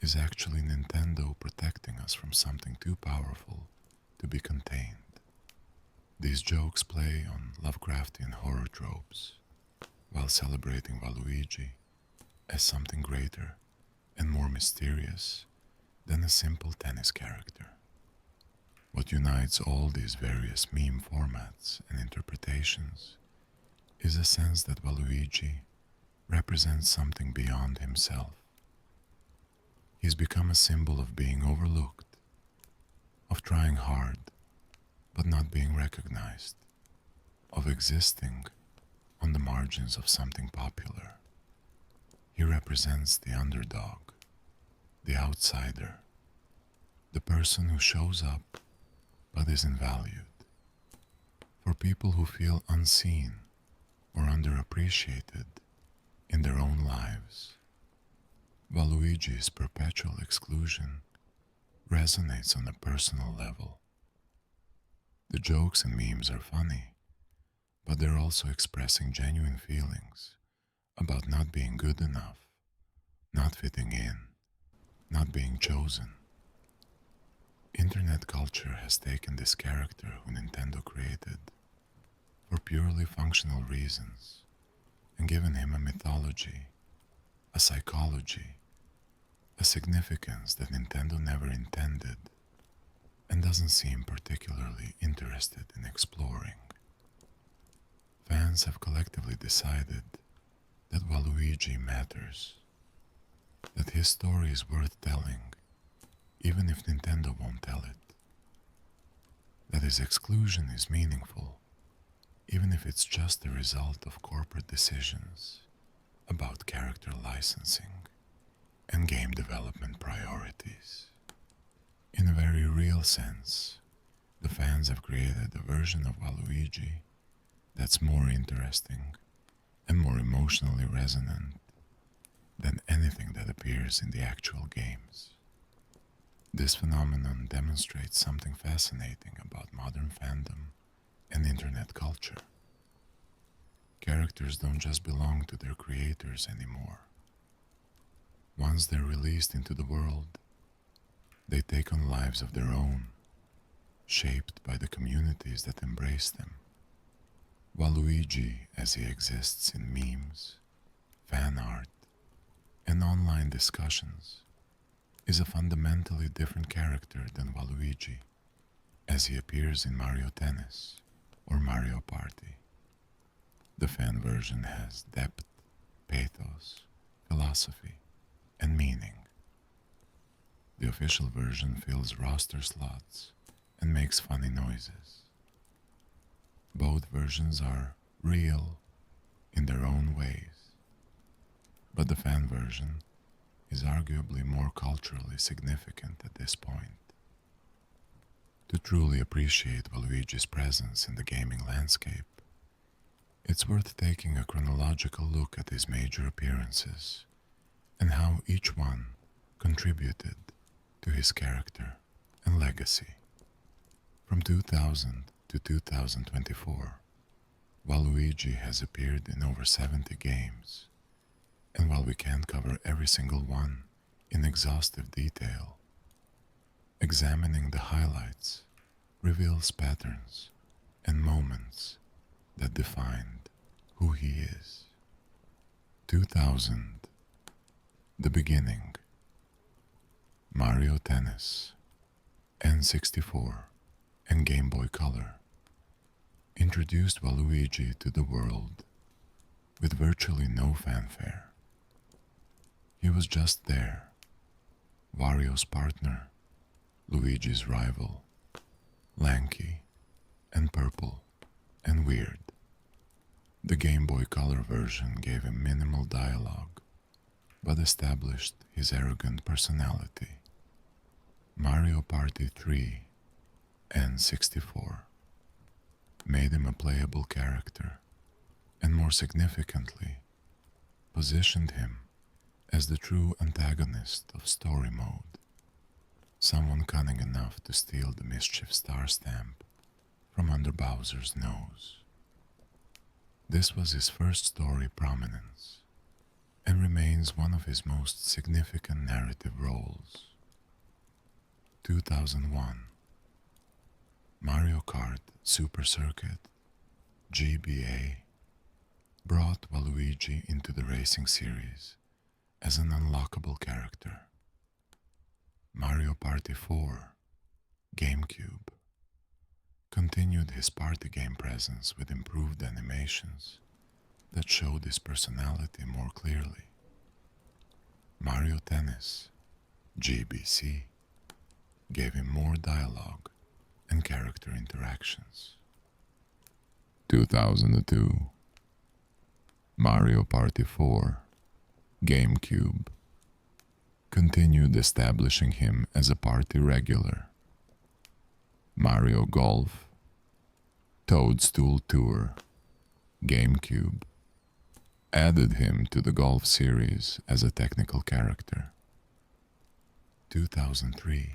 is actually Nintendo protecting us from something too powerful to be contained. These jokes play on Lovecraftian horror tropes while celebrating Waluigi as something greater and more mysterious than a simple tennis character. What unites all these various meme formats and interpretations is a sense that Waluigi represents something beyond himself. He's become a symbol of being overlooked, of trying hard but not being recognized, of existing on the margins of something popular. He represents the underdog, the outsider, the person who shows up but isn't valued. For people who feel unseen or underappreciated in their own lives, Waluigi's perpetual exclusion resonates on a personal level. The jokes and memes are funny, but they're also expressing genuine feelings about not being good enough, not fitting in, not being chosen. Internet culture has taken this character who Nintendo created for purely functional reasons and given him a mythology, a psychology, a significance that Nintendo never intended and doesn't seem particularly interested in exploring. Fans have collectively decided that Waluigi matters, that his story is worth telling, even if Nintendo won't tell it, that his exclusion is meaningful, even if it's just the result of corporate decisions about character licensing and game development priorities. In a very real sense, the fans have created a version of Waluigi that's more interesting and more emotionally resonant than anything that appears in the actual games. This phenomenon demonstrates something fascinating about modern fandom and internet culture. Characters don't just belong to their creators anymore. Once they're released into the world, they take on lives of their own, shaped by the communities that embrace them. Waluigi, as he exists in memes, fan art, and online discussions, is a fundamentally different character than Waluigi, as he appears in Mario Tennis or Mario Party. The fan version has depth, pathos, philosophy, and meaning. The official version fills roster slots and makes funny noises. Both versions are real in their own ways, but the fan version is arguably more culturally significant at this point. To truly appreciate Waluigi's presence in the gaming landscape, it's worth taking a chronological look at his major appearances and how each one contributed to his character and legacy. From 2000 to 2024, Waluigi has appeared in over 70 games, and while we can't cover every single one in exhaustive detail, examining the highlights reveals patterns and moments that defined who he is. 2000, the beginning. Mario Tennis, N64, and Game Boy Color introduced Waluigi to the world with virtually no fanfare. He was just there, Wario's partner, Luigi's rival, lanky and purple and weird. The Game Boy Color version gave him minimal dialogue, but established his arrogant personality. Mario Party 3 and 64 made him a playable character, and more significantly, positioned him as the true antagonist of story mode, someone cunning enough to steal the Mischief Star stamp from under Bowser's nose. This was his first story prominence, and remains one of his most significant narrative roles. 2001, Mario Kart Super Circuit, GBA, brought Waluigi into the racing series as an unlockable character. Mario Party 4, GameCube, continued his party game presence with improved animations that showed his personality more clearly. Mario Tennis, GBC, gave him more dialogue and character interactions. 2002, Mario Party 4, GameCube, continued establishing him as a party regular. Mario Golf, Toadstool Tour, GameCube, added him to the golf series as a technical character. 2003,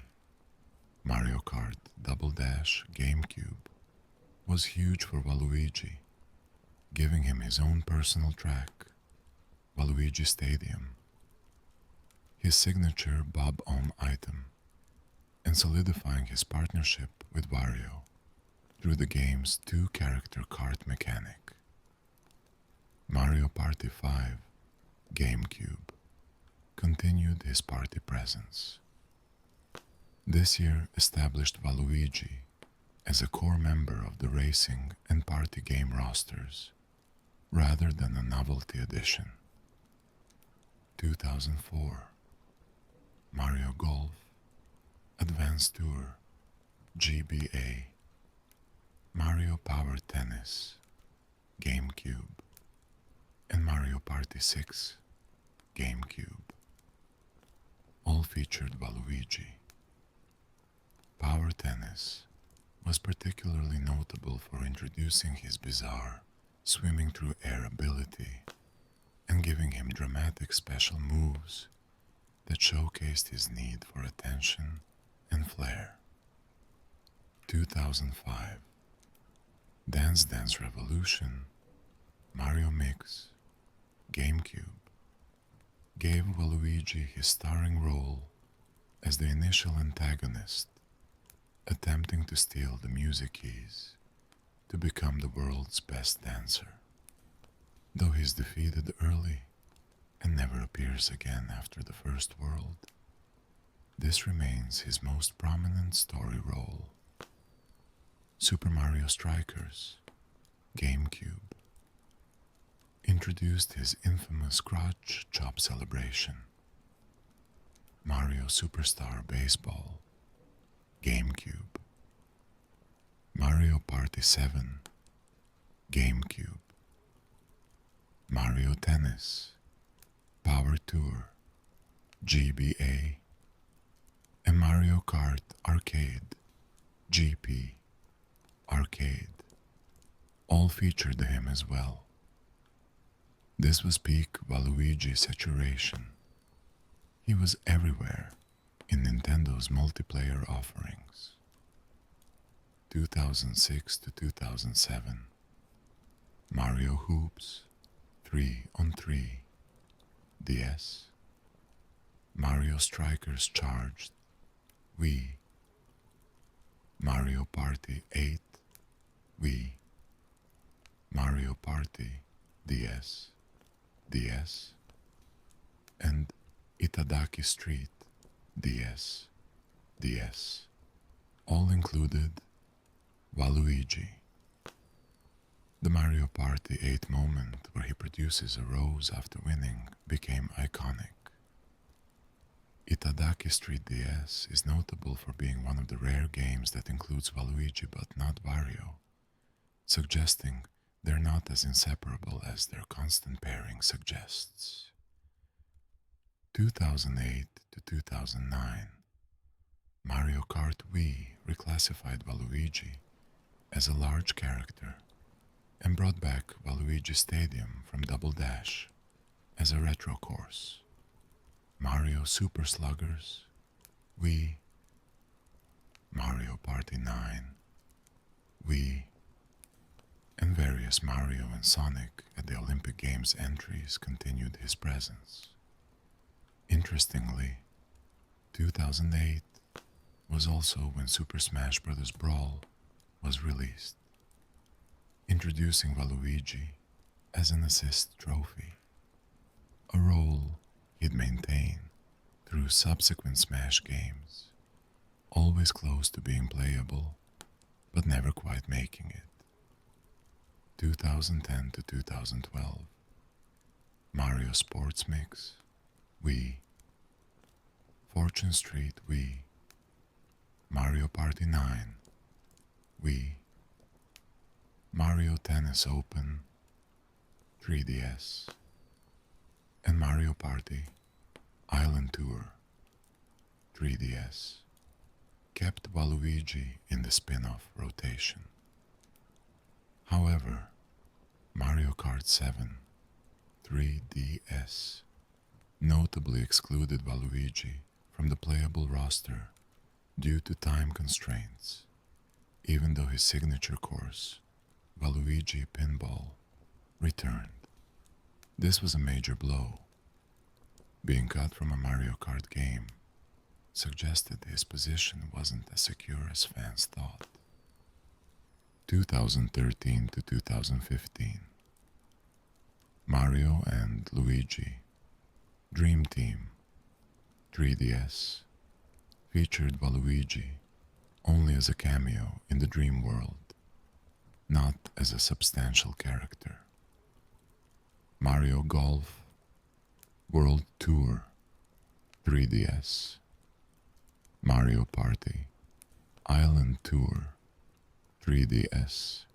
Mario Kart Double Dash GameCube was huge for Waluigi, giving him his own personal track, Waluigi Stadium, his signature bob-omb item, and solidifying his partnership with Wario through the game's two-character kart mechanic. Mario Party 5, GameCube, continued his party presence. This year established Waluigi as a core member of the racing and party game rosters, rather than a novelty addition. 2004, Mario Golf, Advanced Tour, GBA, Mario Power Tennis, GameCube, and Mario Party 6, GameCube, all featured Waluigi. Power Tennis was particularly notable for introducing his bizarre swimming through air ability and giving him dramatic special moves that showcased his need for attention and flair. 2005, Dance Dance Revolution, Mario Mix, GameCube, gave Waluigi his starring role as the initial antagonist, attempting to steal the music keys to become the world's best dancer. Though he's defeated early and never appears again after the first world, this remains his most prominent story role. Super Mario Strikers, GameCube, introduced his infamous crotch chop celebration. Mario Superstar Baseball, GameCube, Mario Party 7, GameCube, Mario Tennis, Power Tour, GBA, and Mario Kart Arcade, GP, Arcade, all featured him as well. This was peak Waluigi saturation. He was everywhere in Nintendo's multiplayer offerings. 2006 to 2007, Mario Hoops 3-on-3, DS, Mario Strikers Charged, Wii, Mario Party 8 Wii, Mario Party DS, DS, and Itadaki Street DS, DS, all included Waluigi. The Mario Party 8 moment where he produces a rose after winning became iconic. Itadaki Street DS is notable for being one of the rare games that includes Waluigi but not Wario, suggesting they're not as inseparable as their constant pairing suggests. 2008 to 2009, Mario Kart Wii reclassified Waluigi as a large character and brought back Waluigi Stadium from Double Dash as a retro course. Mario Super Sluggers, Wii, Mario Party 9, Wii, and various Mario and Sonic at the Olympic Games entries continued his presence. Interestingly, 2008 was also when Super Smash Bros. Brawl was released, introducing Waluigi as an assist trophy, a role he'd maintain through subsequent Smash games, always close to being playable, but never quite making it. 2010 to 2012, Mario Sports Mix, Wii, Fortune Street Wii, Mario Party 9, Wii, Mario Tennis Open, 3DS, and Mario Party Island Tour, 3DS, kept Waluigi in the spin-off rotation. However, Mario Kart 7, 3DS, notably excluded Waluigi from the playable roster due to time constraints, even though his signature course, Waluigi Pinball, returned. This was a major blow. Being cut from a Mario Kart game suggested his position wasn't as secure as fans thought. 2013 to 2015, Mario and Luigi, Dream Team, 3DS, featured Waluigi only as a cameo in the Dream World, not as a substantial character. Mario Golf, World Tour, 3DS, Mario Party, Island Tour, 3DS,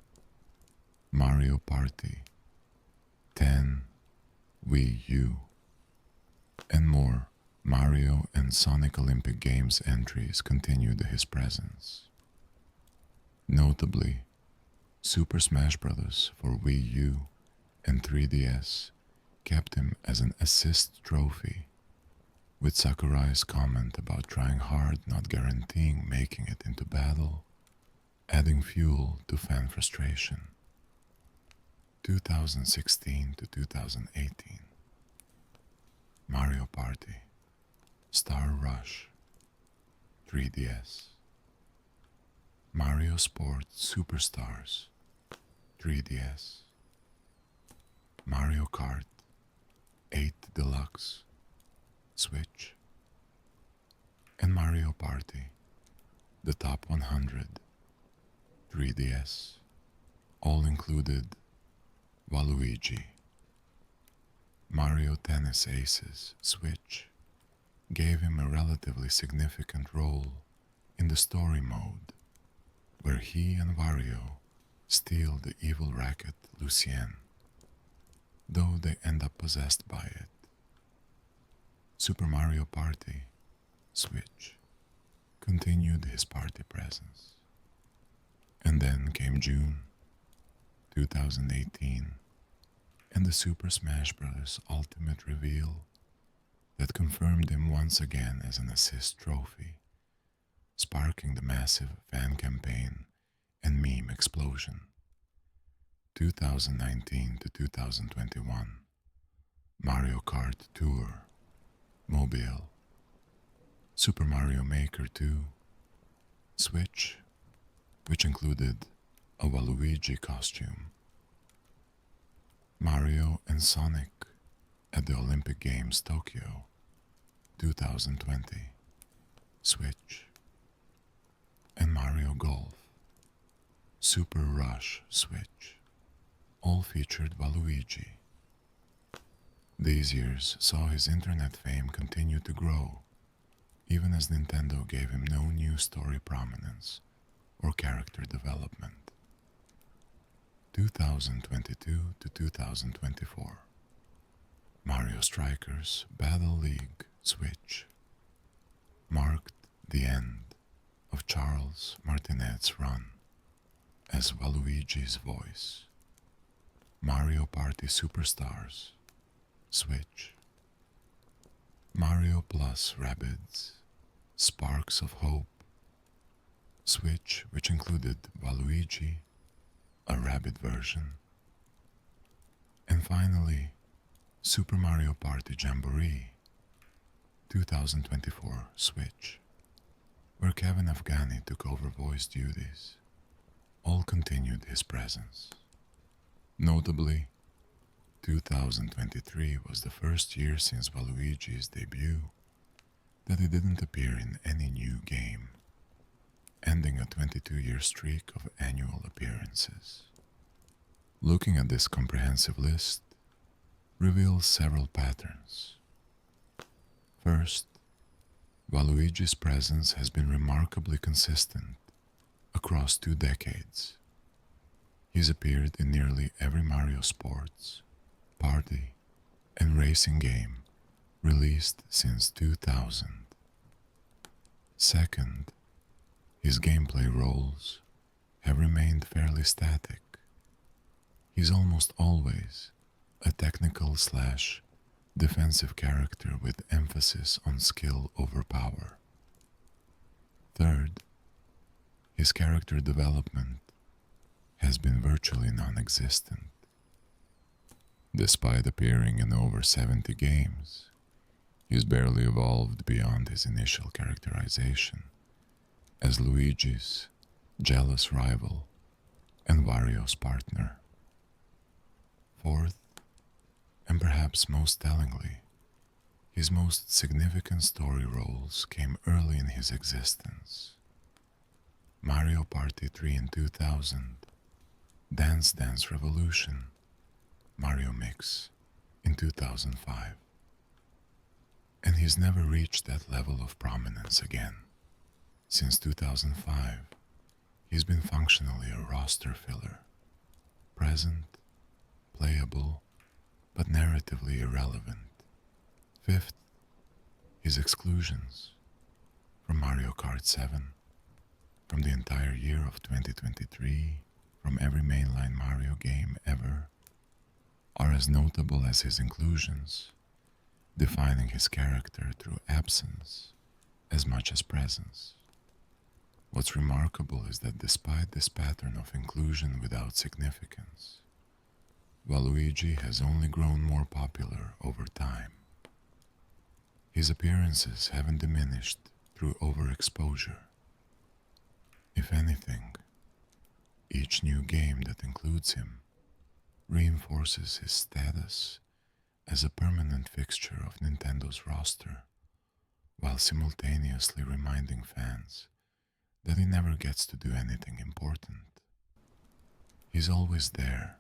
Mario Party, 10, Wii U, and more Mario and Sonic Olympic Games entries continued his presence. Notably, Super Smash Bros. For Wii U and 3DS kept him as an assist trophy, with Sakurai's comment about trying hard not guaranteeing making it into battle, adding fuel to fan frustration. 2016 to 2018, Mario Party, Star Rush, 3DS, Mario Sports Superstars, 3DS, Mario Kart 8 Deluxe, Switch, and Mario Party, the Top 100, 3DS, all included Waluigi. Mario Tennis Aces Switch gave him a relatively significant role in the story mode, where he and Wario steal the evil racket Lucien, though they end up possessed by it. Super Mario Party Switch continued his party presence. And then came June 2018 and the Super Smash Bros. Ultimate reveal that confirmed him once again as an assist trophy, sparking the massive fan campaign and meme explosion. 2019 to 2021, Mario Kart Tour, Mobile, Super Mario Maker 2, Switch, which included a Waluigi costume, Mario and Sonic at the Olympic Games Tokyo 2020, Switch, and Mario Golf, Super Rush Switch, all featured Waluigi. These years saw his internet fame continue to grow, even as Nintendo gave him no new story prominence or character development. 2022 to 2024, Mario Strikers Battle League Switch marked the end of Charles Martinet's run as Waluigi's voice. Mario Party Superstars Switch, Mario Plus Rabbids Sparks of Hope Switch, which included Waluigi, a Rabbid version, and finally Super Mario Party Jamboree 2024 Switch, where Kevin Afghani took over voice duties, all continued his presence. Notably, 2023 was the first year since Waluigi's debut that he didn't appear in any new game, ending a 22-year streak of annual appearances. Looking at this comprehensive list reveals several patterns. First, Waluigi's presence has been remarkably consistent across 2 decades. He's appeared in nearly every Mario Sports, Party, and racing game released since 2000. Second, his gameplay roles have remained fairly static. He's almost always a technical/defensive character with emphasis on skill over power. Third, his character development has been virtually non-existent. Despite appearing in over 70 games, he's barely evolved beyond his initial characterization as Luigi's jealous rival and Wario's partner. Fourth, and perhaps most tellingly, his most significant story roles came early in his existence. Mario Party 3 in 2000, Dance Dance Revolution, Mario Mix in 2005. And he's never reached that level of prominence again. Since 2005, he's been functionally a roster filler, present, playable, but narratively irrelevant. Fifth, his exclusions from Mario Kart 7, from the entire year of 2023, from every mainline Mario game ever, are as notable as his inclusions, defining his character through absence as much as presence. What's remarkable is that despite this pattern of inclusion without significance, Waluigi has only grown more popular over time. His appearances haven't diminished through overexposure. If anything, each new game that includes him reinforces his status as a permanent fixture of Nintendo's roster, while simultaneously reminding fans that he never gets to do anything important. He's always there,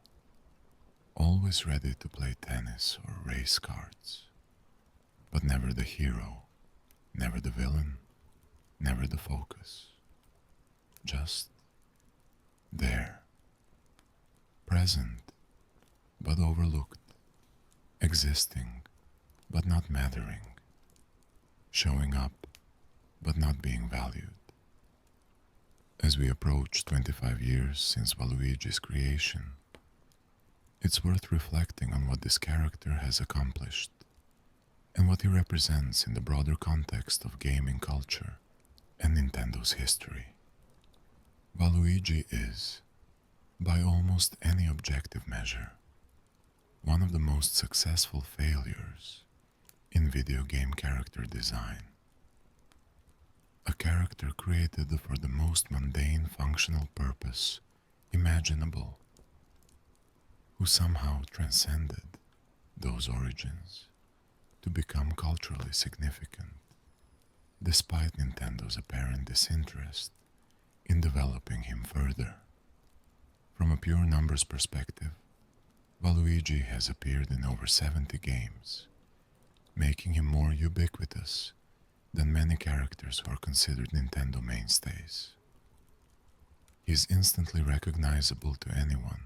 always ready to play tennis or race cards, but never the hero, never the villain, never the focus. Just there, present but overlooked, existing but not mattering, showing up but not being valued. As we approach 25 years since Waluigi's creation, it's worth reflecting on what this character has accomplished and what he represents in the broader context of gaming culture and Nintendo's history. Waluigi is, by almost any objective measure, one of the most successful failures in video game character design. A character created for the most mundane functional purpose imaginable, who somehow transcended those origins to become culturally significant, despite Nintendo's apparent disinterest in developing him further. From a pure numbers perspective, Waluigi has appeared in over 70 games, making him more ubiquitous than many characters who are considered Nintendo mainstays. He is instantly recognizable to anyone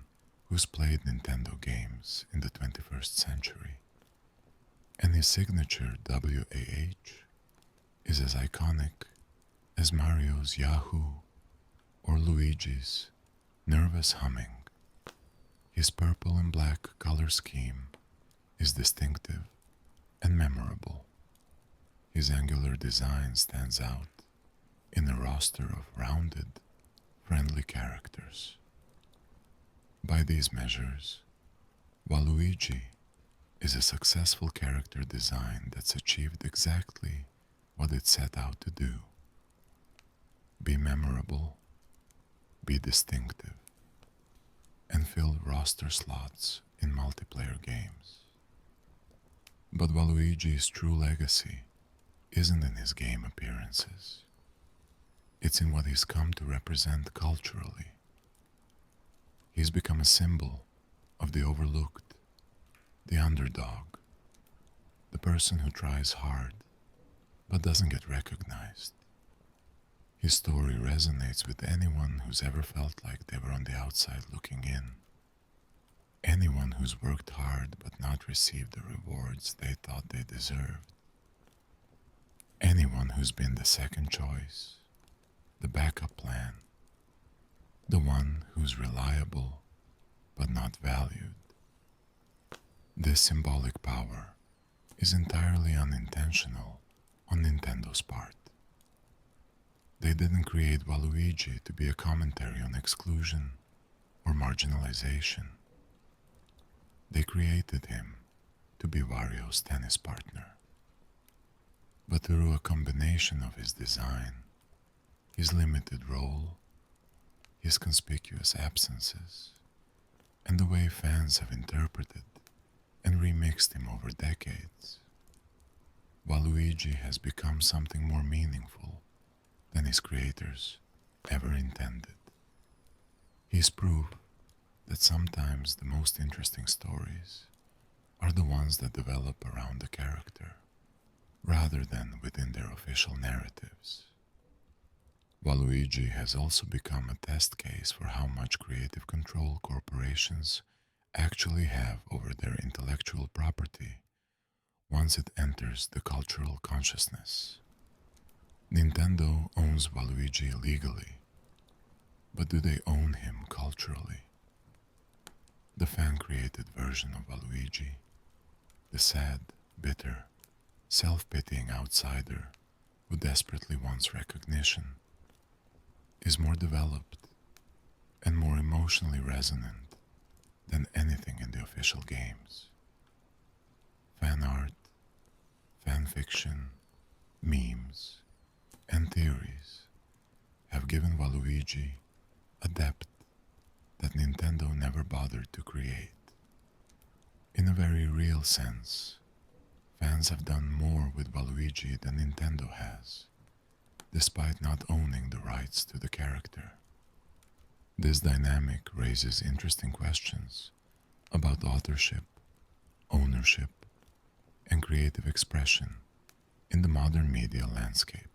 who's played Nintendo games in the 21st century, and his signature WAH is as iconic as Mario's Yahoo or Luigi's nervous humming. His purple and black color scheme is distinctive and memorable. His angular design stands out in a roster of rounded, friendly characters. By these measures, Waluigi is a successful character design that's achieved exactly what it set out to do: be memorable, be distinctive, and fill roster slots in multiplayer games. But Waluigi's true legacy isn't in his game appearances. It's in what he's come to represent culturally. He's become a symbol of the overlooked, the underdog, the person who tries hard but doesn't get recognized. His story resonates with anyone who's ever felt like they were on the outside looking in. Anyone who's worked hard but not received the rewards they thought they deserved. Anyone who's been the second choice, the backup plan, the one who's reliable but not valued. This symbolic power is entirely unintentional on Nintendo's part. They didn't create Waluigi to be a commentary on exclusion or marginalization. They created him to be Wario's tennis partner. But through a combination of his design, his limited role, his conspicuous absences, and the way fans have interpreted and remixed him over decades, Waluigi has become something more meaningful than his creators ever intended. He's proof that sometimes the most interesting stories are the ones that develop around the character, rather than within their official narratives. Waluigi has also become a test case for how much creative control corporations actually have over their intellectual property once it enters the cultural consciousness. Nintendo owns Waluigi legally, but do they own him culturally? The fan-created version of Waluigi, the sad, bitter, self-pitying outsider who desperately wants recognition, is more developed and more emotionally resonant than anything in the official games. Fan art, fan fiction, memes, and theories have given Waluigi a depth that Nintendo never bothered to create. In a very real sense, fans have done more with Waluigi than Nintendo has, despite not owning the rights to the character. This dynamic raises interesting questions about authorship, ownership, and creative expression in the modern media landscape.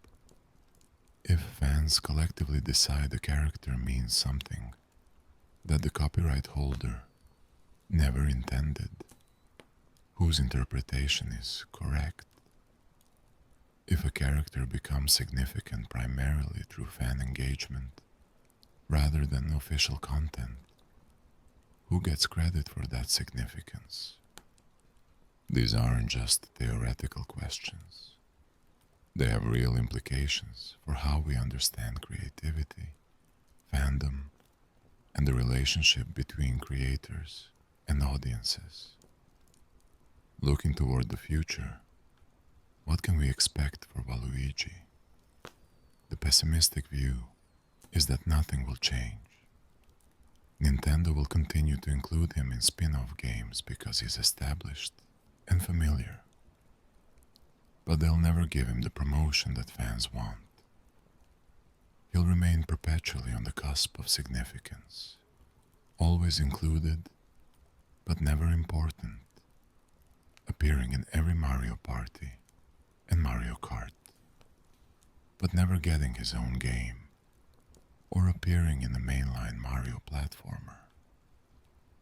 If fans collectively decide a character means something that the copyright holder never intended, whose interpretation is correct? If a character becomes significant primarily through fan engagement rather than official content, who gets credit for that significance? These aren't just theoretical questions. They have real implications for how we understand creativity, fandom, and the relationship between creators and audiences. Looking toward the future, what can we expect for Waluigi? The pessimistic view is that nothing will change. Nintendo will continue to include him in spin-off games because he's established and familiar. But they'll never give him the promotion that fans want. He'll remain perpetually on the cusp of significance, always included, but never important, appearing in every Mario Party and Mario Kart, but never getting his own game, or appearing in the mainline Mario platformer.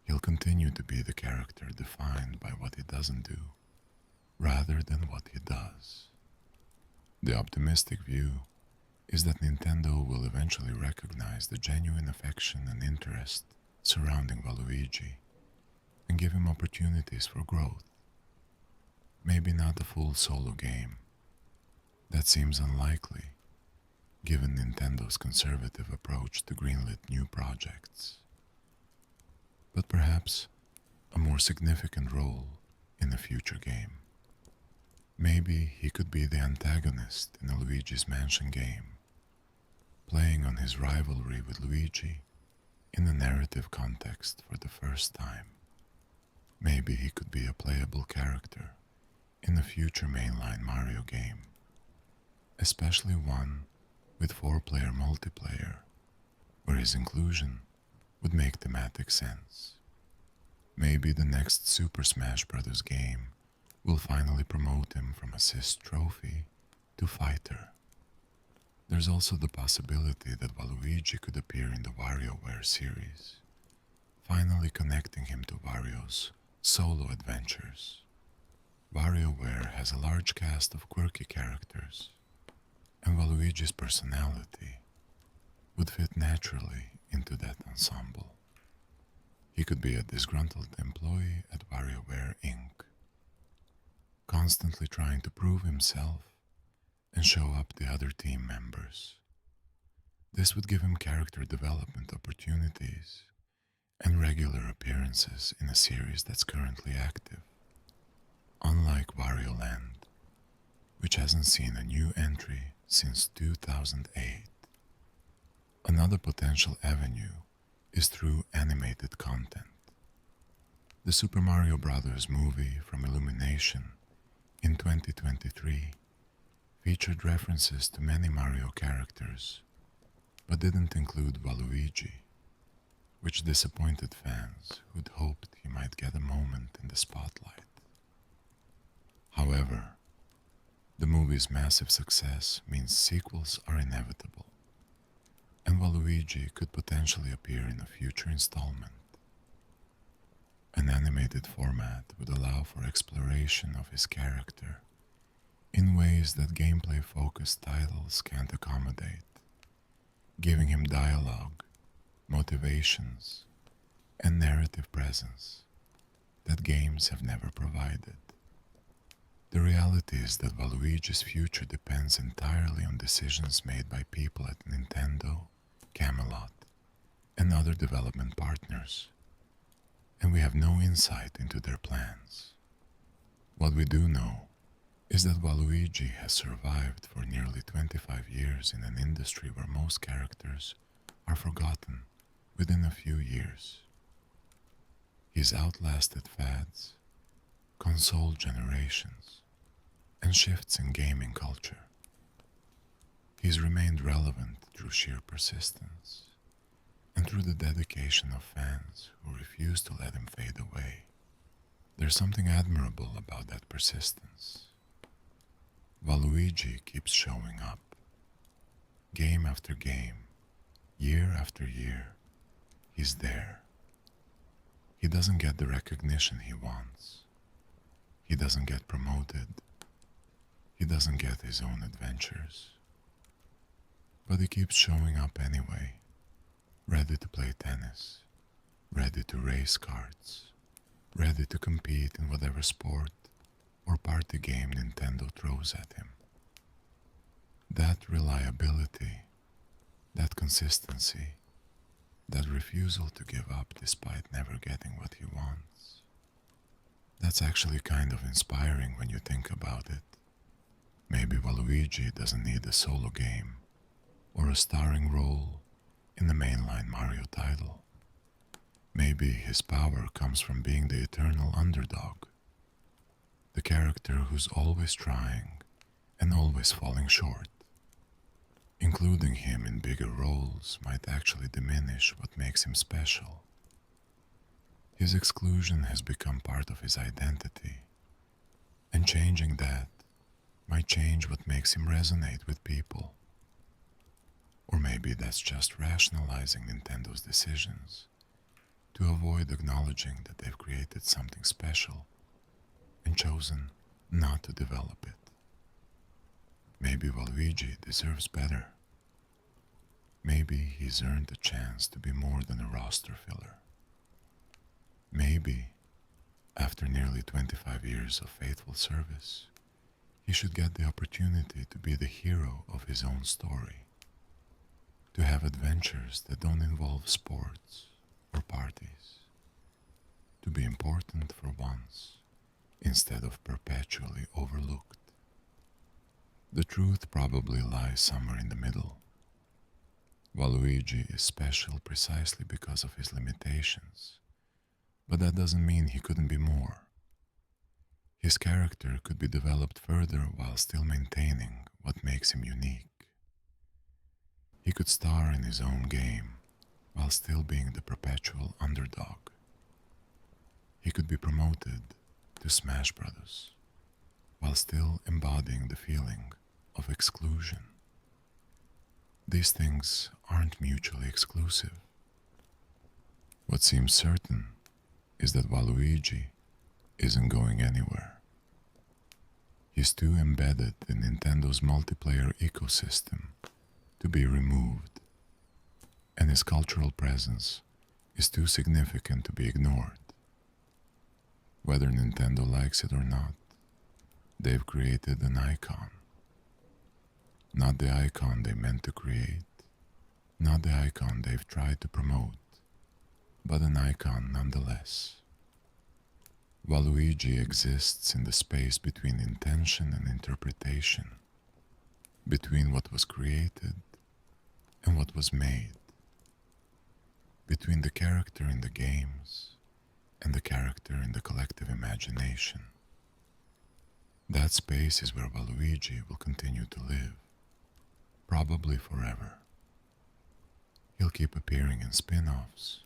He'll continue to be the character defined by what he doesn't do, rather than what he does. The optimistic view is that Nintendo will eventually recognize the genuine affection and interest surrounding Waluigi and give him opportunities for growth. Maybe not a full solo game. That seems unlikely, given Nintendo's conservative approach to greenlit new projects. But perhaps a more significant role in a future game. Maybe he could be the antagonist in a Luigi's Mansion game, playing on his rivalry with Luigi in a narrative context for the first time. Maybe he could be a playable character in a future mainline Mario game, especially one with 4-player multiplayer, where his inclusion would make thematic sense. Maybe the next Super Smash Bros. Game will finally promote him from assist trophy to fighter. There's also the possibility that Waluigi could appear in the WarioWare series, finally connecting him to Wario's solo adventures. WarioWare has a large cast of quirky characters, and Waluigi's personality would fit naturally into that ensemble. He could be a disgruntled employee at WarioWare Inc., constantly trying to prove himself and show up the other team members. This would give him character development opportunities and regular appearances in a series that's currently active. Unlike Wario Land, which hasn't seen a new entry since 2008. Another potential avenue is through animated content. The Super Mario Bros. Movie from Illumination in 2023 featured references to many Mario characters, but didn't include Waluigi, which disappointed fans who'd hoped he might get a moment in the spotlight. However, the movie's massive success means sequels are inevitable, and Waluigi could potentially appear in a future installment. An animated format would allow for exploration of his character in ways that gameplay-focused titles can't accommodate, giving him dialogue, motivations, and narrative presence that games have never provided. The reality is that Waluigi's future depends entirely on decisions made by people at Nintendo, Camelot, and other development partners, and we have no insight into their plans. What we do know is that Waluigi has survived for nearly 25 years in an industry where most characters are forgotten within a few years. He's outlasted fads, console generations, and shifts in gaming culture. He's remained relevant through sheer persistence and through the dedication of fans who refuse to let him fade away. There's something admirable about that persistence. Waluigi keeps showing up, game after game, year after year. He's there. He doesn't get the recognition he wants. He doesn't get promoted. He doesn't get his own adventures. But he keeps showing up anyway, ready to play tennis, ready to race karts, ready to compete in whatever sport or party game Nintendo throws at him. That reliability, that consistency, that refusal to give up despite never getting what he wants, that's actually kind of inspiring when you think about it. Maybe Waluigi doesn't need a solo game, or a starring role in the mainline Mario title. Maybe his power comes from being the eternal underdog, the character who's always trying and always falling short. Including him in bigger roles might actually diminish what makes him special. His exclusion has become part of his identity, and changing that might change what makes him resonate with people. Or maybe that's just rationalizing Nintendo's decisions to avoid acknowledging that they've created something special and chosen not to develop it. Maybe Waluigi deserves better. Maybe he's earned a chance to be more than a roster filler. Maybe, after nearly 25 years of faithful service, he should get the opportunity to be the hero of his own story, to have adventures that don't involve sports or parties, to be important for once instead of perpetually overlooked. The truth probably lies somewhere in the middle. Waluigi is special precisely because of his limitations, but that doesn't mean he couldn't be more. His character could be developed further while still maintaining what makes him unique. He could star in his own game while still being the perpetual underdog. He could be promoted to Smash Bros. While still embodying the feeling of exclusion. These things aren't mutually exclusive. What seems certain is that Waluigi isn't going anywhere. He's too embedded in Nintendo's multiplayer ecosystem to be removed, and his cultural presence is too significant to be ignored. Whether Nintendo likes it or not, they've created an icon. Not the icon they meant to create, not the icon they've tried to promote, but an icon nonetheless. Waluigi exists in the space between intention and interpretation, between what was created and what was made, between the character in the games and the character in the collective imagination. That space is where Waluigi will continue to live, probably forever. He'll keep appearing in spin-offs,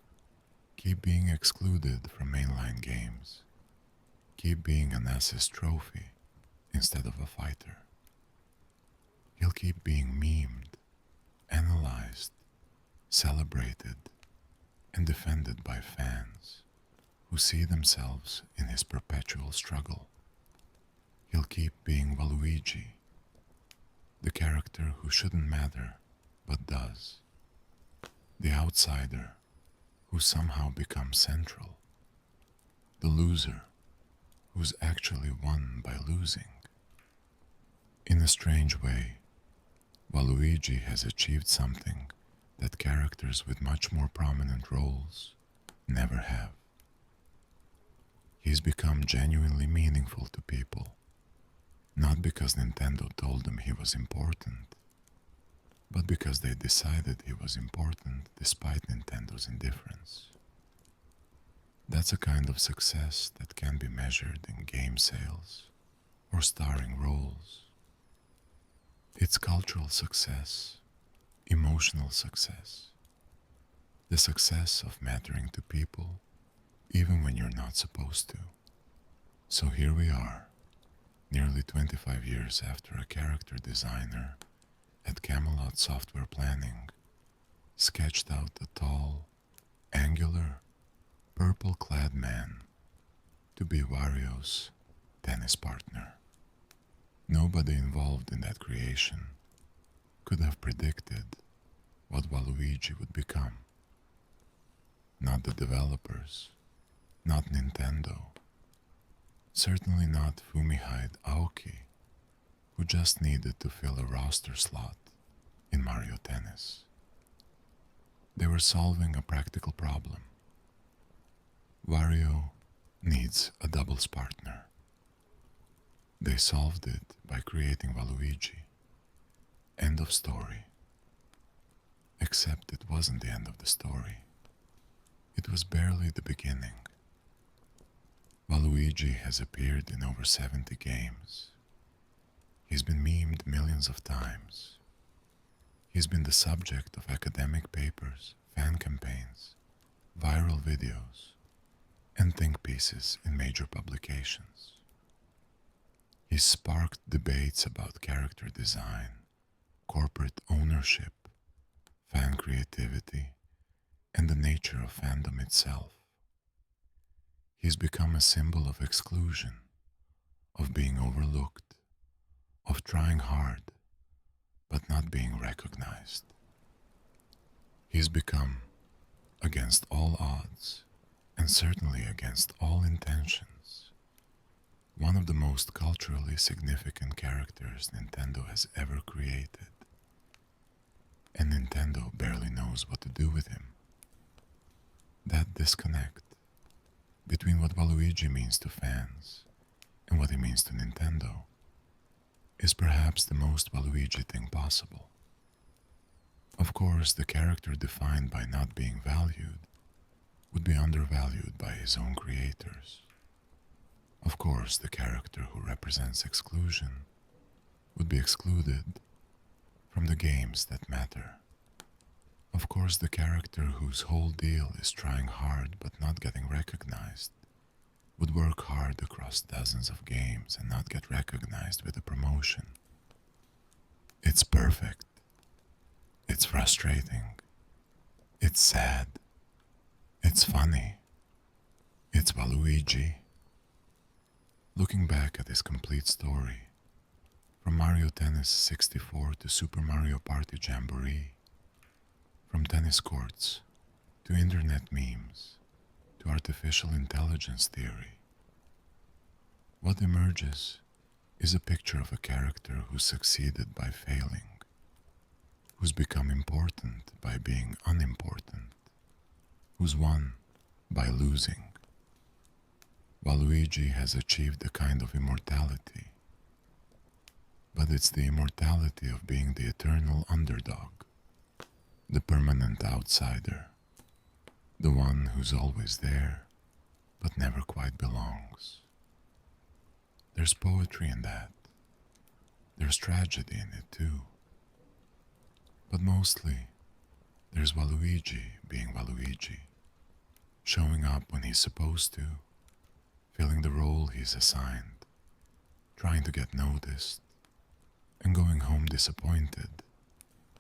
keep being excluded from mainline games, keep being an assist trophy instead of a fighter. He'll keep being memed, analyzed, celebrated, and defended by fans who see themselves in his perpetual struggle. He'll keep being Waluigi, the character who shouldn't matter but does, the outsider who somehow becomes central, the loser who's actually won by losing. In a strange way, Waluigi has achieved something that characters with much more prominent roles never have. He's become genuinely meaningful to people, not because Nintendo told them he was important, but because they decided he was important despite Nintendo's indifference. That's a kind of success that can be measured in game sales or starring roles. It's cultural success, emotional success, the success of mattering to people even when you're not supposed to. So here we are, nearly 25 years after a character designer at Camelot Software Planning sketched out a tall, angular, purple-clad man to be Wario's tennis partner. Nobody involved in that creation could have predicted what Waluigi would become. Not the developers, not Nintendo, certainly not Fumihide Aoki, who just needed to fill a roster slot in Mario Tennis. They were solving a practical problem. Wario needs a doubles partner. They solved it by creating Waluigi. End of story. Except it wasn't the end of the story. It was barely the beginning. Waluigi has appeared in over 70 games. He's been memed millions of times. He's been the subject of academic papers, fan campaigns, viral videos, and think pieces in major publications. He's sparked debates about character design, corporate ownership, fan creativity, and the nature of fandom itself. He's become a symbol of exclusion, of being overlooked, of trying hard but not being recognized. He's become, against all odds, and certainly against all intentions, one of the most culturally significant characters Nintendo has ever created. And Nintendo barely knows what to do with him. That disconnect between what Waluigi means to fans and what he means to Nintendo is perhaps the most Waluigi thing possible. Of course, the character defined by not being valued would be undervalued by his own creators. Of course, the character who represents exclusion would be excluded from the games that matter. Of course, the character whose whole deal is trying hard but not getting recognized would work hard across dozens of games and not get recognized with a promotion. It's perfect. It's frustrating. It's sad. It's funny. It's Waluigi. Looking back at his complete story, from Mario Tennis 64 to Super Mario Party Jamboree, from tennis courts to internet memes to artificial intelligence theory, what emerges is a picture of a character who succeeded by failing, who's become important by being unimportant, who's won by losing. Waluigi has achieved a kind of immortality, but it's the immortality of being the eternal underdog, the permanent outsider, the one who's always there but never quite belongs. There's poetry in that. There's tragedy in it too. But mostly, there's Waluigi being Waluigi, showing up when he's supposed to, filling the role he's assigned, trying to get noticed, and going home disappointed,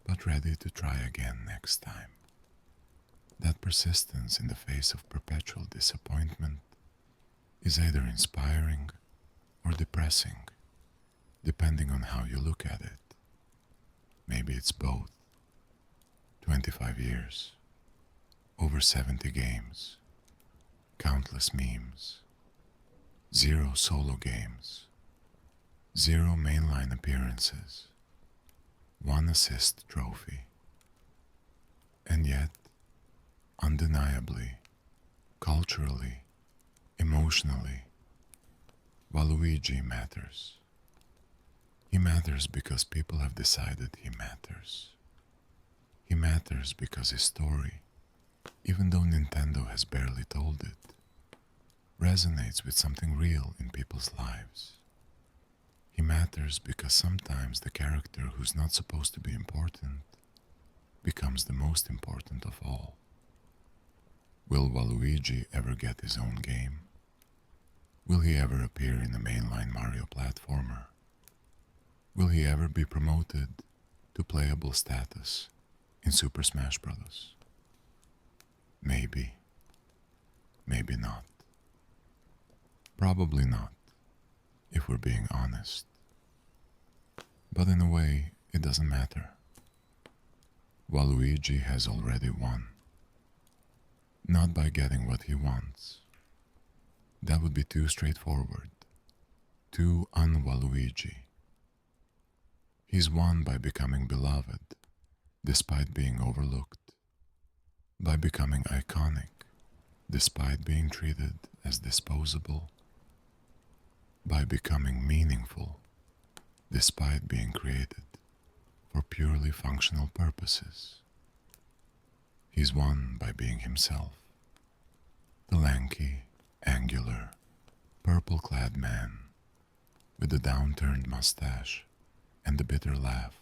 but ready to try again next time. That persistence in the face of perpetual disappointment is either inspiring or depressing, depending on how you look at it. Maybe it's both. 25 years, over 70 games, countless memes, 0 solo games, 0 mainline appearances, 1 assist trophy, and yet, undeniably, culturally, emotionally, Waluigi matters. He matters because people have decided he matters. He matters because his story, even though Nintendo has barely told it, resonates with something real in people's lives. He matters because sometimes the character who's not supposed to be important becomes the most important of all. Will Waluigi ever get his own game? Will he ever appear in a mainline Mario platformer? Will he ever be promoted to playable status in Super Smash Bros? Maybe. Maybe not. Probably not, if we're being honest. But in a way, it doesn't matter. Waluigi has already won. Not by getting what he wants. That would be too straightforward, too un-Waluigi. He's won by becoming beloved, despite being overlooked, by becoming iconic, despite being treated as disposable, by becoming meaningful, despite being created for purely functional purposes. He's won by being himself, the lanky, angular, purple-clad man with the downturned mustache and the bitter laugh,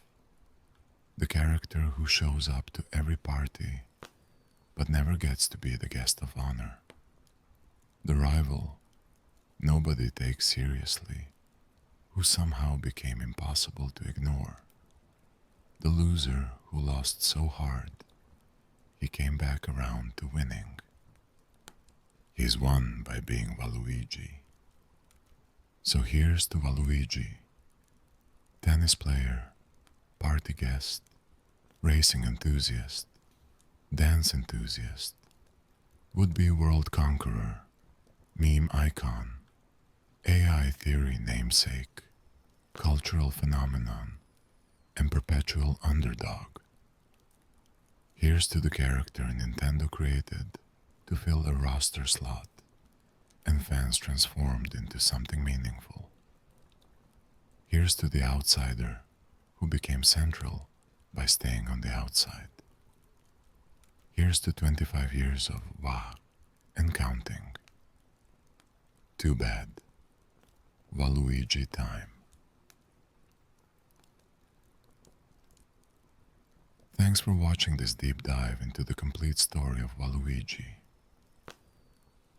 the character who shows up to every party but never gets to be the guest of honor, the rival nobody takes seriously, who somehow became impossible to ignore, the loser who lost so hard he came back around to winning. He's won by being Waluigi. So here's to Waluigi, tennis player, party guest, racing enthusiast, dance enthusiast, would-be world conqueror, meme icon, AI theory namesake, cultural phenomenon, and perpetual underdog. Here's to the character Nintendo created to fill a roster slot and fans transformed into something meaningful. Here's to the outsider who became central by staying on the outside. Here's to 25 years of wah and counting. Too bad. Waluigi time. Thanks for watching this deep dive into the complete story of Waluigi.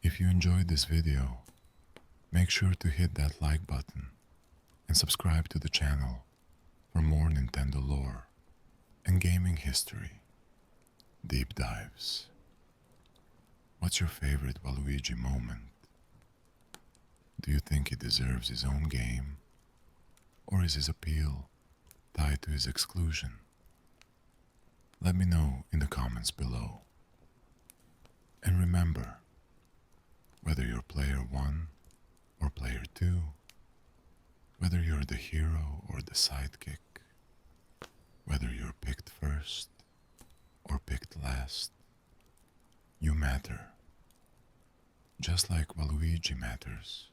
If you enjoyed this video, make sure to hit that like button and subscribe to the channel for more Nintendo lore and gaming history deep dives. What's your favorite Waluigi moment? Do you think he deserves his own game, or is his appeal tied to his exclusion? Let me know in the comments below. And remember, whether you're player 1 or player 2, whether you're the hero or the sidekick, whether you're picked first or picked last, you matter. Just like Waluigi matters,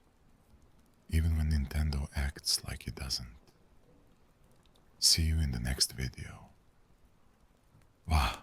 even when Nintendo acts like it doesn't. See you in the next video. Wah!